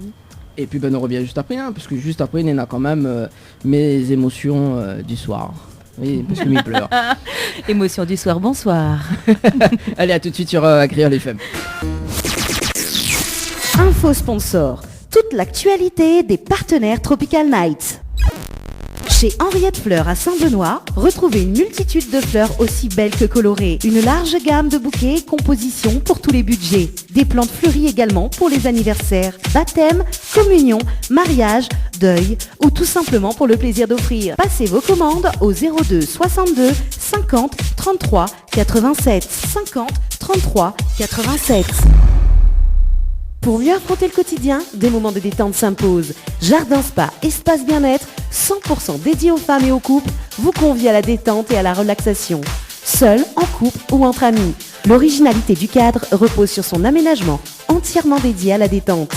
Et puis ben on revient juste après, hein, parce que juste après, il y en a quand même mes émotions du soir. Oui, parce que m'y pleure. Émotion du soir, bonsoir. Allez, à tout de suite sur Créole FM. Info sponsor. Toute l'actualité des partenaires Tropical Nights. Chez Henriette Fleur à Saint-Benoît, retrouvez une multitude de fleurs aussi belles que colorées. Une large gamme de bouquets et compositions pour tous les budgets. Des plantes fleuries également pour les anniversaires, baptêmes, communions, mariages, deuil ou tout simplement pour le plaisir d'offrir. Passez vos commandes au 02 62 50 33 87 50 33 87. Pour mieux affronter le quotidien, des moments de détente s'imposent. Jardin Spa, espace bien-être, 100% dédié aux femmes et aux couples, vous convie à la détente et à la relaxation. Seul, en couple ou entre amis. L'originalité du cadre repose sur son aménagement, entièrement dédié à la détente.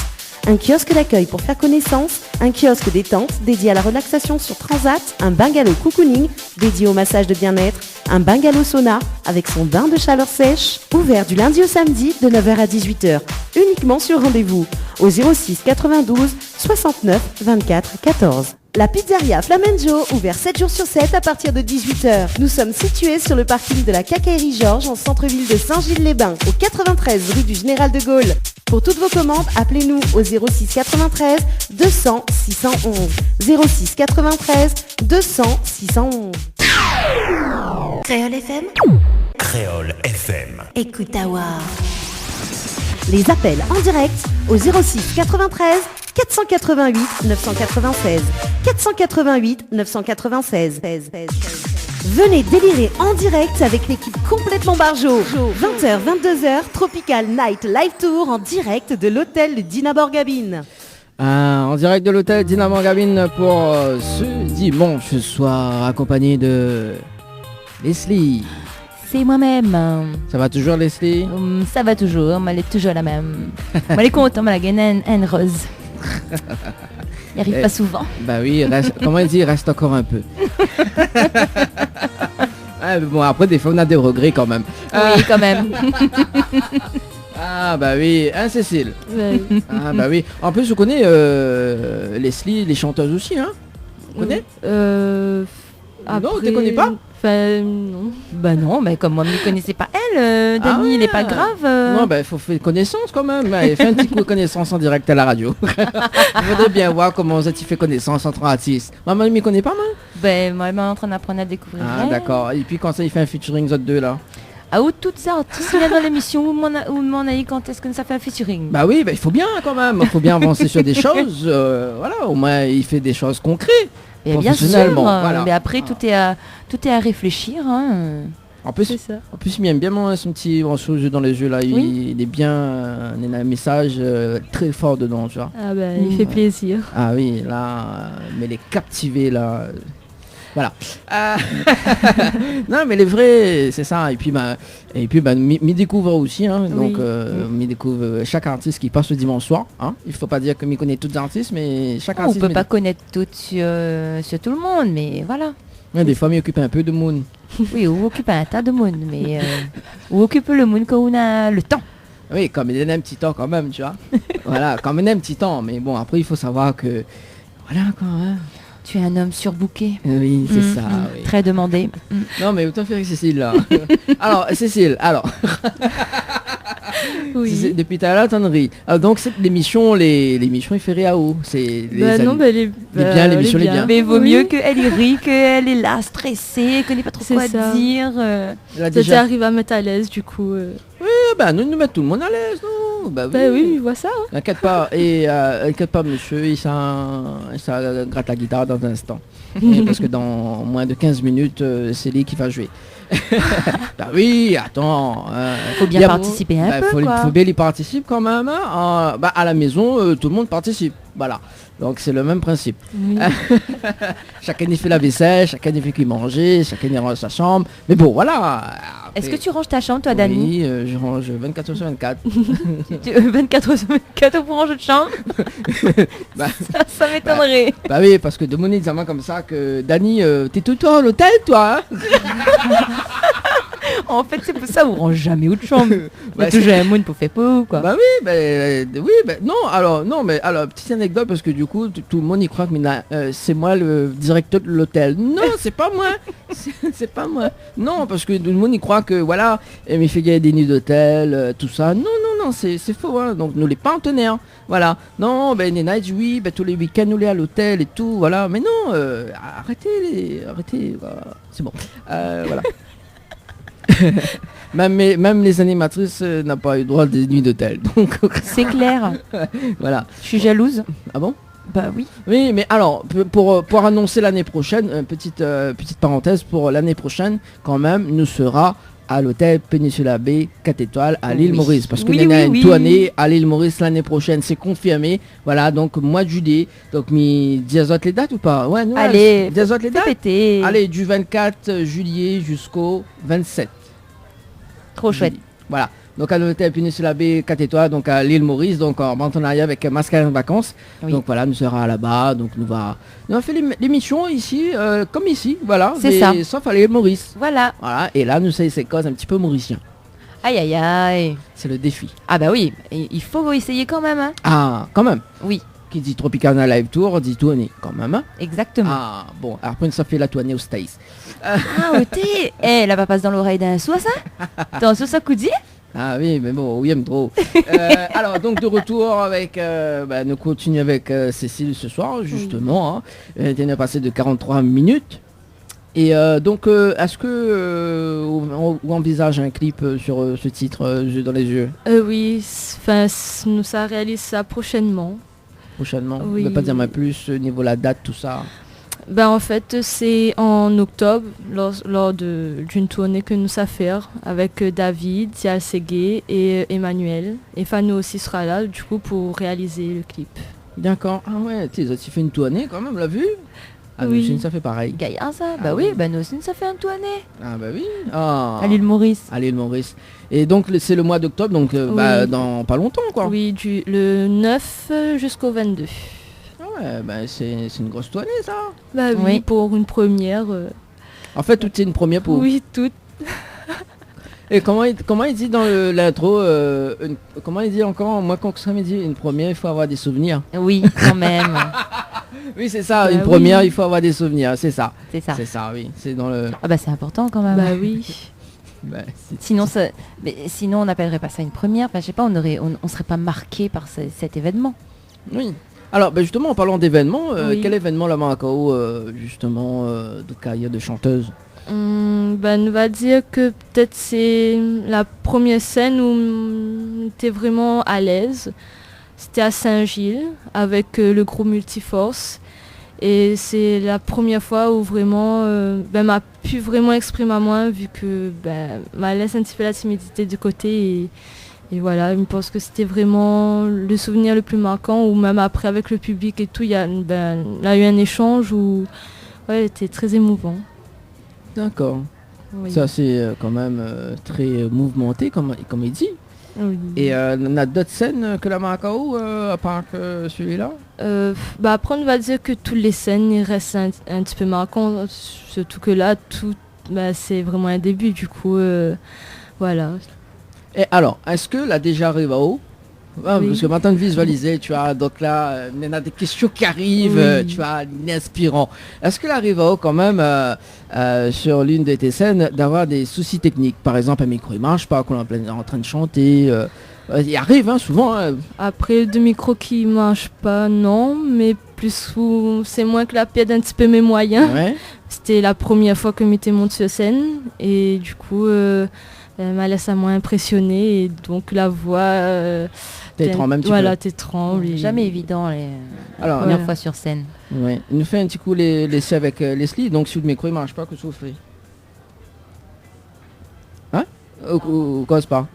Un kiosque d'accueil pour faire connaissance, un kiosque détente dédié à la relaxation sur Transat, un bungalow cocooning dédié au massage de bien-être, un bungalow sauna avec son bain de chaleur sèche, ouvert du lundi au samedi de 9h à 18h, uniquement sur rendez-vous, au 06 92 69 24 14. La pizzeria Flamenjo, ouvert 7 jours sur 7 à partir de 18h. Nous sommes situés sur le parking de la Quincaillerie Georges en centre-ville de Saint-Gilles-les-Bains, au 93 rue du Général de Gaulle. Pour toutes vos commandes, appelez-nous au 06 93 200 611. 06 93 200 611. Créole FM. Créole FM. Écoute à voir. Les appels en direct au 06 93 488 996. 488 996. Venez délirer en direct avec l'équipe complètement barjo. 20h, 22h, Tropical Night Live Tour en direct de l'hôtel Dina Borgabine. En direct de l'hôtel Dina Borgabine pour ce dimanche soir, accompagné de Leslie. C'est moi-même. Ça va toujours, Leslie? Ça va toujours, mais elle est toujours la même. Elle est contente, elle a gagné une rose. Il arrive pas souvent. Bah oui, comment il dit, reste encore un peu. Ouais, bon, après, des fois, on a des regrets quand même. Oui, quand même. Ah bah oui, hein, Cécile? Oui. Ah bah oui. En plus, je connais Leslie, les chanteuses aussi, hein? Tu connais? Non, tu ne connais pas? Enfin, non. Bah non, mais comme moi, ne connaissais pas elle, Dani, il est pas grave. Non, bah il faut faire connaissance quand même. Allez, fais un petit coup de connaissance en direct à la radio. Je voudrais bien voir comment vous avez fait connaissance entre artistes. Maman, il ne m'y connaît pas, moi? Ben, moi, je suis en train d'apprendre à découvrir. Ah, d'accord. Et puis quand ça, il fait un featuring, autres deux, là? Ah, où tout ça, artistes dans l'émission, où m'en a dit quand est-ce que ça fait un featuring? Bah oui, bah, il faut bien quand même. Il faut bien avancer sur des choses. Voilà, au moins, il fait des choses concrètes. Et bien sûr, voilà. mais après tout est à réfléchir. Hein. En plus, il aime bien son petit morceau dans les yeux là. Il est bien, il a un message très fort dedans, tu vois. Ah ben, il fait plaisir. Ah oui, là, mais les captiver là. Voilà. Non, mais les vrais, c'est ça. Et puis, m'y découvre aussi. Hein, donc, m'y découvre chaque artiste qui passe le dimanche soir. Hein. Il faut pas dire que m'y connaît tous les artistes, mais chaque artiste. On peut pas connaître toutes sur tout le monde, mais voilà. Ouais, des fois, m'y occupe un peu de monde. Oui, on occupe un tas de monde, mais on occupe le monde quand on a le temps. Oui, comme il y a un petit temps quand même, tu vois. Voilà, comme il y a un petit temps. Mais bon, après, il faut savoir que... Voilà, quand même. Tu es un homme surbooké. Oui, c'est ça. Oui. Très demandé. Non, mais autant faire Cécile, là. Alors, Cécile, alors. Oui. Depuis tout à l'heure, t'en ris. Donc, c'est l'émission il fait rire à où c'est l'émission les bien. Mais vaut mieux qu'elle y rit, qu'elle est là, stressée, qu'elle n'ait pas trop quoi dire. Ça arrive à mettre à l'aise, du coup. Oui, nous mettons tout le monde à l'aise, non? Oui, il voit ça. Hein. N'inquiète pas, inquiète pas, monsieur, ça gratte la guitare dans un instant. Parce que dans moins de 15 minutes, c'est lui qui va jouer. Bah oui, attends. Faut bien participer un peu. Faut bien y participer quand même. Hein. À la maison, tout le monde participe. Voilà. Donc c'est le même principe. Oui. Chacun y fait la vaisselle, chacun y fait qu'il manger, chacun y range sa chambre. Mais bon, voilà. Après, est-ce que tu ranges ta chambre, toi, Dani? Oui, je range 24 h sur 24. 24 h sur 24 pour ranger de chambre? ça m'étonnerait. Bah oui, parce que de mon examen comme ça, que Dani, t'es tout le temps à l'hôtel, toi, hein? En fait, c'est pour ça on range jamais où de chambre. Toujours un monde pour faire peu, quoi. Bah oui, non, mais petite anecdote, parce que du coup, tout le monde y croit que c'est moi le directeur de l'hôtel. Non, c'est pas moi. C'est pas moi. Non, parce que tout le monde y croit que, voilà, il me fait gagner des nuits d'hôtel, tout ça. Non, c'est faux, hein. Donc, nous les partenaires. Voilà. Non, Nena dit oui, tous les week-ends, nous les à l'hôtel et tout, voilà. Mais non, arrêtez, voilà. C'est bon. Voilà. même les animatrices n'ont pas eu droit des nuits d'hôtel. Donc c'est clair. Voilà. Je suis jalouse. Ah bon? Bah oui. Oui, mais alors pour annoncer l'année prochaine, petite parenthèse, pour l'année prochaine, quand même, nous sera à l'hôtel Péninsula Bay 4 étoiles à l'île Maurice, parce que une tournée à l'île Maurice l'année prochaine, c'est confirmé. Voilà, donc mois de juillet. Donc diazote les dates ou pas? Ouais, nous, allez, diazote les dates. Pété. Allez, du 24 juillet jusqu'au 27. Trop chouette. Voilà. Donc à l'hôtel Péninsula Bay 4 étoiles, donc à l'île Maurice, donc en partenariat avec Mascarin Vacances. Oui. Donc voilà, nous serons là-bas. Donc nous va faire l'émission ici, comme ici, voilà. C'est ça. Sauf à l'île Maurice. Voilà. Voilà. Et là, nous c'est cause un petit peu mauricien. Aïe aïe aïe. C'est le défi. Ah bah oui, il faut essayer quand même. Hein. Ah, quand même. Oui. Qui dit Tropicana Live Tour, dit tournée quand même. Hein. Exactement. Ah bon, après ça fait la tournée au States. Ah ok. La passe dans l'oreille d'un soir ça. Dans ce ça coudit. Ah oui, mais bon, oui, aime trop. Alors, donc, de retour avec... nous continuons avec Cécile ce soir, justement. Hein. Elle est passée de 43 minutes. Et donc, est-ce que on envisage un clip sur ce titre, Yeux dans les yeux? Oui, ça réalise ça prochainement. Prochainement? Oui. Ne pas dire mais plus, niveau la date, tout ça. En fait, c'est en octobre, lors d'une tournée que nous allons faire avec David, Tia Segué et Emmanuel. Et Fano aussi sera là, du coup, pour réaliser le clip. D'accord. Ah ouais, tu fait une tournée quand même, l'a vu? Ah, oui. Nous aussi, ça fait pareil. Gaillard, ça. Bah oui, nous aussi, ça fait une tournée. Ah bah oui. Ah. À l'île Maurice. À l'île Maurice. Et donc, c'est le mois d'octobre, donc dans pas longtemps, quoi. Oui, le 9 jusqu'au 22. Ouais, c'est une grosse tournée, ça. Bah oui, pour une première. En fait, tout est une première pour... Oui, tout. Et comment il dit dans l'intro, comment il dit encore, moi quand ça me dit une première, il faut avoir des souvenirs. Oui, quand même. Oui, c'est ça, une première, il faut avoir des souvenirs, c'est ça. C'est ça. C'est ça, oui. C'est dans le... Ah bah c'est important quand même. Bah oui. Sinon, on n'appellerait pas ça une première. Je sais pas, on serait pas marqué par cet événement. Oui. Alors, justement, en parlant d'événements, quel événement là-bas à Macao, justement, de carrière de chanteuse? On va dire que peut-être c'est la première scène où on était vraiment à l'aise. C'était à Saint-Gilles avec le groupe Multiforce. Et c'est la première fois où vraiment m'a pu vraiment exprimer à moi, vu que m'a laissé un petit peu la timidité de côté. Et voilà, je pense que c'était vraiment le souvenir le plus marquant, ou même après avec le public et tout, il y a eu un échange où c'était très émouvant. D'accord. Oui. Ça c'est quand même très mouvementé comme il dit. Oui. Et on a d'autres scènes que la Macao à part que celui-là. Après on va dire que toutes les scènes ils restent un petit peu marquants, surtout que là tout c'est vraiment un début, du coup voilà. Et alors, est-ce que là déjà arrive à haut? Oui. Parce que maintenant de visualiser, tu as donc là, il y en a des questions qui arrivent, tu as l'inspirant. Est-ce que l'arrive à haut quand même sur l'une de tes scènes d'avoir des soucis techniques? Par exemple, un micro il marche pas, qu'on est en train de chanter. Il arrive souvent. Après deux micros qui marchent pas, non, mais plus c'est moins que la perte un petit peu mes moyens. Ouais. C'était la première fois que m'étais montée sur scène et du coup m'a laissé à moins impressionné, et donc la voix t'es tremble un petit voilà, peu. t'es tremble. Jamais évident les premières fois sur scène. Ouais. Il nous fait un petit coup l'essai avec Leslie, donc si le micro il marche pas, que ça vous fait? Hein? Ou cause pas?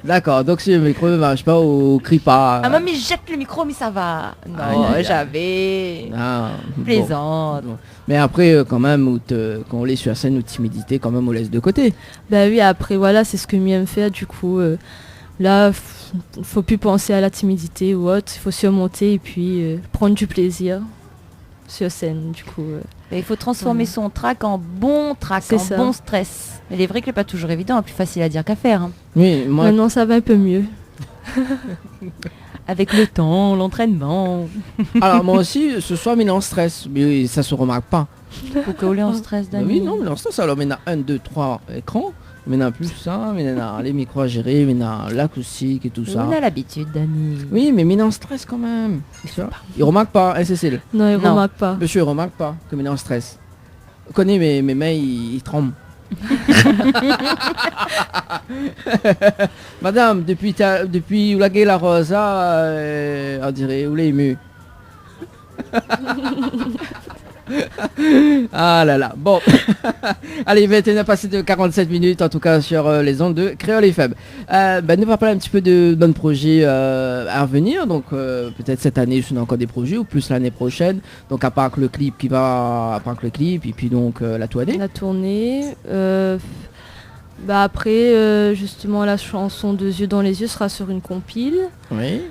D'accord, donc si le micro ne marche pas ou crie pas. Ah mamie jette le micro, mais ça va. Non, j'avais plaisante. Bon. Mais après quand même quand on est sur la scène ou timidité, quand même on laisse de côté. Oui, après voilà, c'est ce que j'aime faire, du coup là faut plus penser à la timidité ou autre, il faut surmonter et puis prendre du plaisir sur scène, du coup. Il faut transformer son trac en bon trac, bon stress. Mais il est vrai que c'est pas toujours évident, plus facile à dire qu'à faire. Hein. Oui, moi... Maintenant ça va un peu mieux. Avec le temps, l'entraînement. Alors moi aussi, ce soir, mais en stress, mais ça se remarque pas. Pourquoi on est en stress, Dani? Oui, non, mais en stress, alors maintenant 1, 2, 3 écrans. Maintenant plus ça, maintenant les micros à gérer, maintenant l'acoustique et tout ça. On a l'habitude, Dani. Oui, mais maintenant en stress quand même. Il remarque pas, hein, Cécile? Non, il remarque pas. Monsieur, il remarque pas que maintenant en stress. Vous connaissez mes mains, ils tremblent. Madame, depuis où la gueule la rosa, on dirait, où l'est ému. Ah là là, bon. Allez, 21 passé de 47 minutes en tout cas sur les ondes de Créole FM. Nous va parler un petit peu de bonnes projets à venir. Donc peut-être cette année on a encore des projets ou plus l'année prochaine. Donc à part que le clip et puis donc la tournée. La tournée. Après justement la chanson Deux yeux dans les yeux sera sur une compile. Oui.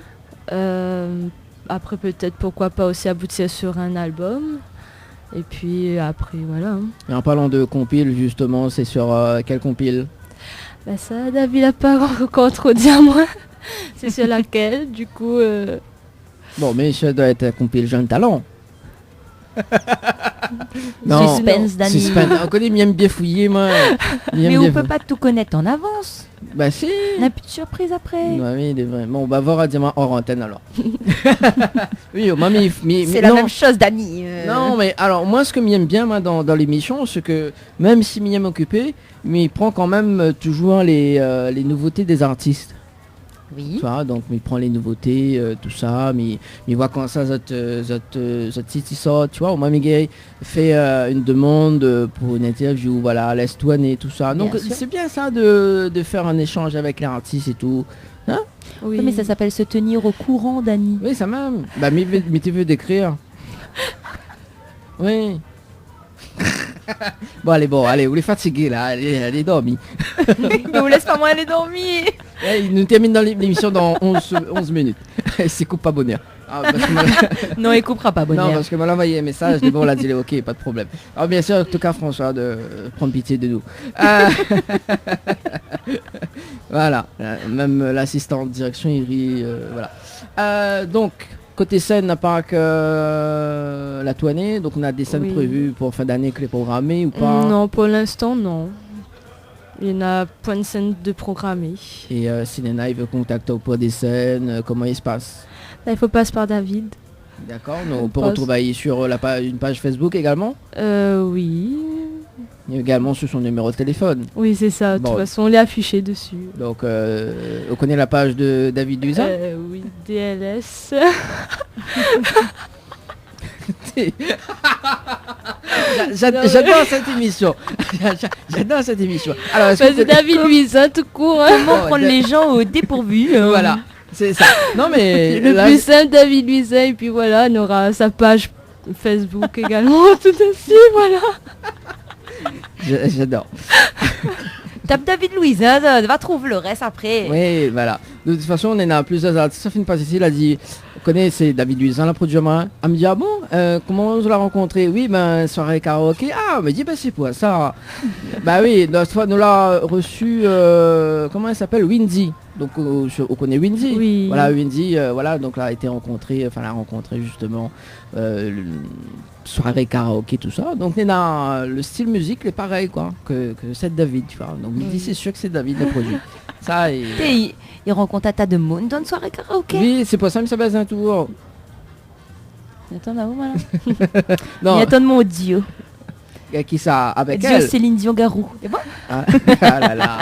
Après peut-être pourquoi pas aussi aboutir sur un album. Et puis après voilà. Hein. Et en parlant de compile justement, c'est sur quelle compile? Ça David n'a pas encore trop dit à moi. C'est sur laquelle du coup Bon mais ça doit être compile Jeune Talent. Non, suspense, Dani. Suspense. On connaît bien fouiller moi. Mais on peut pas tout connaître en avance. Bah si. On a plus de surprise après. Bah oui, il est vrai. Bon, on va voir à dire hors antenne alors. Oui, mamie, c'est la même chose, Dani. Non, mais alors moi, ce que j'aime bien moi, dans l'émission, c'est que même si m'y aime occupé, mais il prend quand même toujours les nouveautés des artistes. Oui. Tu vois, donc il prend les nouveautés, tout ça, mais il voit quand ça site sort, tu vois, au moins Miguel fait une demande pour une interview, voilà, laisse tout aller, tout ça. Donc c'est bien ça de faire un échange avec l'artiste et tout. Hein? Oui. Mais ça s'appelle se tenir au courant, Dani. Oui, ça même. Bah mais tu veux décrire. Oui. Bon, allez, vous les fatiguez là, allez dormir. Mais vous laisse pas moi aller dormir. Il nous termine dans l'émission dans 11 minutes. C'est coupe pas bonheur. Non, il coupera pas bonheur. Non, parce que m'a envoyé un message, bon, on l'a dit, ok, pas de problème. Alors bien sûr, en tout cas, François, de prendre pitié de nous. Voilà, même l'assistant de direction, il rit, voilà. Donc, côté scène, à part que la tournée, donc on a des scènes prévues pour fin d'année que les programmées ou pas? Non, pour l'instant, non. Il y en a point de scène de programmer. Et si Nena il veut contacter pour des scènes, comment il se passe? Il faut passer par David. D'accord, on peut retrouver sur une page Facebook également? Oui. Et également sur son numéro de téléphone. Oui, c'est ça. De toute façon, on l'a affiché dessus. Donc, on connaît la page de David Luiza. Oui, DLS. J'adore cette émission. J'adore cette émission. Alors, c'est David Luiza tout court. Comment prendre les gens au dépourvu. Voilà, c'est ça. Non mais le plus simple, David Luiza, et puis voilà, on aura sa page Facebook également tout dessus, voilà. J'adore. Tape David Luiza, va trouver le reste après. Oui, voilà. De toute façon, on est dans plusieurs artistes. Ça fait une passe ici, il a dit, vous connaissez David Luiza, la produit marin. Elle me dit, ah bon, comment vous l'avez rencontré? Oui, ben, soirée karaoké. Ah, me dit, ben, c'est pour ça. Bah oui, nous l'a reçu, comment elle s'appelle? Windy. Donc, on connaît Windy. Oui. Voilà, Windy, voilà, donc là, a été rencontré, enfin, l'a rencontré justement, soirée karaoké, tout ça. Donc, le style musique est pareil, quoi, que c'est David, tu vois. Donc, Windy, c'est sûr que c'est David le produit. Ça, il rencontre un tas de monde dans une soirée karaoké. Oui, c'est pour ça que ça passe un tour. Attends, là, voilà. Non. Il attend mon Dieu. Qui ça? Avec Dieu, elle? Céline Dion Garou. C'est bon? Ah là là.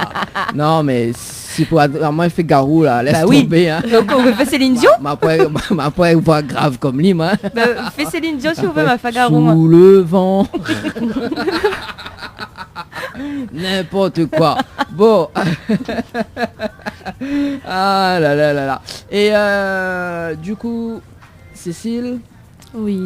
Non, mais si pour moi, il fait Garou, là, laisse tomber. Hein. Donc, on fait Céline Dion? Ma poêle voix grave comme lui, moi. Bah, fais Céline Dion si on veut, ma fa Garou. Sous le vent. N'importe quoi. Bon. Ah là là là là. Et du coup, Cécile? Oui.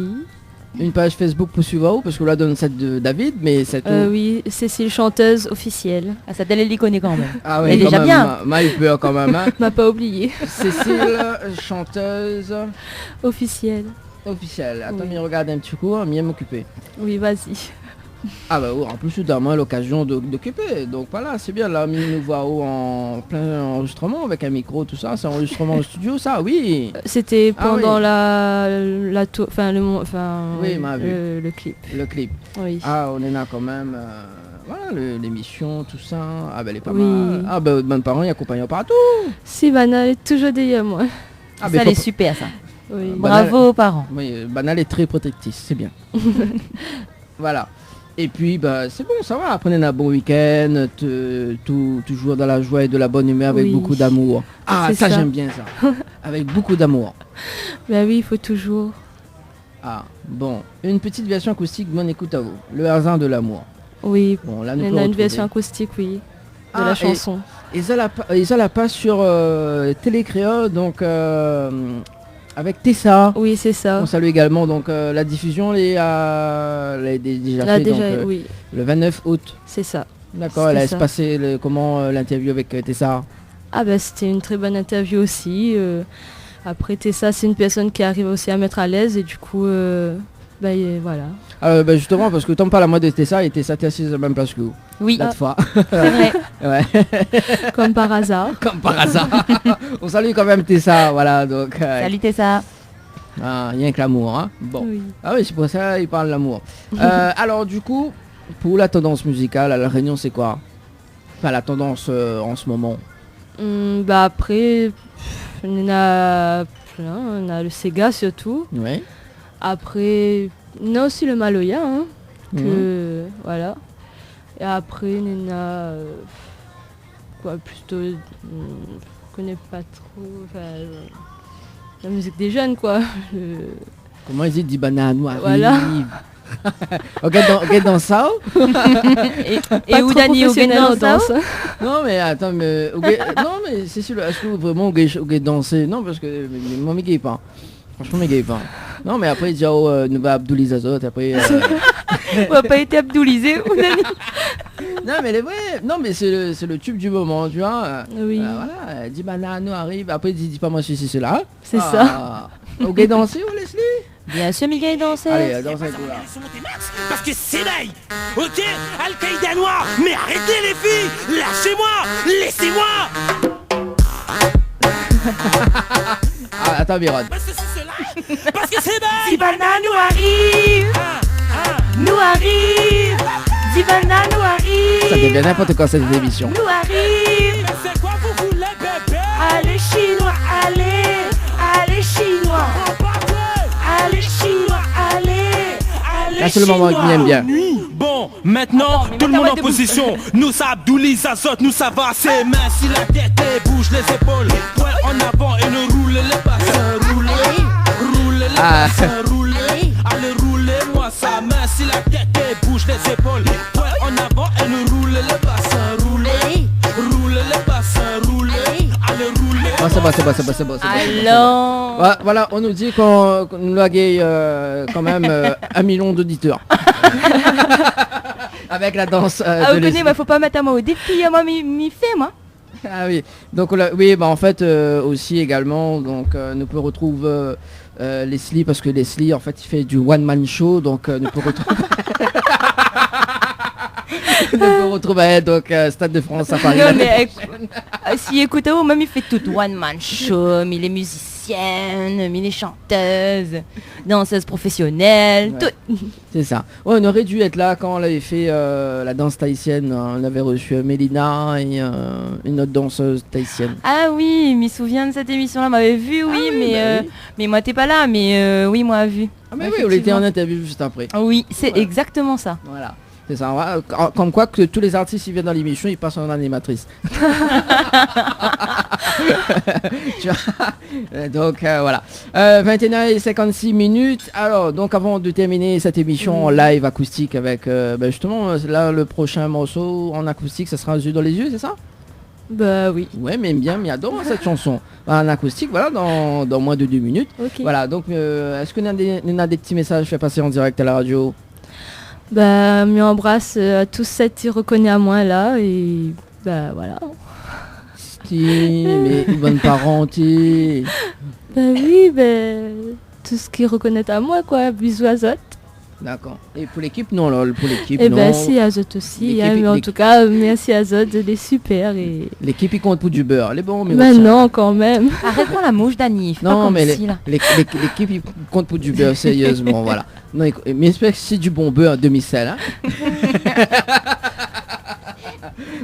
Une page Facebook pour suivre où? Parce que là donne celle de David, mais c'est oui, Cécile chanteuse officielle. Ah, ça elle connaît quand même. Ah oui, elle est déjà bien. Il peut quand même. Hein. M'a pas oublié. Cécile, chanteuse officielle. Officielle. Attends, mais regarde un petit coup, mieux m'occuper. Oui, vas-y. Ah bah oui, en plus c'est moi l'occasion d'occuper. Donc voilà, c'est bien là, nous voir en plein enregistrement avec un micro, tout ça, c'est enregistrement au studio, ça, oui. C'était pendant oui. le clip. Le clip. Oui. Ah, on est là quand même. Voilà, l'émission, tout ça. Ah ben elle est pas oui. mal. Ah ben bonnes parents, il accompagne partout. Si, Banal est toujours derrière moi. Ah, ça, elle est super ça. Oui. Bravo aux parents. Oui, Banal est très protectrice, c'est bien. Voilà. Et puis, bah, c'est bon, ça va. Après, on a un bon week-end, toujours dans la joie et de la bonne humeur avec beaucoup d'amour. Ah, ça, j'aime bien ça. Avec beaucoup d'amour. Ben oui, il faut toujours. Ah, bon. Une petite version acoustique, bonne écoute à vous. Le hasard de l'amour. Oui, bon, là, on a une version acoustique, oui, de la chanson. Et ça la passe sur Télécréole, donc... avec Tessa. Oui, c'est ça. On salue également donc la diffusion déjà fait donc, oui. Le 29 août. C'est ça. D'accord, elle a passé l'interview avec Tessa. Ah ben c'était une très bonne interview aussi. Après Tessa, c'est une personne qui arrive aussi à mettre à l'aise et du coup voilà. Justement parce que t'en parles à moi de Tessa et Tessa t'es assise à la même place que vous. Oui. L'autre fois. C'est vrai. Ouais. Comme par hasard. Comme par hasard. On salue quand même Tessa, voilà donc. Salut Tessa. Ah, rien que l'amour, hein. Bon. Oui. Ah oui, c'est pour ça il parle de l'amour. Alors du coup, pour la tendance musicale à La Réunion, c'est quoi? Enfin la tendance en ce moment. Après, on a plein. On a le Sega surtout. Oui. Après, on a aussi le Maloya, hein, voilà. Et après, on a plutôt, je connais pas trop, la musique des jeunes, quoi. Comment ils disent du banane noir? Voilà. Regarde dans ça. Et où Dani au dans ça? Non mais attends, mais non mais c'est sûr, est-ce que vraiment au danser? Non parce que moi me gagne pas. Franchement, me gagne pas. Non, mais après, il dit, nous va abdouliser Azot, après... On n'a pas été abdoulisé, ou Dani? Non, mais les vrais... Non, mais c'est le tube du moment, tu vois. Oui. Voilà, dit banane, arrive. Après, il dit pas moi, c'est là. C'est ça. Au gay danser, ou Leslie? Bien sûr, Miguel danser. Allez, danse un coup, là. Parce que c'est d'ail, ok? Al-Qaïda noir, mais arrêtez les filles! Lâchez-moi! Laissez-moi! Attends, Biron. Parce que c'est d'ail! Dibana nous arrive! Nous arrive! Dibana nous arrive! Ça devient n'importe quoi cette émission. Nous arrive! Mais c'est quoi vous voulez, bébé? Allez, Chinois, allez! Allez, Chinois! Allez, Chinois, allez! Là, c'est le moment qui m'aime bien. Bon, maintenant tout le monde en position. Nous ça Abdouli, azote, nous ça va. C'est mains si la tête et bouge les épaules. Poing en avant et ne roule les bassins. Roulez les bassins, roulez. Allez roulez-moi ça. Mains si la tête et bouge les épaules. Poing en avant et ne roule les bassins. Roulez les bassins, roulez. Allez roulez. Oh, c'est bon. Alors. Voilà, on nous dit qu'on nous a gagné quand même 1 million d'auditeurs. Avec la danse. Vous connaissez, faut pas mettre à moi au défi, à moi m'y fait moi. Ah oui, donc oui, en fait aussi également, donc nous peut retrouver Leslie, parce que Leslie en fait il fait du one man show, donc nous peut retrouver. Nous peut retrouver donc Stade de France à Paris. Non, mais si écoutez, même il fait tout one man show, mais les musiciennes, mais les chanteuses, danseuses professionnelles, ouais. Tout. C'est ça. Ouais, on aurait dû être là quand on avait fait la danse tahitienne. On avait reçu Mélina et une autre danseuse tahitienne. Ah oui, je me souviens de cette émission-là. M'avait vu, oui, mais moi t'es pas là, mais oui, moi vu. Ah mais oui, on était en interview juste après. Oui, c'est exactement ça. Voilà. C'est ça, comme quoi que tous les artistes qui viennent dans l'émission, ils passent en animatrice. Donc voilà. 21h56. Alors, donc avant de terminer cette émission en live acoustique avec justement là le prochain morceau en acoustique, ça sera Yeux dans les yeux, c'est ça? Bah oui. Ouais, mais bien, mais adore cette chanson. En acoustique, voilà, dans moins de 2 minutes. Okay. Voilà, donc est-ce qu'on a des petits messages fait passer en direct à la radio? Bah, m'y embrasse à tous ceux qui reconnaissent à moi là et bah voilà. Mais bonne parenté. Bah oui, tout ce qui reconnaît à moi quoi, bisous à Zot. D'accord. Et pour l'équipe, non, alors, pour l'équipe, non. Et si à Zot aussi, mais en tout cas, merci à Zot, elle est super et... L'équipe, il compte pour du beurre, elle est bon, mais... Bah non, quand même. Arrête-moi la mouche d'Anif, non, comme mais l'équipe, il compte pour du beurre, sérieusement, voilà. Non, mais j'espère que c'est du bon beurre demi-sel, hein.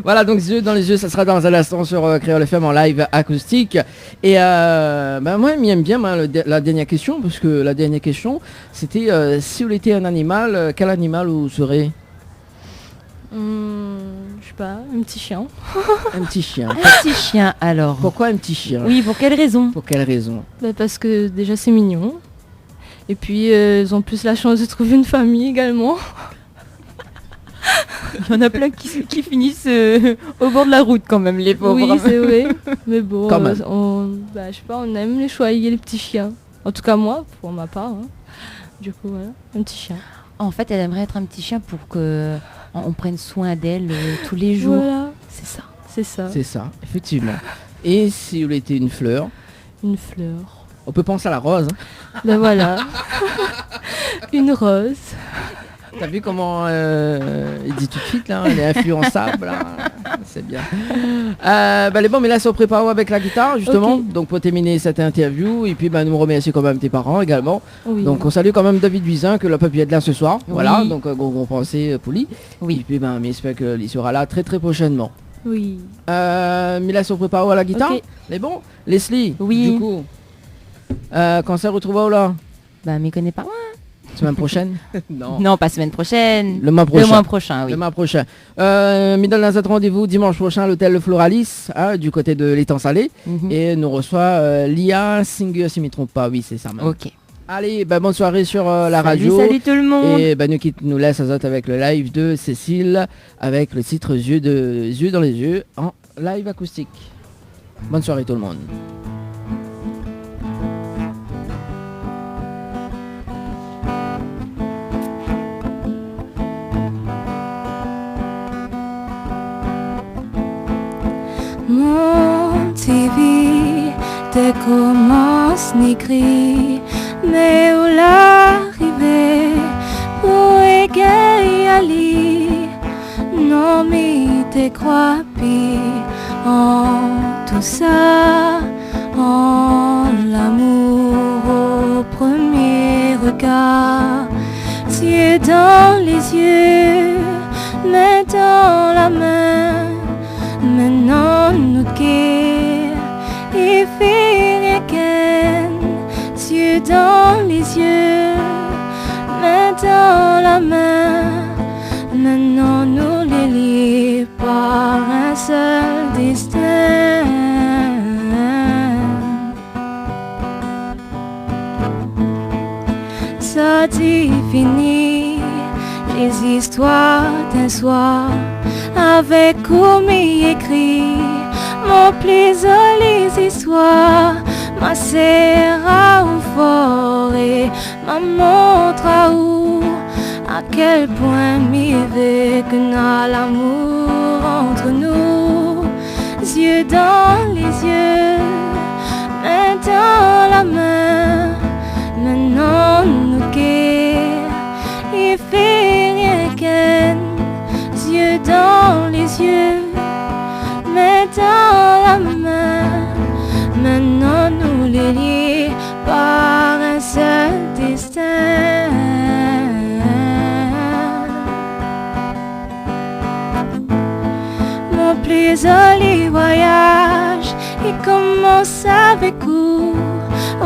Voilà, donc Yeux dans les yeux, ça sera dans un instant sur Créole FM en live acoustique. Et moi, j'aime bien la dernière question, parce que la dernière question, c'était si vous étiez un animal, quel animal vous serez? Je sais pas, un petit chien. Un petit chien. Un petit chien, alors. Pourquoi un petit chien? Oui, pour quelle raison? Pour quelle raison? Parce que déjà c'est mignon. Et puis ils ont plus la chance de trouver une famille également. Il y en a plein qui finissent au bord de la route quand même, les pauvres. Oui, c'est vrai. Mais bon, je sais pas, on aime les choyer les petits chiens. En tout cas moi, pour ma part. Hein. Du coup, voilà, un petit chien. En fait, elle aimerait être un petit chien pour que on prenne soin d'elle tous les jours. Voilà. C'est ça. C'est ça. C'est ça, effectivement. Et si vous étiez une fleur? Une fleur. On peut penser à la rose. Hein. Ben voilà. Une rose. T'as vu comment il dit tout de suite là, elle est influençable là. C'est bien. Mais là, on prépare avec la guitare justement, okay. Donc pour terminer cette interview et puis nous remercier quand même tes parents également. Oui. Donc on salue quand même David Buisin que l'a pas pu être là ce soir. Oui. Voilà, donc gros pensée pour lui. Oui. Et puis mais j'espère qu'il sera là très très prochainement. Oui. Mais là, on prépare à la guitare. Okay. Mais bon, Leslie. Oui. Du coup, quand ça retrouve là? Mais connais pas moi. Semaine prochaine? Non, pas semaine prochaine. Le mois prochain. Le mois prochain, oui. Le mois prochain. Midal dans notre rendez-vous dimanche prochain à l'hôtel Floralis, du côté de l'étang salé. Et nous reçoit Lia Singer, si je ne me trompe pas. Oui, c'est ça même. Ok. Allez, bonne soirée sur la radio. Salut tout le monde. Et nous laisse avec le live de Cécile, avec le titre Yeux dans les yeux, en live acoustique. Bonne soirée tout le monde. Mon TV te commence n'écrit, mais où l'arrivée pour égayer Ali, non mais te crois pis en tout ça, en l'amour au premier regard, yeux dans les yeux, mais dans la main. Maintenant nous guère et fait rien qu'un, yeux dans les yeux, main dans la main. Maintenant nous les liés par un seul destin. Ça définit les histoires d'un soir avec comme écrit mon plaisir les histoires. Ma serra au forêt, ma montre à où, à quel point m'y que n'a l'amour entre nous. Yeux dans les yeux, main dans la main, maintenant nous guère, il fait rien qu'un. Yeux dans les yeux, main dans la main, maintenant nous les liés par un seul destin. Mon plus joli voyage, il commence avec vous.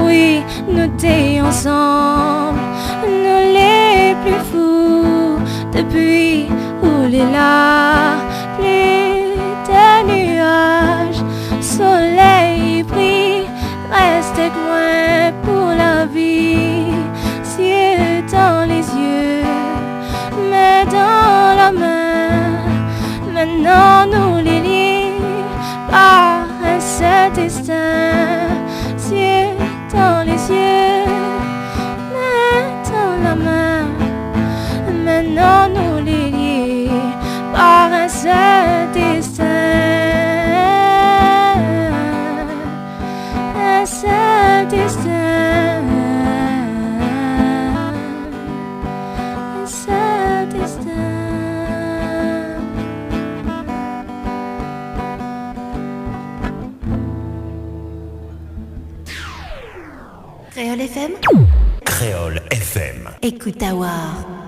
Oui, nous t'es ensemble, nous les plus fous. Depuis où les là, plus de nuages, soleil brille, reste avec moi pour la vie. Cieux dans les yeux, main dans la main, maintenant nous les liés par un seul destin. Cieux dans les yeux, main dans la main, maintenant nous les liés par un seul destin. Un seul destin. Un seul destin. Créole FM. Créole FM. Écoute à voir.